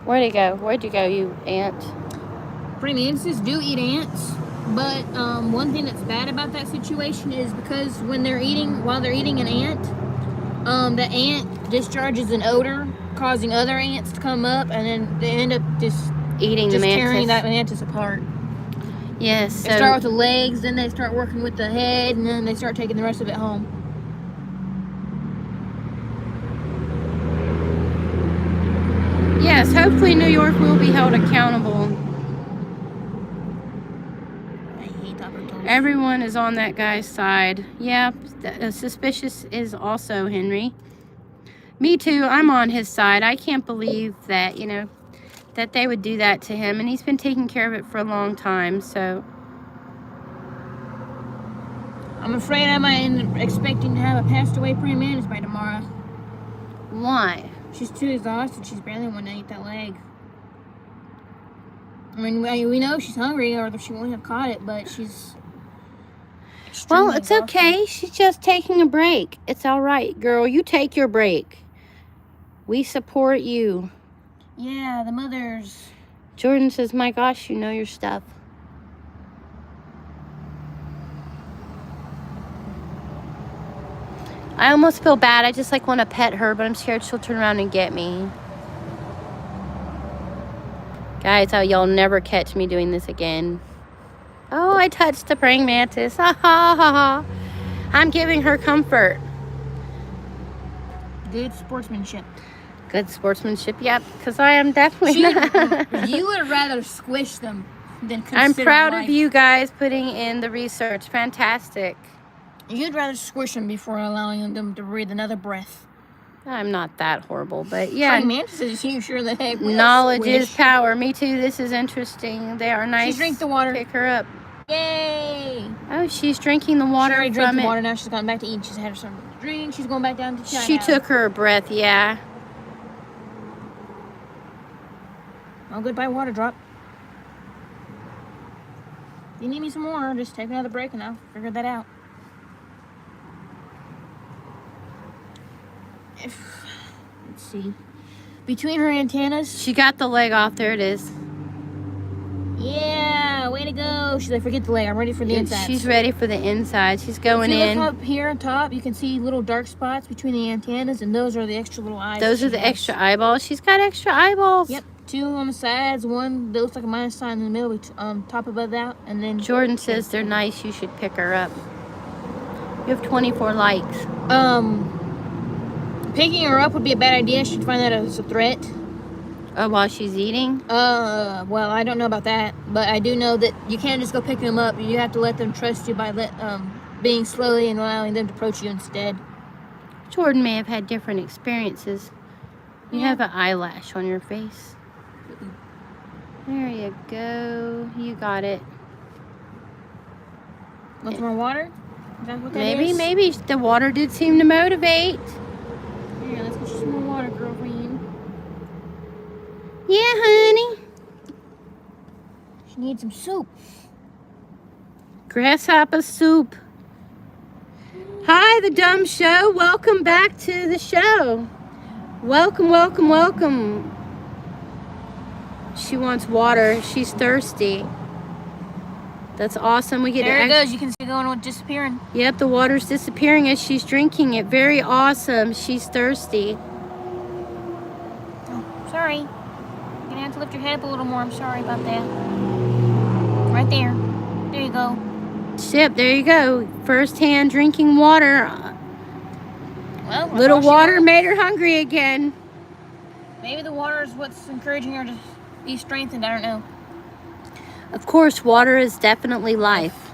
Where'd he go? Where'd you go, you ant? Praying mantises do eat ants, but one thing that's bad about that situation is because while they're eating an ant, the ant discharges an odor, causing other ants to come up, and then they end up just eating the mantis. Tearing that mantis apart. Yes. So they start with the legs, then they start working with the head, and then they start taking the rest of it home. Yes, hopefully New York will be held accountable. I hate opportunities. Everyone is on that guy's side. Yeah, Suspicious is also Henry. Me too, I'm on his side. I can't believe that, that they would do that to him. And he's been taking care of it for a long time, so. I'm afraid I might end up expecting to have a passed away praying mantis by tomorrow. Why? She's too exhausted. She's barely want to eat that leg. I mean, we know she's hungry, or she wouldn't have caught it, but she's... Well, it's okay. She's just taking a break. It's all right, girl. You take your break. We support you. Yeah, the mothers. Jordan says, my gosh, you know your stuff. I almost feel bad. I just want to pet her, but I'm scared she'll turn around and get me. Guys, y'all never catch me doing this again. Oh, I touched the praying mantis. Ha ha ha ha. I'm giving her comfort. Good sportsmanship. Good sportsmanship, yep. Because I am definitely not. You would rather squish them than consider I'm proud life. of you guys putting in the research. Fantastic. You'd rather squish them before allowing them to breathe another breath. I'm not that horrible, but yeah. Praying mantises, you sure the heck will knowledge squish. is power. Me too. This is interesting. They are nice. She drank the water. Pick her up. Yay! Oh, she's drinking the water. She already drank from the it. water. Now she's gone back to eat. She's had her some drink. She's going back down to China. She took her breath. Yeah. Oh, goodbye, water drop. If you need me some more, just take another break and I'll figure that out. Let's see. Between her antennas. She got the leg off. There it is. Yeah, way to go. She's like, forget the leg. I'm ready for the inside. She's ready for the inside. She's going in. If you look up here on top, you can see little dark spots between the antennas, and those are the extra little eyes. Those are the extra eyeballs. She's got extra eyeballs. Yep. 2 on the sides, 1 that looks like a minus sign in the middle, top above that, and then... Jordan says they're nice. You should pick her up. You have 24 likes. Picking her up would be a bad idea. She'd find that as a threat. Oh, while she's eating? Well, I don't know about that, but I do know that you can't just go pick them up. You have to let them trust you by being slowly and allowing them to approach you instead. Jordan may have had different experiences. You have an eyelash on your face. There you go. You got it. Want some more water? Is that what that is? Maybe the water did seem to motivate. Here, let's get you some more water, girlfriend. Yeah, honey. She needs some soup. Grasshopper soup. Hi, the Dumb Show. Welcome back to the show. Welcome, welcome, welcome. She wants water. She's thirsty. That's awesome. We get There to it goes. You can see it going disappearing. Yep, the water's disappearing as she's drinking it. Very awesome. She's thirsty. Oh, sorry. You're gonna have to lift your head up a little more. I'm sorry about that. Right there. There you go. Yep, there you go. First hand drinking water. Well, that's Little all she water knows. made her hungry again. Maybe the water is what's encouraging her to be strengthened. I don't know. Of course, water is definitely life.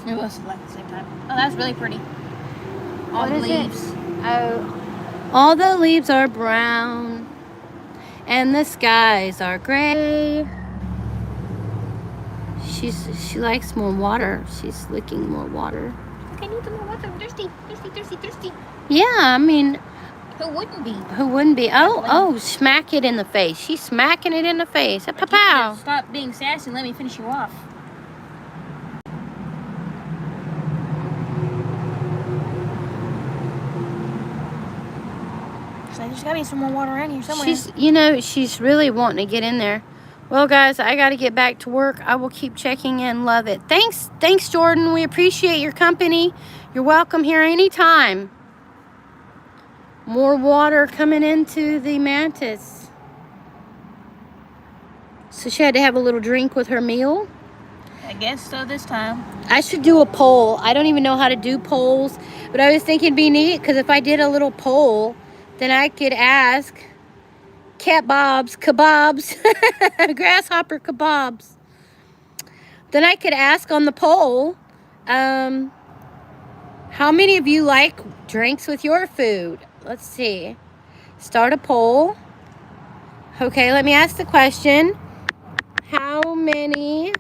It was like at the same time. Oh, that's really pretty. All What the is it? leaves. Oh, all the leaves are brown and the skies are gray. She likes more water. She's licking more water. Okay, I need some more water. I'm thirsty. Thirsty, thirsty, thirsty. Yeah, I mean, Who wouldn't be? who wouldn't be? Oh, smack it in the face. She's smacking it in the face. Like, you Pow. could stop being sassy and let me finish you off. So there's gotta be some more water around here somewhere. She's really wanting to get in there. Well, guys, I got to get back to work. I will keep checking in. Love it. Thanks, Jordan. We appreciate your company. You're welcome here anytime. More water coming into the mantis. So she had to have a little drink with her meal. I guess so this time. I should do a poll. I don't even know how to do polls, but I was thinking it'd be neat because if I did a little poll, then I could ask kebabs, grasshopper kebabs. Then I could ask on the poll, how many of you like drinks with your food? Let's see. Start a poll. Okay, let me ask the question. How many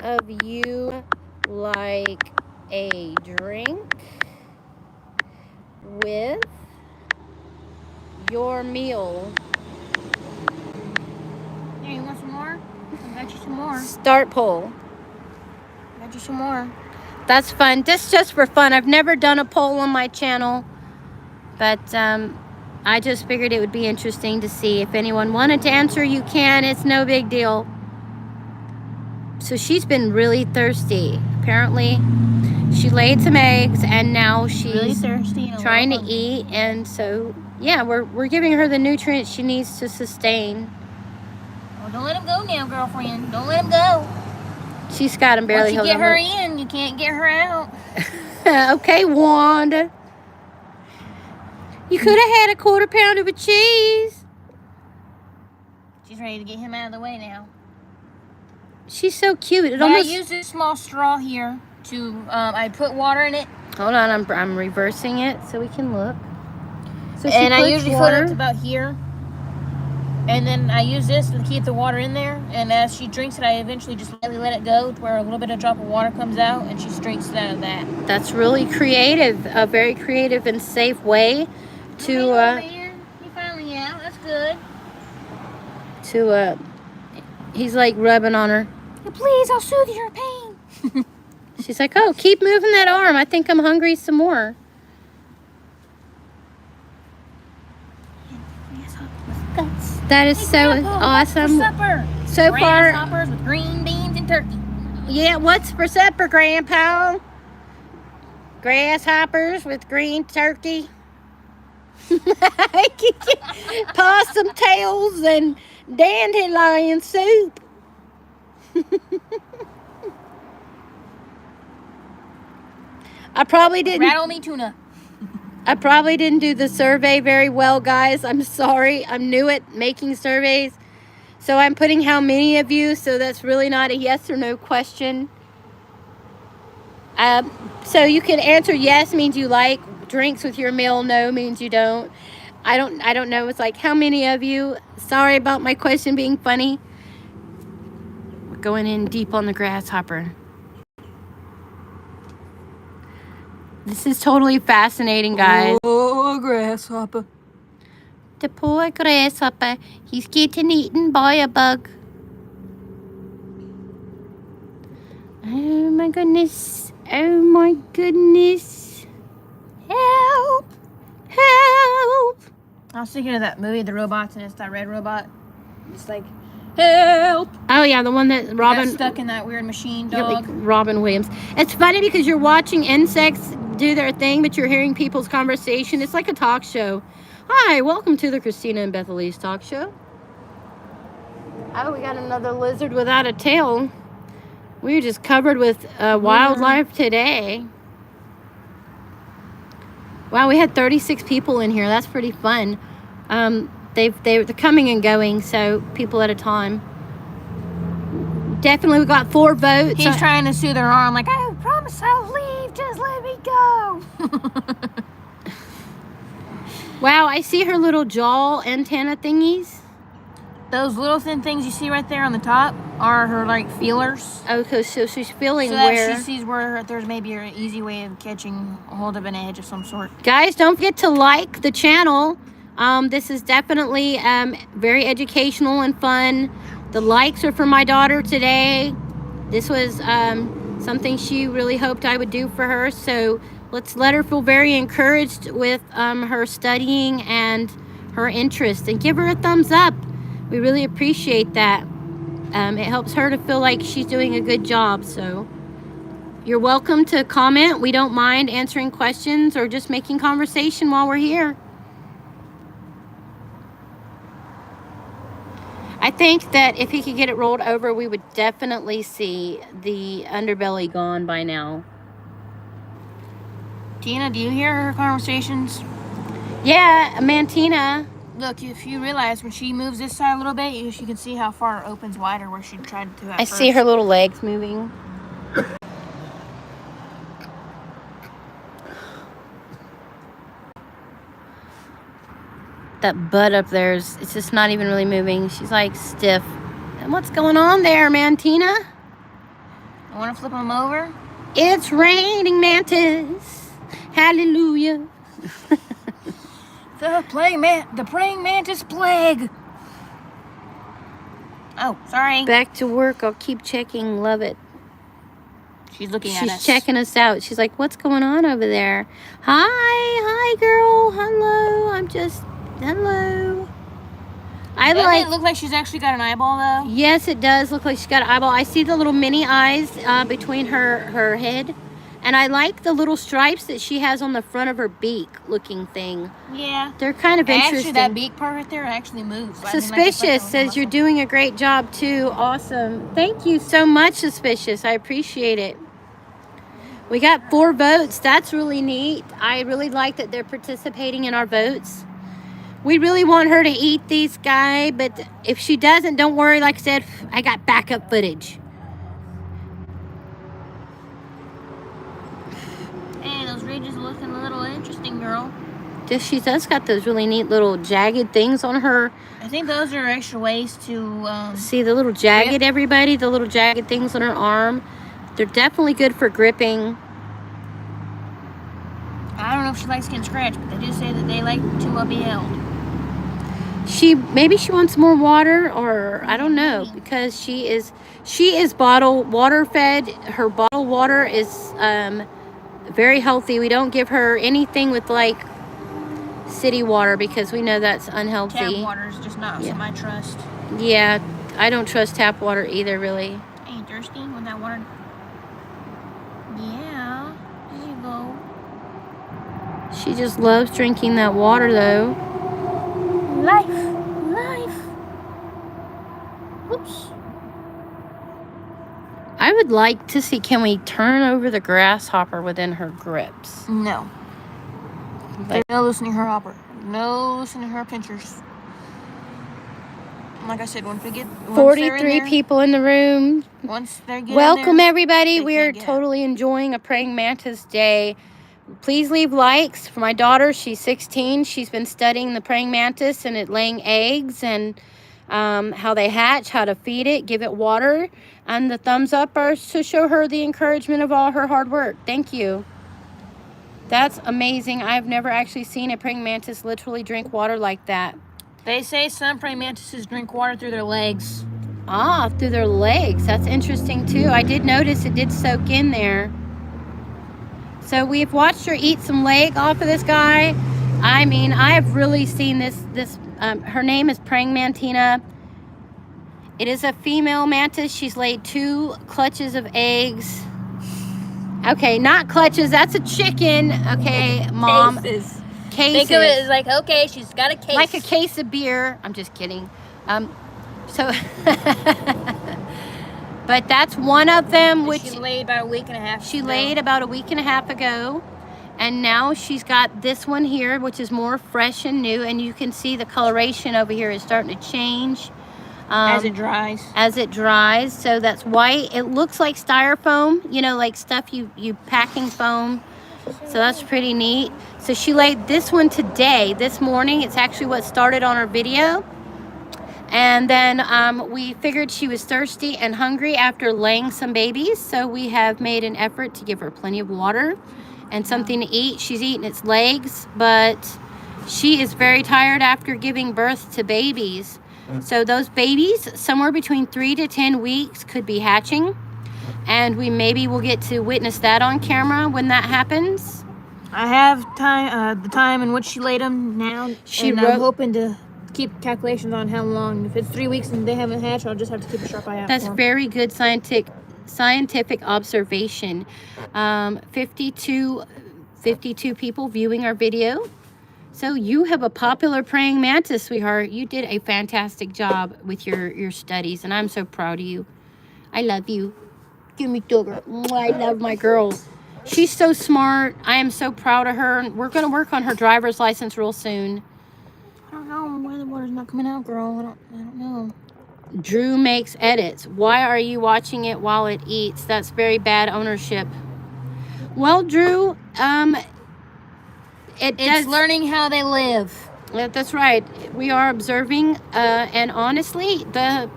of you like a drink with your meal? Here, you want some more? I got you some more. Start poll. I got you some more. That's fun. This just for fun. I've never done a poll on my channel, but I just figured it would be interesting to see. If anyone wanted to answer, you can. It's no big deal. So she's been really thirsty. Apparently, she laid some eggs, and now she's Really thirsty. And trying to eat. And so, yeah, we're giving her the nutrients she needs to sustain. Oh, don't let him go now, girlfriend. Don't let him go. She's got him barely Once you holding get her in, you can't get her out. Okay, Wanda. You could have had a 1/4 pound of a cheese. She's ready to get him out of the way now. She's so cute. It But I almost. use this small straw here to, I put water in it. Hold on, I'm reversing it so we can look. So she And I puts usually put water. it about here. And then I use this to keep the water in there. And as she drinks it, I eventually just lightly let it go to where a little bit of drop of water comes out, and she drinks it out of that. That's really creative. A very creative and safe way Hey, over here. You finally out. That's good. He's like rubbing on her. Yeah, please, I'll soothe your pain. She's like, oh, keep moving that arm. I think I'm hungry some more. That is so awesome. For supper. So far, Grasshoppers with green beans and turkey. yeah, what's for supper, Grandpa? Grasshoppers with green turkey. Possum tails and dandelion soup. I probably Rattle me tuna. didn't do the survey very well, guys. I'm sorry. I'm new at making surveys. So I'm putting how many of you, so that's really not a yes or no question. So you can answer yes means you like drinks with your meal, no means you don't. I don't know. It's like how many of you. Sorry about my question being funny. We're going in deep on the grasshopper. This is totally fascinating, guys. Oh, grasshopper. The poor grasshopper, he's getting eaten by a bug. Oh my goodness. Oh my goodness. Help. Help. I was thinking of that movie, The Robots, and it's that red robot. It's like, help. Oh yeah, the one that Robin Got stuck in that weird machine yeah, dog. like Robin Williams. It's funny because you're watching insects do their thing, but you're hearing people's conversation. It's like a talk show. Hi, welcome to the Christina and Beth Elise talk show. Oh, we got another lizard without a tail. We're just covered with wildlife today. Wow, we had 36 people in here. That's pretty fun. They're coming and going, so people at a time. Definitely, we got 4 votes. He's trying to soothe her arm, like, I promise I'll leave. Just let me go. Wow, I see her little jaw antenna thingies. Those little thin things you see right there on the top are her, like, feelers. Okay, so she's feeling So that where... she sees where there's maybe an easy way of catching a hold of an edge of some sort. Guys, don't forget to like the channel. This is definitely very educational and fun. The likes are for my daughter today. This was something she really hoped I would do for her. So let's let her feel very encouraged with her studying and her interest. And give her a thumbs up. We really appreciate that. It helps her to feel like she's doing a good job. So you're welcome to comment. We don't mind answering questions or just making conversation while we're here. I think that if he could get it rolled over, we would definitely see the underbelly gone by now. Tina, do you hear her conversations? Yeah, Mantina. Look, if you realize when she moves this side a little bit, you can see how far it opens wider where she tried to at I first. see her little legs moving. That butt up there is, it's just not even really moving. She's like stiff. And what's going on there, Mantina? I want to flip them over. It's raining mantis. Hallelujah. The praying mantis plague. Oh, sorry. Back to work. I'll keep checking. Love it. She's looking at She's us. checking us out. She's like, what's going on over there? Hi, girl. Hello. Hello. Doesn't it look like she's actually got an eyeball, though? Yes, it does look like she's got an eyeball. I see the little mini eyes between her head. And I like the little stripes that she has on the front of her beak looking thing. Yeah. They're kind of interesting. Actually, that beak part right there actually moves. Suspicious says you're doing a great job, too. Awesome. Thank you so much, Suspicious. I appreciate it. We got 4 votes. That's really neat. I really like that they're participating in our votes. We really want her to eat these, guys, but if she doesn't, don't worry. Like I said, I got backup footage. Hey, those ridges are looking a little interesting, girl. She does got those really neat little jagged things on her. I think those are extra ways to... See the little jagged, everybody? The little jagged things on her arm. They're definitely good for gripping. I don't know if she likes getting scratched, but they do say that they like to be held. Maybe she wants more water, or I don't know, because she is bottled water fed. Her bottled water is very healthy. We don't give her anything with like city water because we know that's unhealthy. Tap water is just not some I trust. Yeah, I don't trust tap water either, really. Ain't thirsty with that water? Yeah, there you go. She just loves drinking that water, though. Life. Oops. I would like to see, can we turn over the grasshopper within her grips? No. There's no loosening her hopper. No loosening her pinchers. Like I said, once 43 people in the room. Once they get Welcome, there, everybody. We're totally enjoying a praying mantis day. Please leave likes for my daughter. She's 16. She's been studying the praying mantis and it laying eggs and how they hatch, how to feed it, give it water. And the thumbs up are to show her the encouragement of all her hard work. Thank you. That's amazing. I've never actually seen a praying mantis literally drink water like that. They say some praying mantises drink water through their legs. Ah, through their legs. That's interesting too. I did notice it did soak in there. So we've watched her eat some leg off of this guy. I mean, I have really seen this. Her name is praying mantina. It is a female mantis. She's laid 2 clutches of eggs. Okay, not clutches. That's a chicken. Okay, Mom. Cases. Cases. Think of it as like, okay, she's got a case. Like a case of beer. I'm just kidding. So, but that's one of them. Which she laid about a week and a half. She laid about a week and a half ago. And now she's got this one here, which is more fresh and new. And you can see the coloration over here is starting to change. As it dries. As it dries. So that's white. It looks like styrofoam, you know, like stuff you packing foam. So that's pretty neat. So she laid this one today, this morning. It's actually what started on her video. And then we figured she was thirsty and hungry after laying some babies. So we have made an effort to give her plenty of water and something to eat. She's eaten its legs, but she is very tired after giving birth to babies. So those babies, somewhere between 3 to 10 weeks, could be hatching. And we maybe will get to witness that on camera when that happens. I have the time in which she laid them now. I'm hoping to keep calculations on how long. If it's 3 weeks and they haven't hatched, I'll just have to keep a sharp eye out. That's very good scientific observation. 52 people viewing our video. So you have a popular praying mantis, sweetheart. You did a fantastic job with your studies, and I'm so proud of you. I love you. Give me sugar. I love my girl. She's so smart. I am so proud of her. We're going to work on her driver's license real soon. I don't know why the water's not coming out, girl. I don't know. Drew makes edits. Why are you watching it while it eats? That's very bad ownership. Well, Drew, it's learning how they live. That's right. We are observing, and honestly, the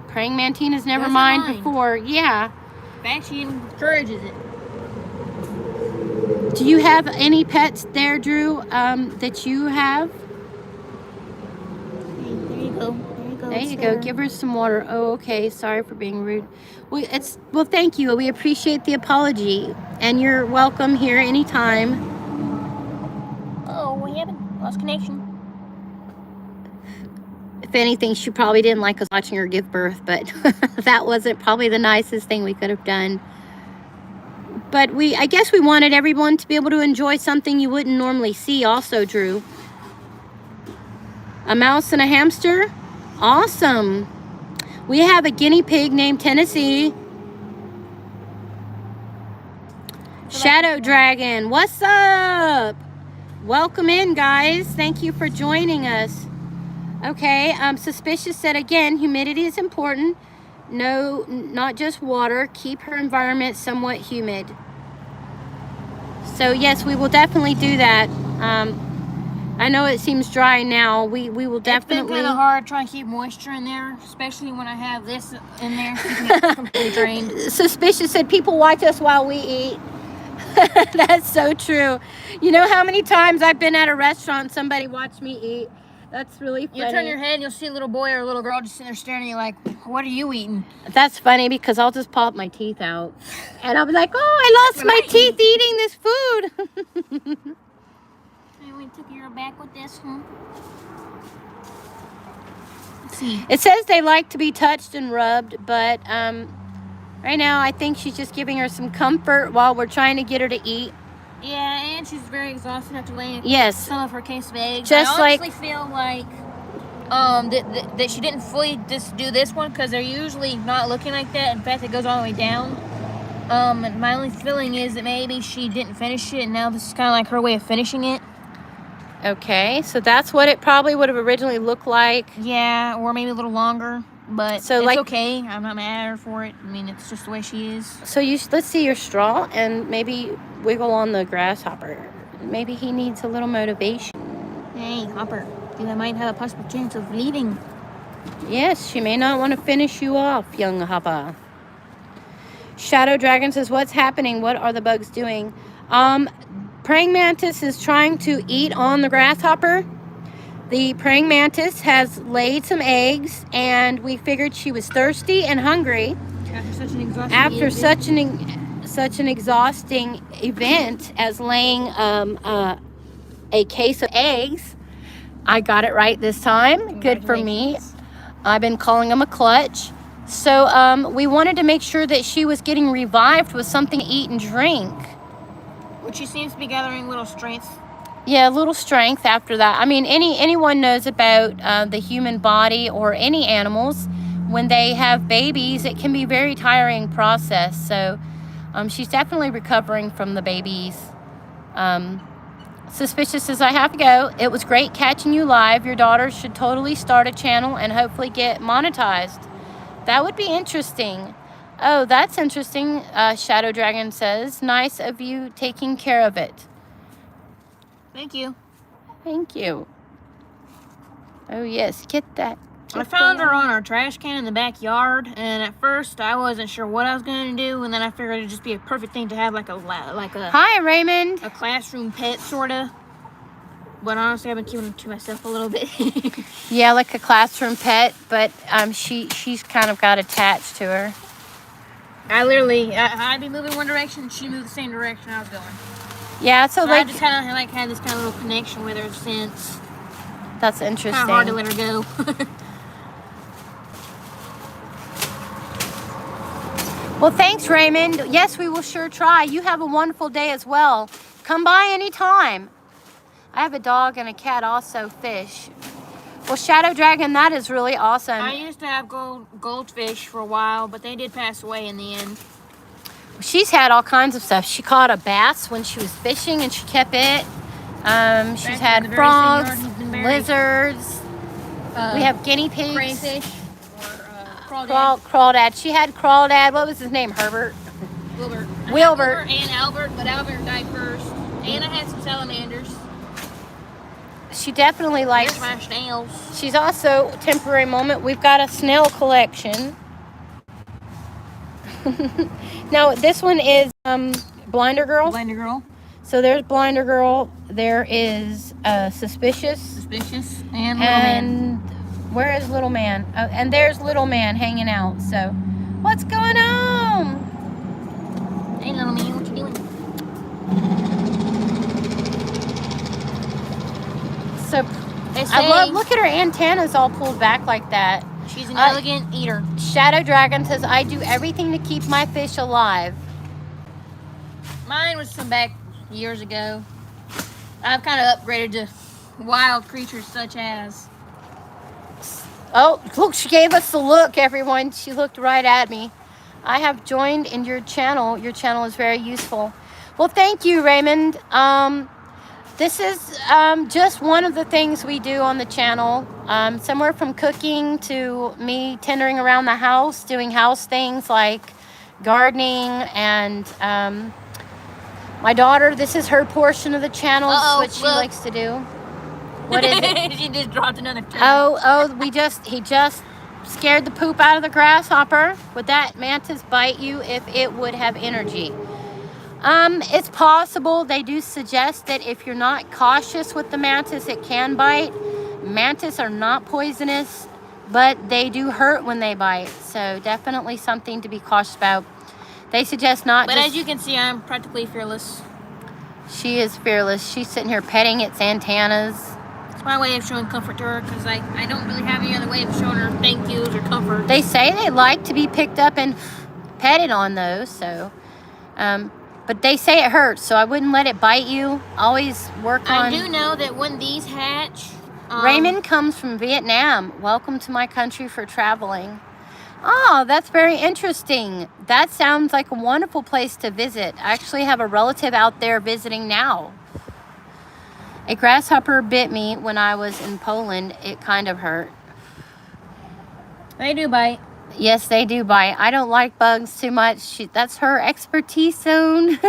praying mantina has never mind before. Yeah. In fact, she encourages it. Do you have any pets there, Drew, that you have? There you go. There you go. Give her some water. Oh, okay. Sorry for being rude. Well, thank you. We appreciate the apology, and you're welcome here anytime. Oh, what happened? Lost connection. If anything, she probably didn't like us watching her give birth, but that wasn't probably the nicest thing we could have done. But I guess we wanted everyone to be able to enjoy something you wouldn't normally see also, Drew. A mouse and a hamster? Awesome. We have a guinea pig named Tennessee. Shadow Dragon, what's up? Welcome in, guys. Thank you for joining us. Okay, Suspicious said again, humidity is important. No, not just water. Keep her environment somewhat humid. So yes, we will definitely do that. I know it seems dry now. We will definitely. It's been kind of hard trying to keep moisture in there, especially when I have this in there. It's completely drained. Suspicious said people watch us while we eat. That's so true. You know how many times I've been at a restaurant and somebody watched me eat? That's really funny. You turn your head and you'll see a little boy or a little girl just sitting there staring at you like, what are you eating? That's funny because I'll just pop my teeth out. And I'll be like, oh, I lost my teeth eating this food. And we took your back with this one. Let's see. It says they like to be touched and rubbed, but right now I think she's just giving her some comfort while we're trying to get her to eat. Yeah, and she's very exhausted after laying some of her case of eggs. Just I honestly feel like that she didn't fully just do this one because they're usually not looking like that. In fact, it goes all the way down. And my only feeling is that maybe she didn't finish it, and now this is kind of like her way of finishing it. Okay, so that's what it probably would have originally looked like. Yeah, or maybe a little longer. But so it's okay. I'm not mad at her for it. I mean, it's just the way she is. So let's see your straw and maybe wiggle on the grasshopper. Maybe he needs a little motivation. Hey, Hopper, I might have a possible chance of leaving. Yes, she may not want to finish you off, young Hopper. Shadow Dragon says, what's happening? What are the bugs doing? Praying mantis is trying to eat on the grasshopper. The praying mantis has laid some eggs, and we figured she was thirsty and hungry. After such an such an exhausting event as laying a case of eggs. I got it right this time. Good for me. I've been calling them a clutch. So we wanted to make sure that she was getting revived with something to eat and drink. Which she seems to be gathering little strength. Yeah, a little strength after that. I mean, anyone knows about the human body or any animals. When they have babies, it can be a very tiring process. So she's definitely recovering from the babies. Suspicious as I have to go. It was great catching you live. Your daughter should totally start a channel and hopefully get monetized. That would be interesting. Oh, that's interesting, Shadow Dragon says. Nice of you taking care of it. Thank you. Thank you. Oh, yes. Get that. I found her on our trash can in the backyard, and at first I wasn't sure what I was going to do, and then I figured it'd just be a perfect thing to have like a Hi, Raymond. a classroom pet, sort of. But honestly, I've been keeping it to myself a little bit. Yeah, like a classroom pet, but she's kind of got attached to her. I'd be moving one direction, and she'd move the same direction I was going. Yeah, so I like just kind of had this kind of little connection with her since. that's interesting. Kind of hard to let her go. Well, thanks, Raymond. Yes, we will sure try. You have a wonderful day as well. Come by anytime. I have a dog and a cat also fish. Well, Shadow Dragon, that is really awesome. I used to have goldfish for a while, but they did pass away in the end. She's had all kinds of stuff. She caught a bass when she was fishing and she kept it. She's had frogs, lizards. We have guinea pigs. Crayfish. Or Crawdad. She had Crawdad. What was his name? Herbert? Wilbert. Wilbert. And Albert, but Albert died first. And I had some salamanders. She definitely likes. There's my snails. She's also, temporary moment, we've got a snail collection. Now, this one is Blinder Girl. Blinder Girl. So there's Blinder Girl. There is Suspicious. Suspicious. And Little Man. Where is Little Man? Oh, and there's Little Man hanging out. So, what's going on? Hey, Little Man, what you doing? So, I love, look at her antennas all pulled back like that. She's an elegant eater. Shadow Dragon says, I do everything to keep my fish alive. Mine was from back years ago. I've kind of upgraded to wild creatures such as... Oh, look, she gave us the look, everyone. She looked right at me. I have joined in your channel. Your channel is very useful. Well, thank you, Raymond. This is just one of the things we do on the channel. Somewhere from cooking to me tendering around the house, doing house things like gardening and my daughter, this is her portion of the channel. What she likes to do. What is it? She just dropped another turn. He just scared the poop out of the grasshopper. Would that mantis bite you if it would have energy? It's possible. They do suggest that if you're not cautious with the mantis, it can bite. Mantis are not poisonous, but they do hurt when they bite. So definitely something to be cautious about. They suggest not. But as you can see, I'm practically fearless. She is fearless. She's sitting here petting its antennas. It's my way of showing comfort to her because I don't really have any other way of showing her thank yous or comfort. They say they like to be picked up and petted on those, so but they say it hurts, so I wouldn't let it bite you. Always work on. I do know that when these hatch, Raymond comes from Vietnam. Welcome to my country for traveling. Oh, that's very interesting. That sounds like a wonderful place to visit. I actually have a relative out there visiting now. A grasshopper bit me when I was in Poland. It kind of hurt. They do bite. Yes, they do bite. I don't like bugs too much. That's her expertise zone.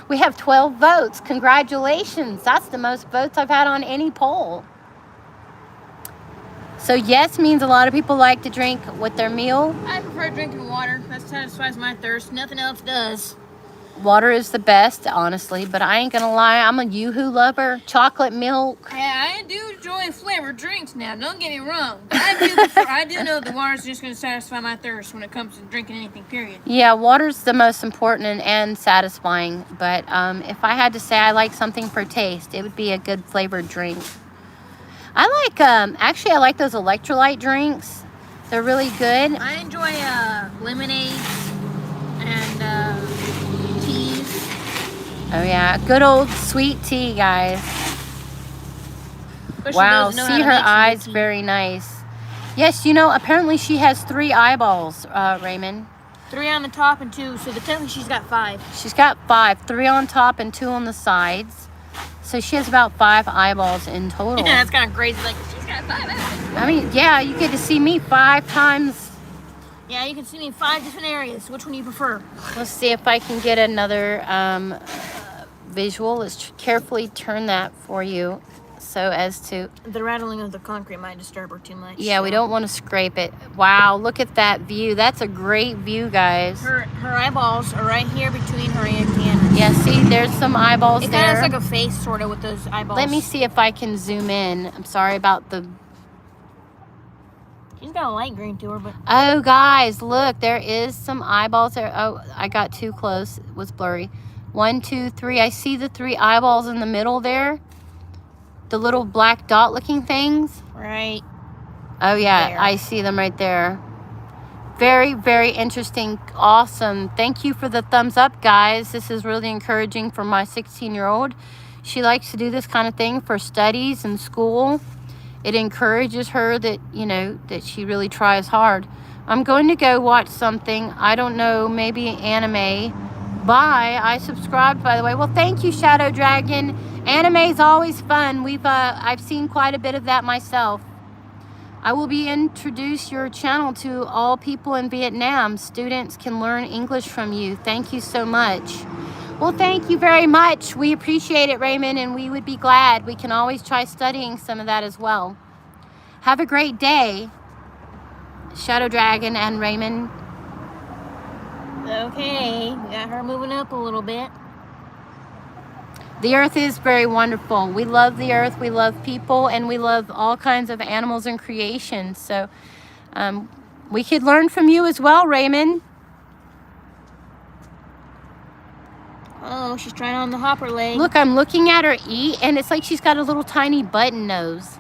We have 12 votes. Congratulations. That's the most votes I've had on any poll. So yes means a lot of people like to drink with their meal. I prefer drinking water. That satisfies my thirst. Nothing else does. Water is the best, honestly, but I ain't gonna lie, I'm a Yoo-hoo lover. Chocolate milk. I do enjoy flavored drinks now. Don't get me wrong. But I do know the water's just going to satisfy my thirst when it comes to drinking anything, period. Yeah, water's the most important and satisfying, but if I had to say I like something for taste, it would be a good flavored drink. I like, actually I like those electrolyte drinks. They're really good. I enjoy lemonades and teas. Oh yeah, good old sweet tea, guys. Especially Wow, those who know how see to her make some eyes, tea. very nice. Yes, you know, apparently she has 3 eyeballs, Raymond. 3 on the top and 2, so technically she's got 5. She's got 5, 3 on top and 2 on the sides. So she has about 5 eyeballs in total. Yeah, that's kind of crazy. Like, she's got 5 eyeballs. I mean, yeah, you get to see me 5 times. Yeah, you can see me in 5 different areas. Which one do you prefer? Let's see if I can get another visual. Let's carefully turn that for you so as to... The rattling of the concrete might disturb her too much. Yeah, we don't want to scrape it. Wow, look at that view. That's a great view, guys. Her eyeballs are right here between her antennas. Yeah, see, there's some eyeballs It there. kind of looks like a face, sort of, with those eyeballs. Let me see if I can zoom in. I'm sorry about the... She's got a light green to her, but... Oh, guys, look, there is some eyeballs there. Oh, I got too close. It was blurry. 1, 2, 3. I see the 3 eyeballs in the middle there. The little black dot looking things. Right. Oh, yeah, there. I see them right there. Very, very interesting. Awesome. Thank you for the thumbs up, guys. This is really encouraging for my 16-year-old. She likes to do this kind of thing for studies and school. It encourages her that, you know, that she really tries hard. I'm going to go watch something. I don't know, maybe anime. Bye. I subscribed, by the way. Well, thank you, Shadow Dragon. Anime's always fun. I've seen quite a bit of that myself. I will be introduce your channel to all people in Vietnam. Students can learn English from you. Thank you so much. Well, thank you very much. We appreciate it, Raymond, and we would be glad. We can always try studying some of that as well. Have a great day, Shadow Dragon and Raymond. Okay, we got her moving up a little bit. The earth is very wonderful. We love the earth, we love people, and we love all kinds of animals and creation. So we could learn from you as well, Raymond. Oh, she's trying on the hopper leg. Look, I'm looking at her eat, and it's like she's got a little tiny button nose.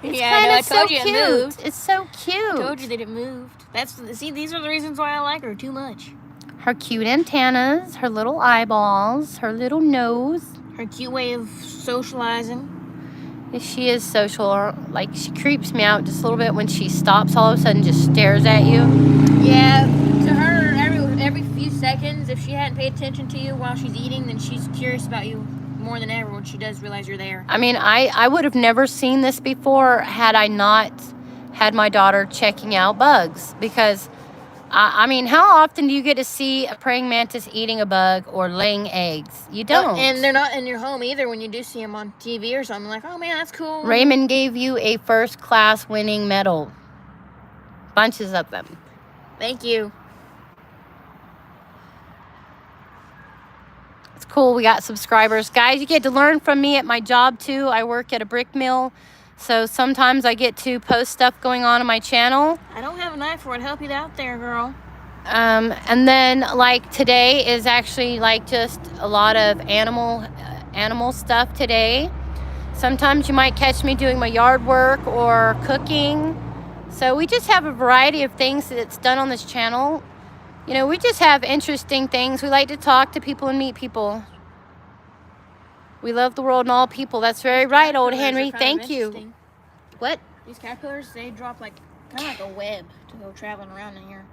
It's Yeah, I know, I so told you it cute. moved. It's so cute. I told you that it moved. See, these are the reasons why I like her too much. Her cute antennas, her little eyeballs, her little nose. Her cute way of socializing. She is social. Like, she creeps me out just a little bit when she stops all of a sudden, just stares at you. Yeah, to her, every few seconds, if she hadn't paid attention to you while she's eating, then she's curious about you more than ever when she does realize you're there. I mean, I would have never seen this before had I not had my daughter checking out bugs. Because, I mean, how often do you get to see a praying mantis eating a bug or laying eggs? You don't. And they're not in your home either when you do see them on TV or something. Like, oh man, that's cool. Raymond gave you a first-class winning medal. Bunches of them. Thank you. It's cool. We got subscribers. Guys, you get to learn from me at my job, too. I work at a brick mill. So sometimes I get to post stuff going on my channel. I don't have a knife for it. Help you out there, girl. And then, like, today is actually, like, just a lot of animal stuff today. Sometimes you might catch me doing my yard work or cooking. So we just have a variety of things that's done on this channel. You know, we just have interesting things. We like to talk to people and meet people. We love the world and all people. That's very right, old Henry. Thank you. What? These caterpillars, they drop like kind of like a web to go traveling around in here.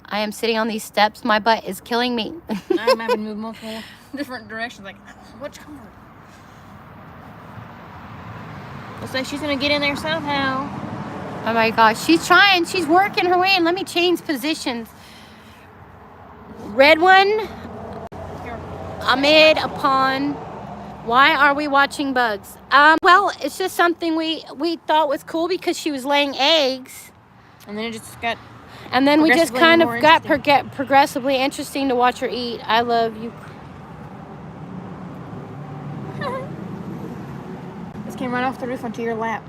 I am sitting on these steps. My butt is killing me. I'm having to move multiple different directions. Like, what's coming? Looks like she's gonna get in there somehow. Oh my gosh, she's trying. She's working her way in. Let me change positions. Red one. Amid upon. Why are we watching bugs? Well, it's just something we thought was cool because she was laying eggs. And then it just got And then we just kind of more got interesting. progressively interesting to watch her eat. I love you. This came right off the roof onto your lap.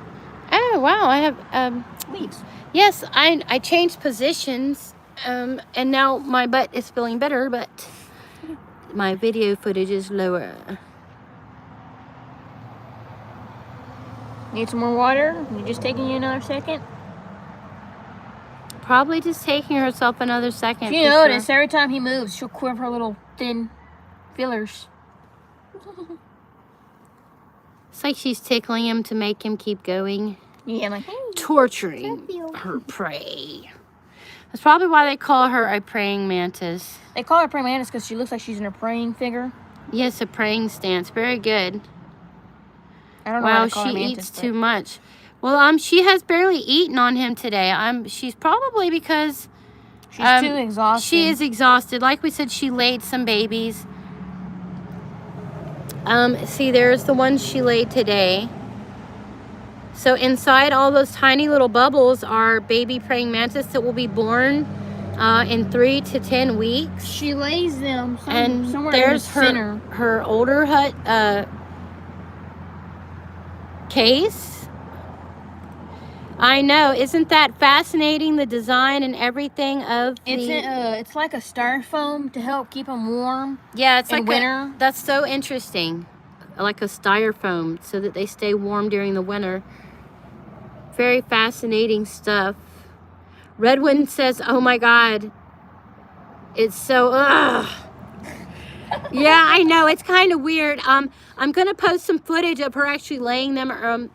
Oh, wow. I have, Leaves. yes, I changed positions, and now my butt is feeling better, but my video footage is lower. Need some more water? You just taking you another second? Probably just taking herself another second. If you notice, every time he moves, she'll quiver her little thin fillers. It's like she's tickling him to make him keep going. Yeah, like, hey, Torturing her prey. That's probably why they call her a praying mantis. they call her praying mantis because she looks like she's in a praying figure. Yes, a praying stance. Very good. I don't know why Wow, they call her she mantis, eats but too much. Well, she has barely eaten on him today. She's probably because she's too exhausted. she is exhausted. Like we said, she laid some babies. See, there's the ones she laid today. So inside all those tiny little bubbles are baby praying mantis that will be born in 3 to 10 weeks. She lays them And somewhere there's in the center. her older case. I know. Isn't that fascinating, the design and everything of It's like a styrofoam to help keep them warm. Yeah, it's in like winter. That's so interesting. Like a styrofoam so that they stay warm during the winter. Very fascinating stuff. Redwin says, "Oh my God, it's so Yeah, I know, it's kind of weird. I'm gonna post some footage of her actually laying them.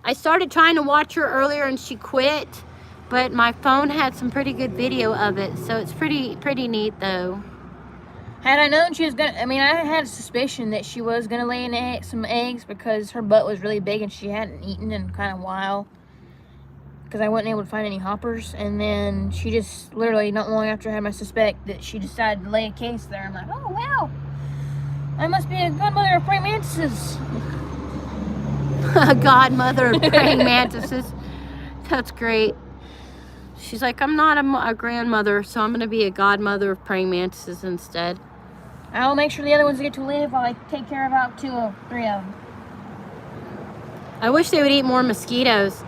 I started trying to watch her earlier and she quit, but my phone had some pretty good video of it, so it's pretty neat though. Had I known she was gonna, I had a suspicion that she was gonna lay some eggs because her butt was really big and she hadn't eaten in kind of a while. Because I wasn't able to find any hoppers, and then she just literally not long after I had my suspect that she decided to lay a case there. I'm like, oh wow, I must be a godmother of praying mantises. A godmother of praying mantises. That's great. She's like, I'm not a grandmother, so I'm gonna be a godmother of praying mantises instead. I'll make sure the other ones get to live while I take care of about 2 or 3 of them. I wish they would eat more mosquitoes.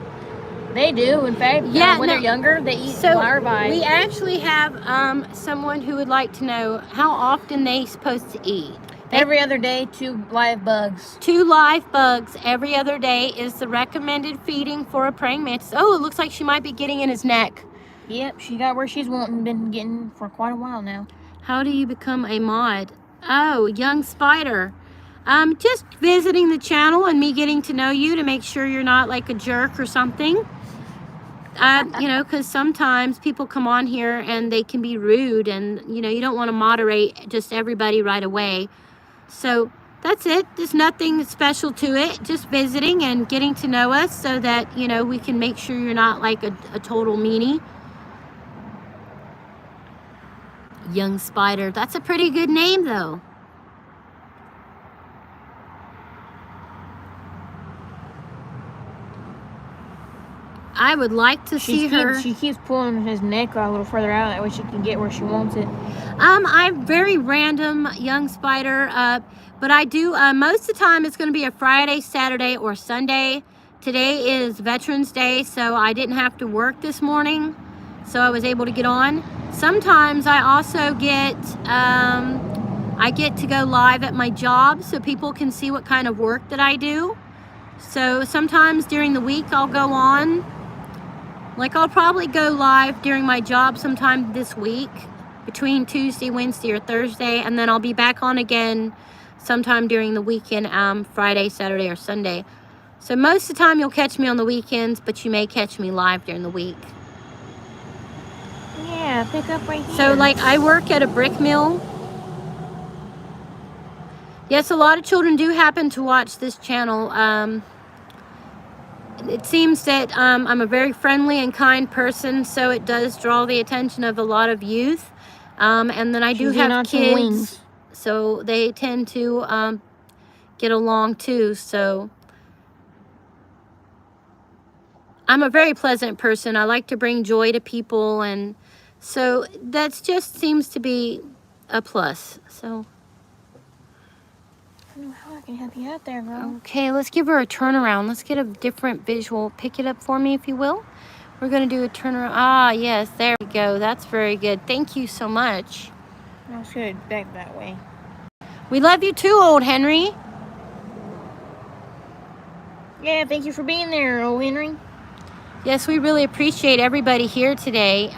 They do, in fact. Yeah, when they're younger, they eat so larvae. we actually have someone who would like to know how often they're supposed to eat. Every other day, 2 live bugs. 2 live bugs every other day is the recommended feeding for a praying mantis. Oh, it looks like she might be getting in his neck. Yep, she got where she's wanting, been getting for quite a while now. How do you become a mod? Oh, young spider. Just visiting the channel and me getting to know you to make sure you're not like a jerk or something. You know, because sometimes people come on here and they can be rude, and you know, you don't want to moderate just everybody right away. So that's it. There's nothing special to it. Just visiting and getting to know us so that, you know, we can make sure you're not like a total meanie. Young spider. That's a pretty good name though. I would like to see her. She keeps pulling his neck a little further out. That way she can get where she wants it. I'm very random, young spider. But I do, most of the time it's going to be a Friday, Saturday, or Sunday. Today is Veterans Day, so I didn't have to work this morning. So I was able to get on. Sometimes I also get, I get to go live at my job so people can see what kind of work that I do. So sometimes during the week I'll go on. Like I'll probably go live during my job sometime this week, between Tuesday, Wednesday, or Thursday, and then I'll be back on again sometime during the weekend, Friday, Saturday, or Sunday. So most of the time you'll catch me on the weekends, but you may catch me live during the week. Yeah, pick up right here. So like I work at a brick mill. Yes, a lot of children do happen to watch this channel. It seems that I'm a very friendly and kind person, so it does draw the attention of a lot of youth. And then I do have kids, so they tend to get along too. So I'm a very pleasant person. I like to bring joy to people, and So that just seems to be a plus. So, I don't know how I can help you out there, girl. okay, let's give her a turnaround. Let's get a different visual. Pick it up for me, if you will. We're going to do a turnaround. Ah, yes, there we go. That's very good. Thank you so much. I was good back that way. We love you too, old Henry. Yeah, thank you for being there, old Henry. Yes, we really appreciate everybody here today.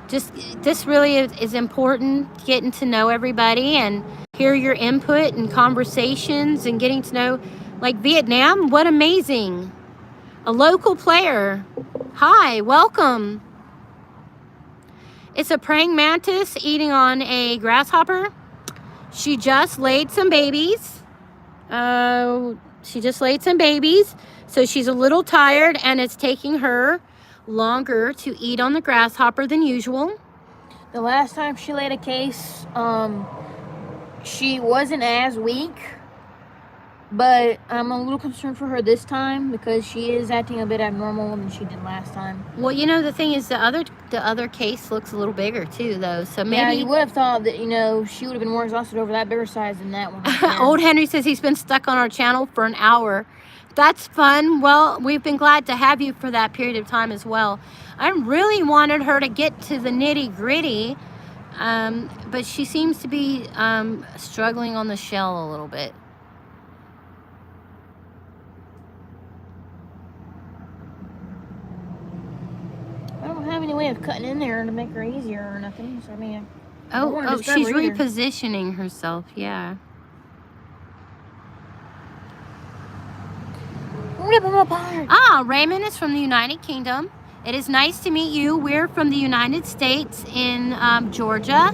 Just this really is important, getting to know everybody and hear your input and conversations and getting to know, like, Vietnam. What amazing. A local player. Hi, welcome. It's a praying mantis eating on a grasshopper. She just laid some babies. So she's a little tired, and it's taking her longer to eat on the grasshopper than usual. The last time she laid a case, she wasn't as weak, but I'm a little concerned for her this time because she is acting a bit abnormal than she did last time. Well, you know, the thing is, the other case looks a little bigger too, though. So maybe, yeah, you would have thought that, you know, she would have been more exhausted over that bigger size than that one. Right Old Henry says he's been stuck on our channel for an hour. That's fun. Well, we've been glad to have you for that period of time as well. I really wanted her to get to the nitty-gritty, but she seems to be struggling on the shell a little bit. I don't have any way of cutting in there to make her easier or nothing. So I mean, Oh, she's repositioning herself. Yeah. Rip them apart. Ah, Raymond is from the United Kingdom. It is nice to meet you. We're from the United States in Georgia.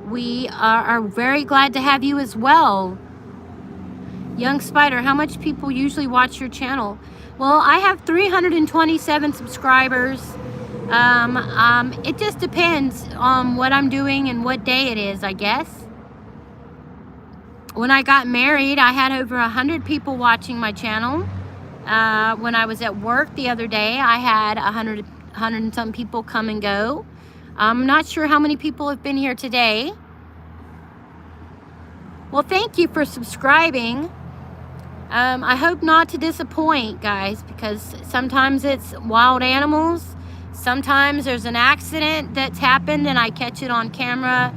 We are very glad to have you as well. Young Spider, how much people usually watch your channel? Well, I have 327 subscribers. It just depends on what I'm doing and what day it is, I guess. When I got married, I had over 100 people watching my channel. When I was at work the other day, I had 100 and some people come and go. I'm not sure how many people have been here today. Well, thank you for subscribing. I hope not to disappoint, guys, because sometimes it's wild animals. Sometimes there's an accident that's happened and I catch it on camera.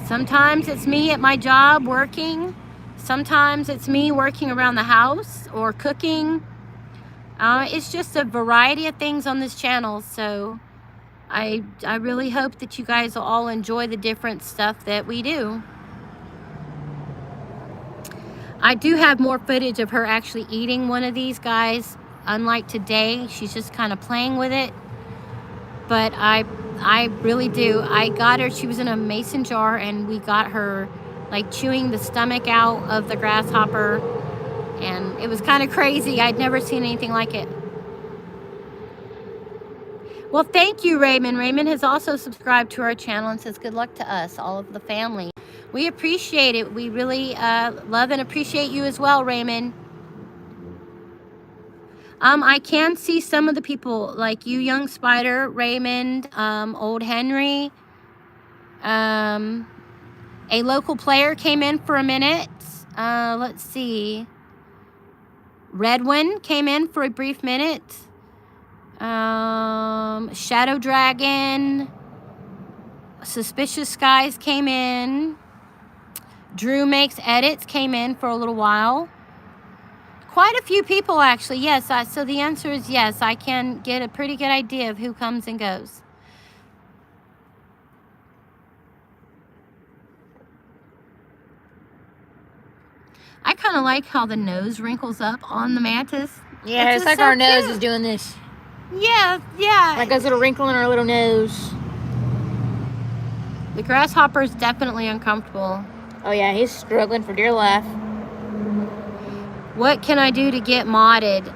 Sometimes it's me at my job working. Sometimes it's me working around the house or cooking. It's just a variety of things on this channel. So I really hope that you guys will all enjoy the different stuff that we do. I do have more footage of her actually eating one of these guys. Unlike today, she's just kind of playing with it. But I really do. I got her, she was in a mason jar, and we got her like chewing the stomach out of the grasshopper. And it was kind of crazy. I'd never seen anything like it. Well, thank you, Raymond. Raymond has also subscribed to our channel and says good luck to us, all of the family. We appreciate it. We really love and appreciate you as well, Raymond. I can see some of the people, like you, Young Spider, Raymond, Old Henry. A local player came in for a minute. Let's see. Redwin came in for a brief minute. Shadow Dragon. Suspicious Skies came in. Drew Makes Edits came in for a little while. Quite a few people, actually. Yes, so the answer is yes. I can get a pretty good idea of who comes and goes. I kind of like how the nose wrinkles up on the mantis. Yeah, it's like our nose is doing this. Yeah, yeah. Like a little wrinkle in our little nose. The grasshopper is definitely uncomfortable. Oh yeah, he's struggling for dear life. What can I do to get modded?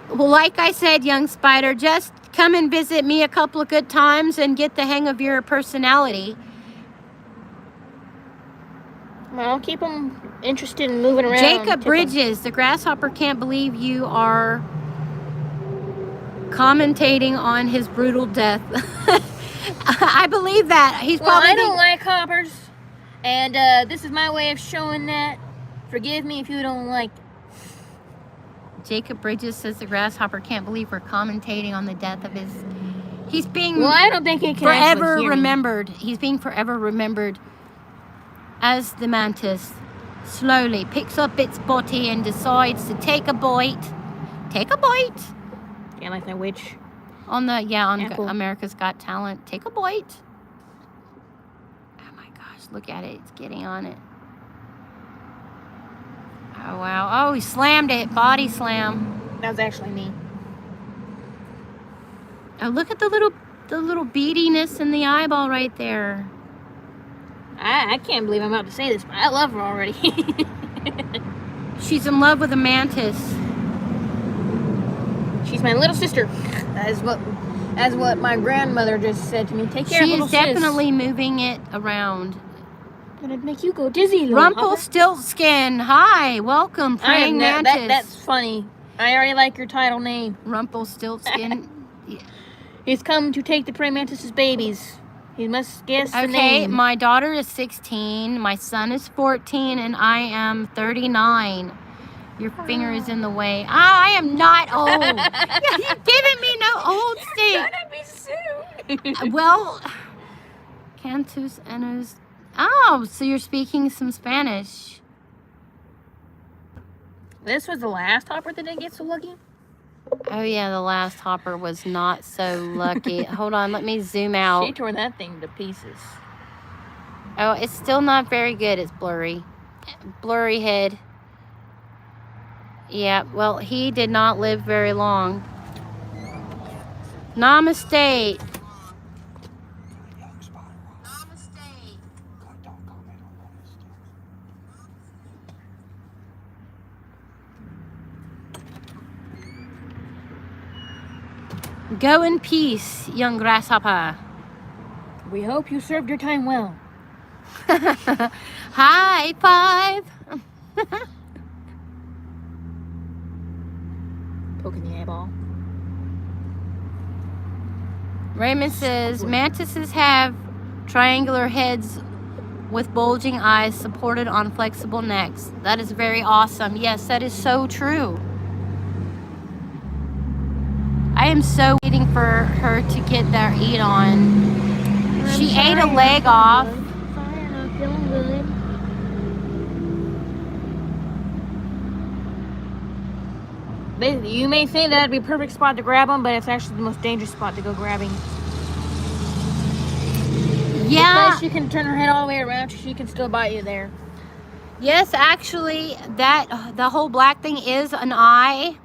Well, like I said, Young Spider, just come and visit me a couple of good times and get the hang of your personality. Well, I'll keep them interested in moving around. Jacob Bridges, the grasshopper can't believe you are commentating on his brutal death. I believe that. He's Well, probably I don't like hoppers, and this is my way of showing that. Forgive me if you don't like it. Jacob Bridges says the grasshopper can't believe we're commentating on the death of his... He's being Well, I don't think he can forever actually hear me. remembered. He's being forever remembered as the mantis slowly picks up its body and decides to take a bite. Take a bite. Yeah, like that witch. On the, on Apple. America's Got Talent. Take a bite. Oh my gosh, look at it. It's getting on it. Oh wow. Oh, he slammed it. Body slam. That was actually me. Oh, look at the little beadiness in the eyeball right there. I can't believe I'm about to say this, but I love her already. She's in love with a mantis. She's my little sister. As what my grandmother just said to me. Take care of little She's definitely moving it around. Gonna make you go dizzy, little Rumpelstiltskin. Hi, welcome, praying mantis. That's funny. I already like your title name. Rumpelstiltskin. He's come to take the praying mantis's babies. He must guess the Okay, name. my daughter is 16, my son is 14, and I am 39. Your finger is in the way. I am not old. You're giving me no old You're state. gonna be soon. Well, Cantus Enos. Oh, so you're speaking some Spanish. This was the last hopper that didn't get so lucky. Oh yeah, the last hopper was not so lucky. Hold on, let me zoom out. She tore that thing to pieces. Oh, it's still not very good. It's blurry. Blurry head. Yeah, well, he did not live very long. Namaste. Go in peace, young grasshopper. We hope you served your time well. High five. Poking the eyeball. Raymond says, mantises have triangular heads with bulging eyes supported on flexible necks. That is very awesome. Yes, that is so true. I am so waiting for her to get their eat on. She ate a leg off. Fine, I'm feeling good. You may think that'd be a perfect spot to grab them, but it's actually the most dangerous spot to go grabbing. Yeah. Because she can turn her head all the way around, she can still bite you there. Yes, actually, the whole black thing is an eye.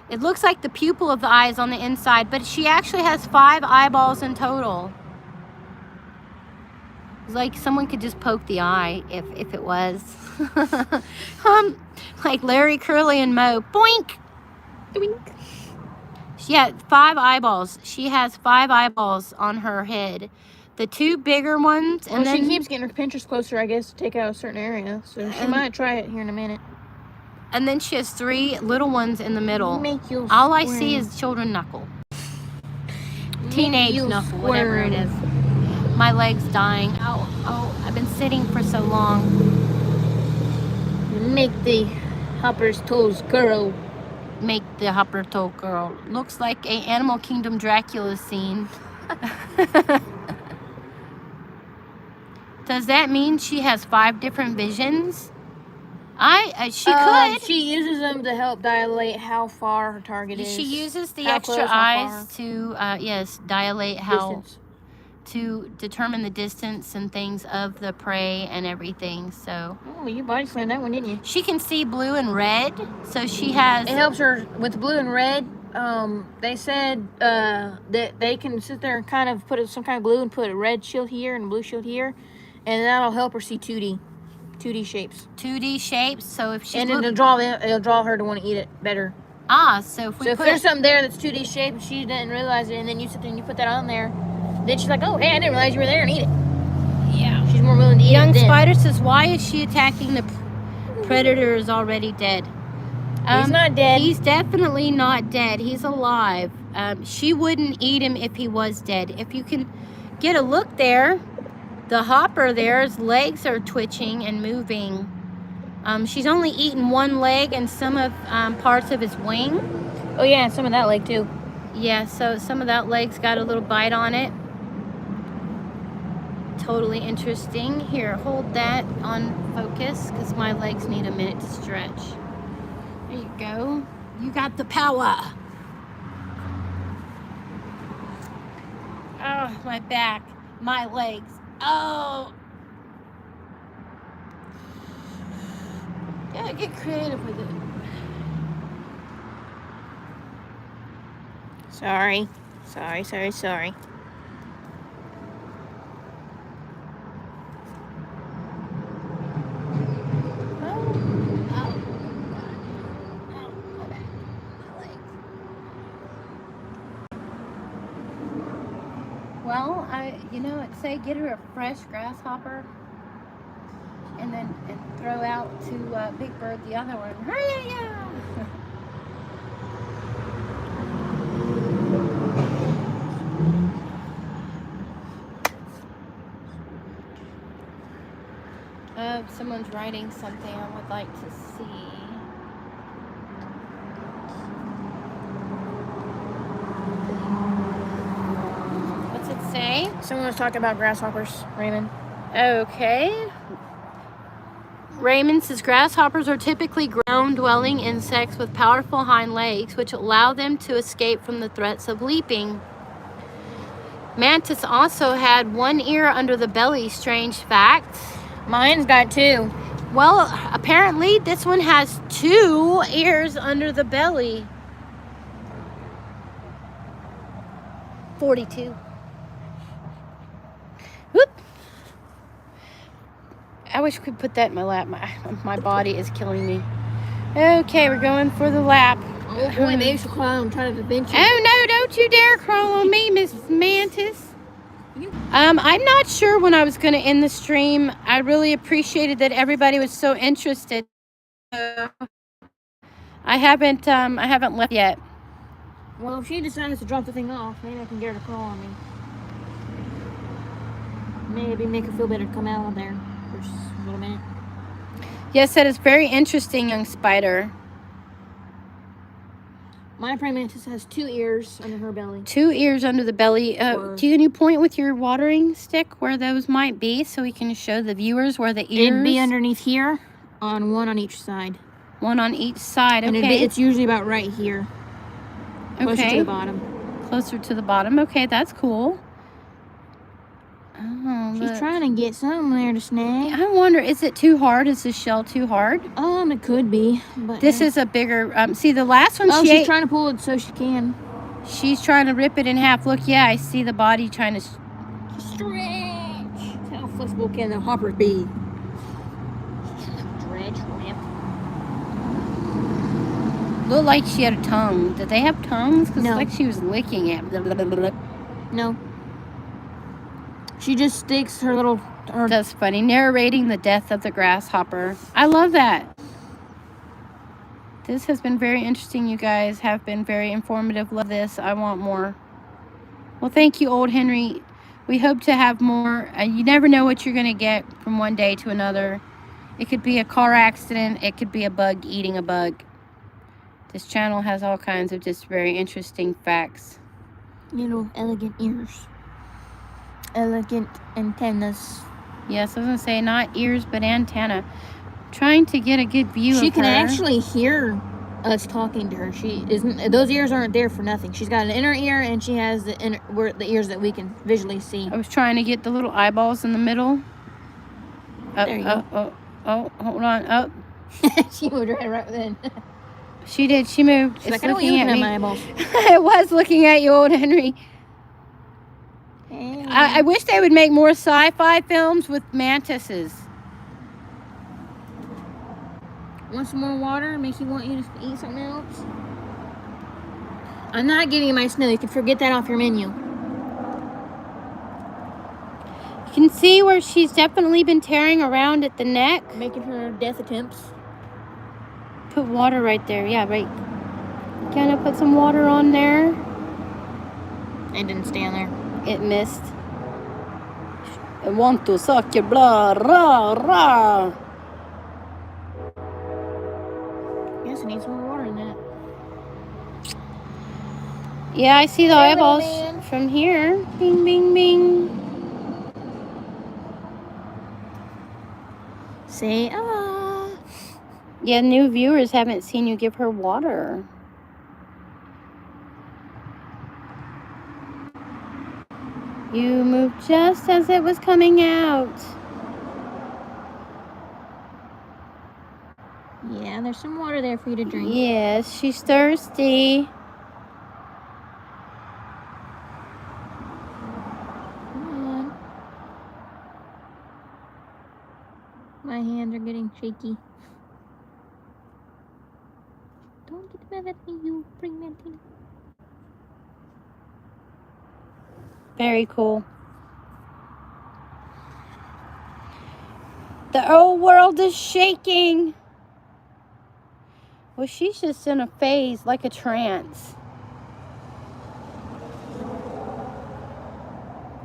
It looks like the pupil of the eye is on the inside, but she actually has 5 eyeballs in total. It's like someone could just poke the eye if it was. Like Larry, Curly, and Moe. Boink! Doink. She had 5 eyeballs. She has 5 eyeballs on her head. The 2 bigger ones, and Well, then she keeps getting her pinchers closer, I guess, to take out a certain area. So she might try it here in a minute. and then she has 3 little ones in the middle. Make you All I squirm. see is children knuckle. Make Teenage you knuckle, whatever it is. squirm. My leg's dying. Oh, I've been sitting for so long. Make the hopper's toes curl. Make the hopper toe girl. Looks like a Animal Kingdom Dracula scene. Does that mean she has 5 different visions? She could. She uses them to help dilate how far her target is. She uses the How extra close, how eyes to, dilate how, Distance. to determine the distance and things of the prey and everything. So Oh, you body slammed that one, didn't you? she can see blue and red. So she has. It helps her with blue and red. They said that they can sit there and kind of put some kind of glue and put a red shield here and a blue shield here, and that'll help her see 2D shapes. 2D shapes. So if she's And it'll draw her to want to eat it better. so if we So if put there's something there that's 2D shape and she didn't realize it, and then you sit there and you put that on there, then she's like, oh, hey, I didn't realize you were there, and eat it. yeah. She's more willing to eat Young it then. Spider says, why is she attacking the predator is already dead? He's not dead. He's definitely not dead. He's alive. she wouldn't eat him if he was dead. If you can get a look there, the hopper there's legs are twitching and moving. She's only eaten one leg and some of parts of his wing. Oh yeah, and some of that leg too. Yeah, so some of that leg's got a little bite on it. Totally interesting. Here, hold that on focus because my legs need a minute to stretch. There you go. You got the power. Oh, my back, my legs. Oh. Yeah, get creative with it. Sorry. Well, I'd say get her a fresh grasshopper and then throw out to Big Bird the other one. Hurry! Someone's writing something I would like to see. What's it say? Someone was talking about grasshoppers, Raymond. Okay. Raymond says grasshoppers are typically ground-dwelling insects with powerful hind legs, which allow them to escape from the threats of leaping. Mantis also had one ear under the belly. Strange fact. Mine's got 2. Well, apparently this one has 2 ears under the belly. 42. Whoop. I wish we could put that in my lap. My body is killing me. Okay, we're going for the lap. Oh boy, maybe she'll crawl and try to avenge you. Oh no, don't you dare crawl on me, Miss Mantis. I'm not sure when I was going to end the stream. I really appreciated that everybody was so interested. I haven't left yet. Well, if she decides to drop the thing off, maybe I can get her to crawl on me. Maybe make her feel better to come out there for just a little minute. Yes, that is very interesting, young spider. My praying mantis has 2 ears under her belly. 2 ears under the belly. Can you point with your watering stick where those might be so we can show the viewers where the ears? It'd be underneath here, on one on each side. One on each side, okay. And it's usually about right here. Closer to the bottom. Closer to the bottom. Okay, that's cool. Oh, she's trying to get something there to snag. I wonder, is it too hard? Is the shell too hard? It could be. But this is a bigger. See, the last one. She's trying to pull it so she can. She's trying to rip it in half. Look, yeah, I see the body trying to stretch. How flexible can the hopper be? Stretch, ramp. Looked like she had a tongue. Did they have tongues? Because no. It's like she was licking it. No. She just sticks her little... That's funny. Narrating the death of the grasshopper. I love that. This has been very interesting. You guys have been very informative. Love this. I want more. Well, thank you, Old Henry. We hope to have more. You never know what you're going to get from one day to another. It could be a car accident. It could be a bug eating a bug. This channel has all kinds of just very interesting facts. Little elegant ears. Elegant antennas. Yes, I was going to say not ears, but antenna. Trying to get a good view of her. She can actually hear us talking to her. She isn't. Those ears aren't there for nothing. She's got an inner ear, and she has the ears that we can visually see. I was trying to get the little eyeballs in the middle. There you go. Oh, hold on. Oh. She moved right then. She did. She moved. She's like, I don't want you looking at my eyeballs. It was looking at you, Old Henry. Hey. I wish they would make more sci-fi films with mantises. Want some more water? Make you want you to eat something else? I'm not giving you my snow. You can forget that off your menu. You can see where she's definitely been tearing around at the neck. Making her death attempts. Put water right there. Yeah, right. Can I put some water on there? It didn't stand there. It missed. I want to suck your blood. Rah, rah. Yes, it needs more water in it. Yeah, I see the Hey, eyeballs little man. from here. Bing, bing, bing. Say ah. Yeah, new viewers haven't seen you give her water. You moved just as it was coming out. Yeah, there's some water there for you to drink. Yes, she's thirsty. Come on. My hands are getting shaky. Don't get mad at me, you bring me tea. Very cool. The whole world is shaking. Well, she's just in a phase, like a trance.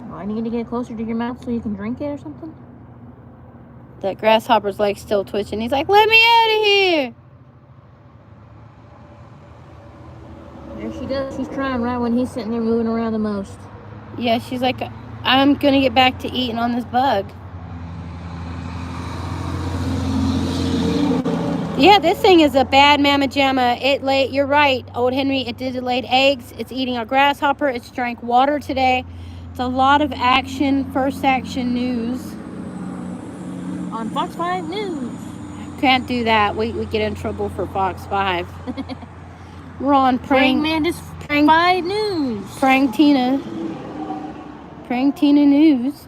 Oh, I need to get closer to your mouth so you can drink it or something? That grasshopper's leg's still twitching. He's like, let me out of here. There she goes. She's trying right when he's sitting there moving around the most. Yeah, she's like, I'm going to get back to eating on this bug. Yeah, this thing is a bad mamma jamma. It laid, you're right, old Henry, it laid eggs. It's eating a grasshopper. It's drank water today. It's a lot of action, first action news. On Fox 5 News. Can't do that. We get in trouble for Fox 5. We're on Praying Mantis 5 News. Praying Tina News.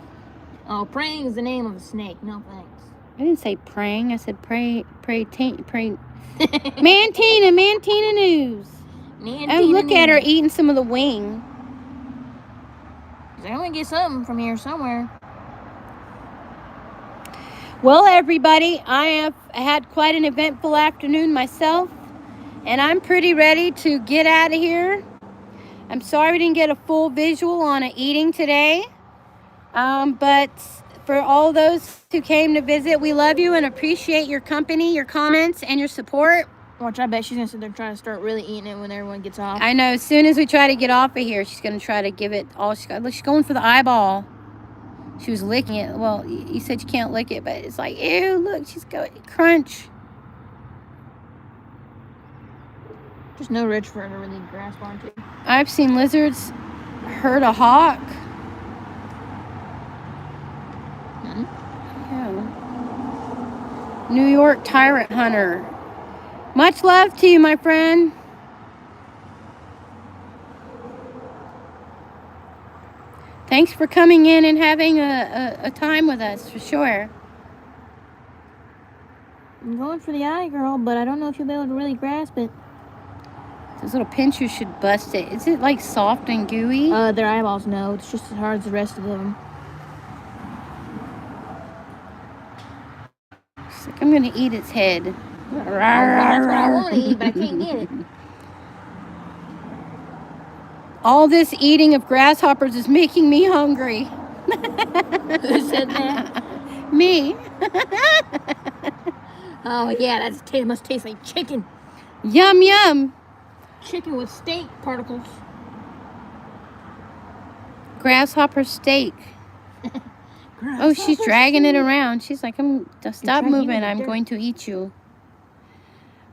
Oh, praying is the name of a snake. No thanks. I didn't say praying. I said pray. Mantina News. Mantina Oh, look News. at her eating some of the wing. I want to get something from here somewhere. Well, everybody, I have had quite an eventful afternoon myself, and I'm pretty ready to get out of here. I'm sorry we didn't get a full visual on eating today, but for all those who came to visit, we love you and appreciate your company, your comments, and your support. Watch, I bet she's going to sit there trying to start really eating it when everyone gets off. I know, as soon as we try to get off of here, she's going to try to give it all she got. Look, she's going for the eyeball. She was licking it. Well, you said you can't lick it, but it's like, ew, look, she's going, crunch. There's no ridge for her to really grasp onto. I've seen lizards hurt a hawk. Yeah. New York tyrant hunter. Much love to you, my friend. Thanks for coming in and having a time with us, for sure. I'm going for the eye, girl, but I don't know if you'll be able to really grasp it. Those little pinchers should bust it. Is it like soft and gooey? Their eyeballs, no. It's just as hard as the rest of them. It's like I'm going to eat its head. That's what I want to eat, but I can't get it. All this eating of grasshoppers is making me hungry. Who said that? Me. Oh, yeah, that must taste like chicken. Yum, yum. Chicken with steak particles. Grasshopper steak. Oh, she's dragging it around. She's like, stop moving. I'm going to eat you.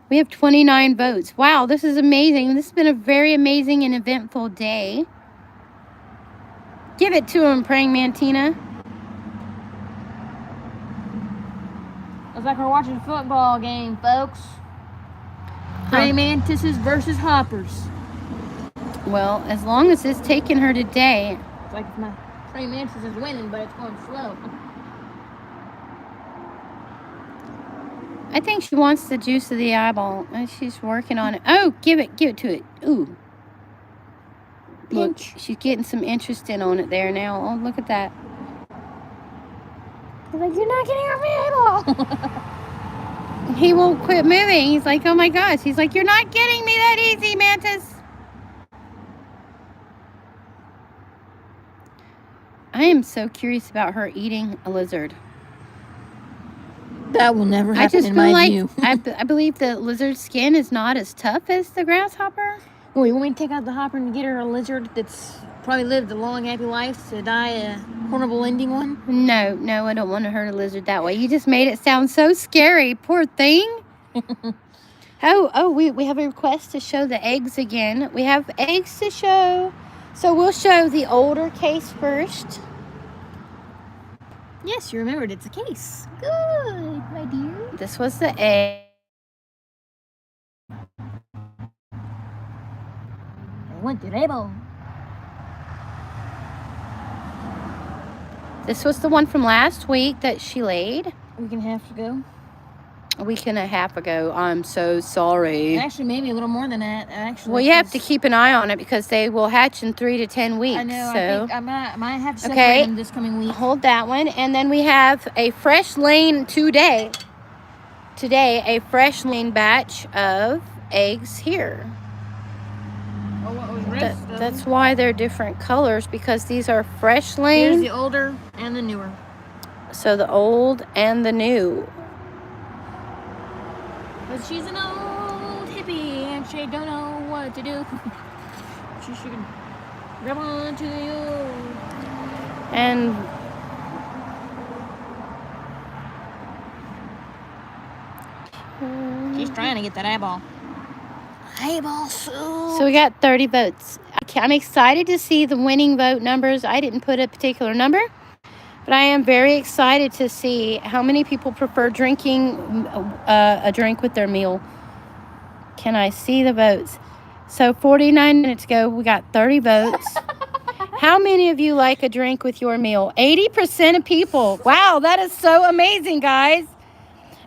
We have 29 votes. Wow, this is amazing. This has been a very amazing and eventful day. Give it to him, Praying Mantina. Looks like we're watching a football game, folks. Praying mantises versus hoppers. Well, as long as it's taking her today. It's like if my praying mantis is winning, but it's going slow. I think she wants the juice of the eyeball. And she's working on it. Oh, give it to it. Ooh. Look, she's getting some interest on it there now. Oh, look at that. He's like, you're not getting off my eyeball. He won't quit moving. He's like, oh my gosh. He's like, you're not getting me that easy, Mantis. I am so curious about her eating a lizard. That will never happen I just in feel my like view. I believe the lizard skin is not as tough as the grasshopper. Well, you want me to take out the hopper and get her a lizard that's probably lived a long, happy life to die a horrible ending one? No, I don't want to hurt a lizard that way. You just made it sound so scary. Poor thing. We have a request to show the eggs again. We have eggs to show. So we'll show the older case first. Yes, you remembered it's a case. Good, my dear. This was the egg. I want the rainbow. This was the one from last week that she laid. A week and a half ago. A week and a half ago. I'm so sorry. Actually, maybe a little more than that. Actually, Well, you have to keep an eye on it because they will hatch in 3 to 10 weeks. I know. So. I think I might have to separate them this coming week. Hold that one. And then we have a fresh laying today. Today, a fresh laying batch of eggs here. Oh, what was rest of That's them? why they're different colors, because these are fresh Here's laying. the older and the newer. So the old and the new. But she's an old hippie and she don't know what to do. She should grab on to the old. And She's trying to get that eyeball. Eyeball soup. so we got 30 votes. I'm excited to see the winning vote numbers. I didn't put a particular number, but I am very excited to see how many people prefer drinking a drink with their meal. Can I see the votes? So 49 minutes ago, we got 30 votes. How many of you like a drink with your meal? 80% of people. Wow, that is so amazing, guys.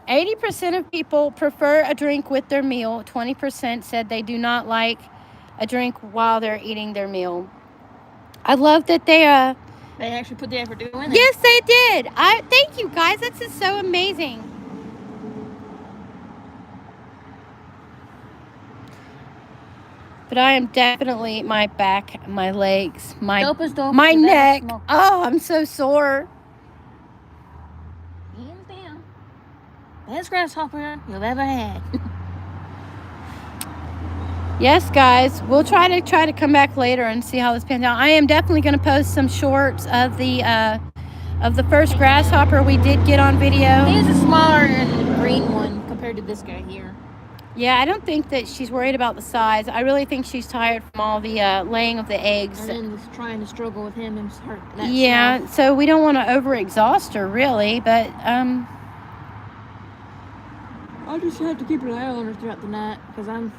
80% of people prefer a drink with their meal. 20% said they do not like a drink while they're eating their meal. I love that they actually put the effort to win it. yes, they did. Thank you, guys. That's just so amazing. But I am definitely my back, my legs, my Dope my is that neck. smoke. Oh, I'm so sore. Hands down. Best grasshopper you've ever had. Yes, guys, we'll try to come back later and see how this pans out. I am definitely going to post some shorts of the first grasshopper we did get on video. He's a smaller and green one compared to this guy here. Yeah, I don't think that she's worried about the size. I really think she's tired from all the laying of the eggs. And then just trying to struggle with him and hurt. Yeah, so we don't want to overexhaust her, really, but I'll just have to keep an eye on her throughout the night because I'm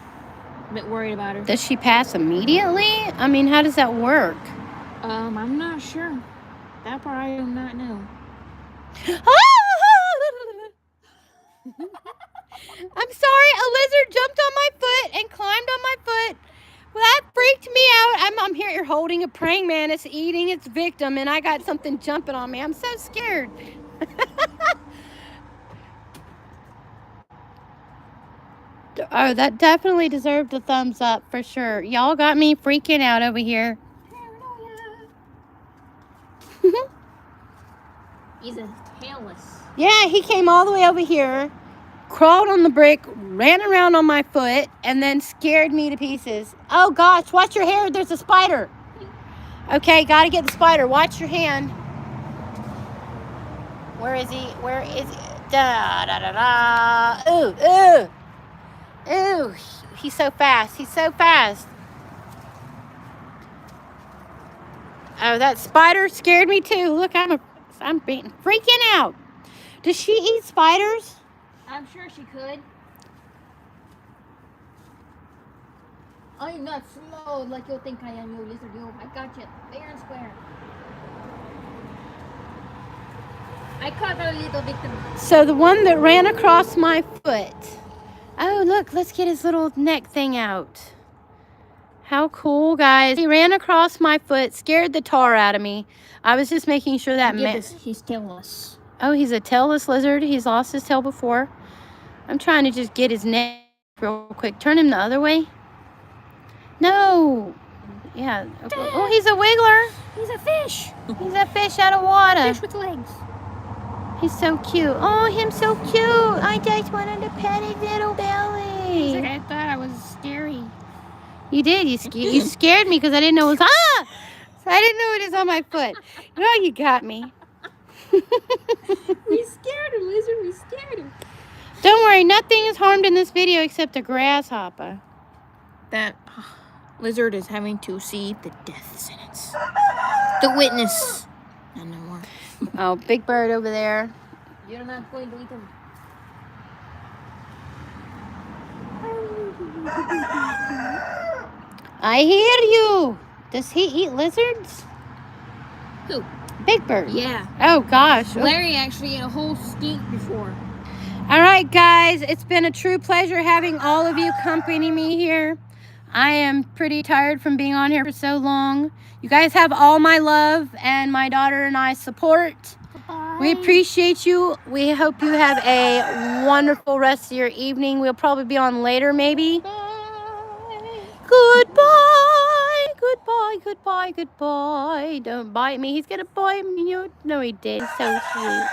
a bit worried about her. does she pass immediately? I mean, how does that work? I'm not sure. That part I do not know. I'm sorry, a lizard jumped on my foot and climbed on my foot. Well, that freaked me out. I'm here holding a praying mantis eating its victim, and I got something jumping on me. I'm so scared. Oh, that definitely deserved a thumbs up for sure. Y'all got me freaking out over here. He's a tailless. Yeah, he came all the way over here, crawled on the brick, ran around on my foot, and then scared me to pieces. Oh, gosh, watch your hair. There's a spider. Okay, got to get the spider. Watch your hand. Where is he? Where is he? Da, da, da, da. Ooh, ooh. Ooh, he's so fast. He's so fast. Oh, that spider scared me too. Look, I'm freaking out. Does she eat spiders? I'm sure she could. I'm not slow like you'll think I am, you lizard. Yo, I got you fair and square. I caught our little victim. So the one that ran across my foot. Oh, look, let's get his little neck thing out. How cool, guys. He ran across my foot, scared the tar out of me. I was just making sure that He's tailless. Oh, he's a tailless lizard. He's lost his tail before. I'm trying to just get his neck real quick. Turn him the other way. No. Yeah. Oh, he's a wiggler. He's a fish. He's a fish out of water. Fish with legs. He's so cute. Oh, him so cute. I just wanted to pet his little belly. I thought I was scary. You did. You scared me because I didn't know it was So I didn't know it was on my foot. Oh, you got me. We scared him, Lizard. We scared him. Don't worry. Nothing is harmed in this video except a grasshopper. That lizard is having to see the death sentence. The witness. And no more. Oh, big bird over there. You're not going to eat him. I hear you. Does he eat lizards? Who? Big bird. Yeah. Oh, gosh. Larry actually ate a whole skink before. All right, guys. It's been a true pleasure having all of you accompany me here. I am pretty tired from being on here for so long. You guys have all my love and my daughter and I support. Bye. We appreciate you. We hope you have a wonderful rest of your evening. We'll probably be on later, maybe. Bye. Goodbye. Goodbye. Goodbye. Goodbye. Don't bite me. He's going to bite me. No, he did. So sweet.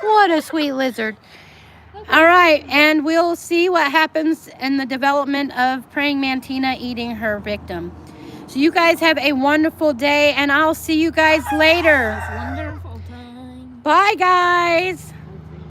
What a sweet lizard. All right, and we'll see what happens in the development of praying mantina eating her victim. So you guys have a wonderful day, and I'll see you guys later. Wonderful time. Bye, guys.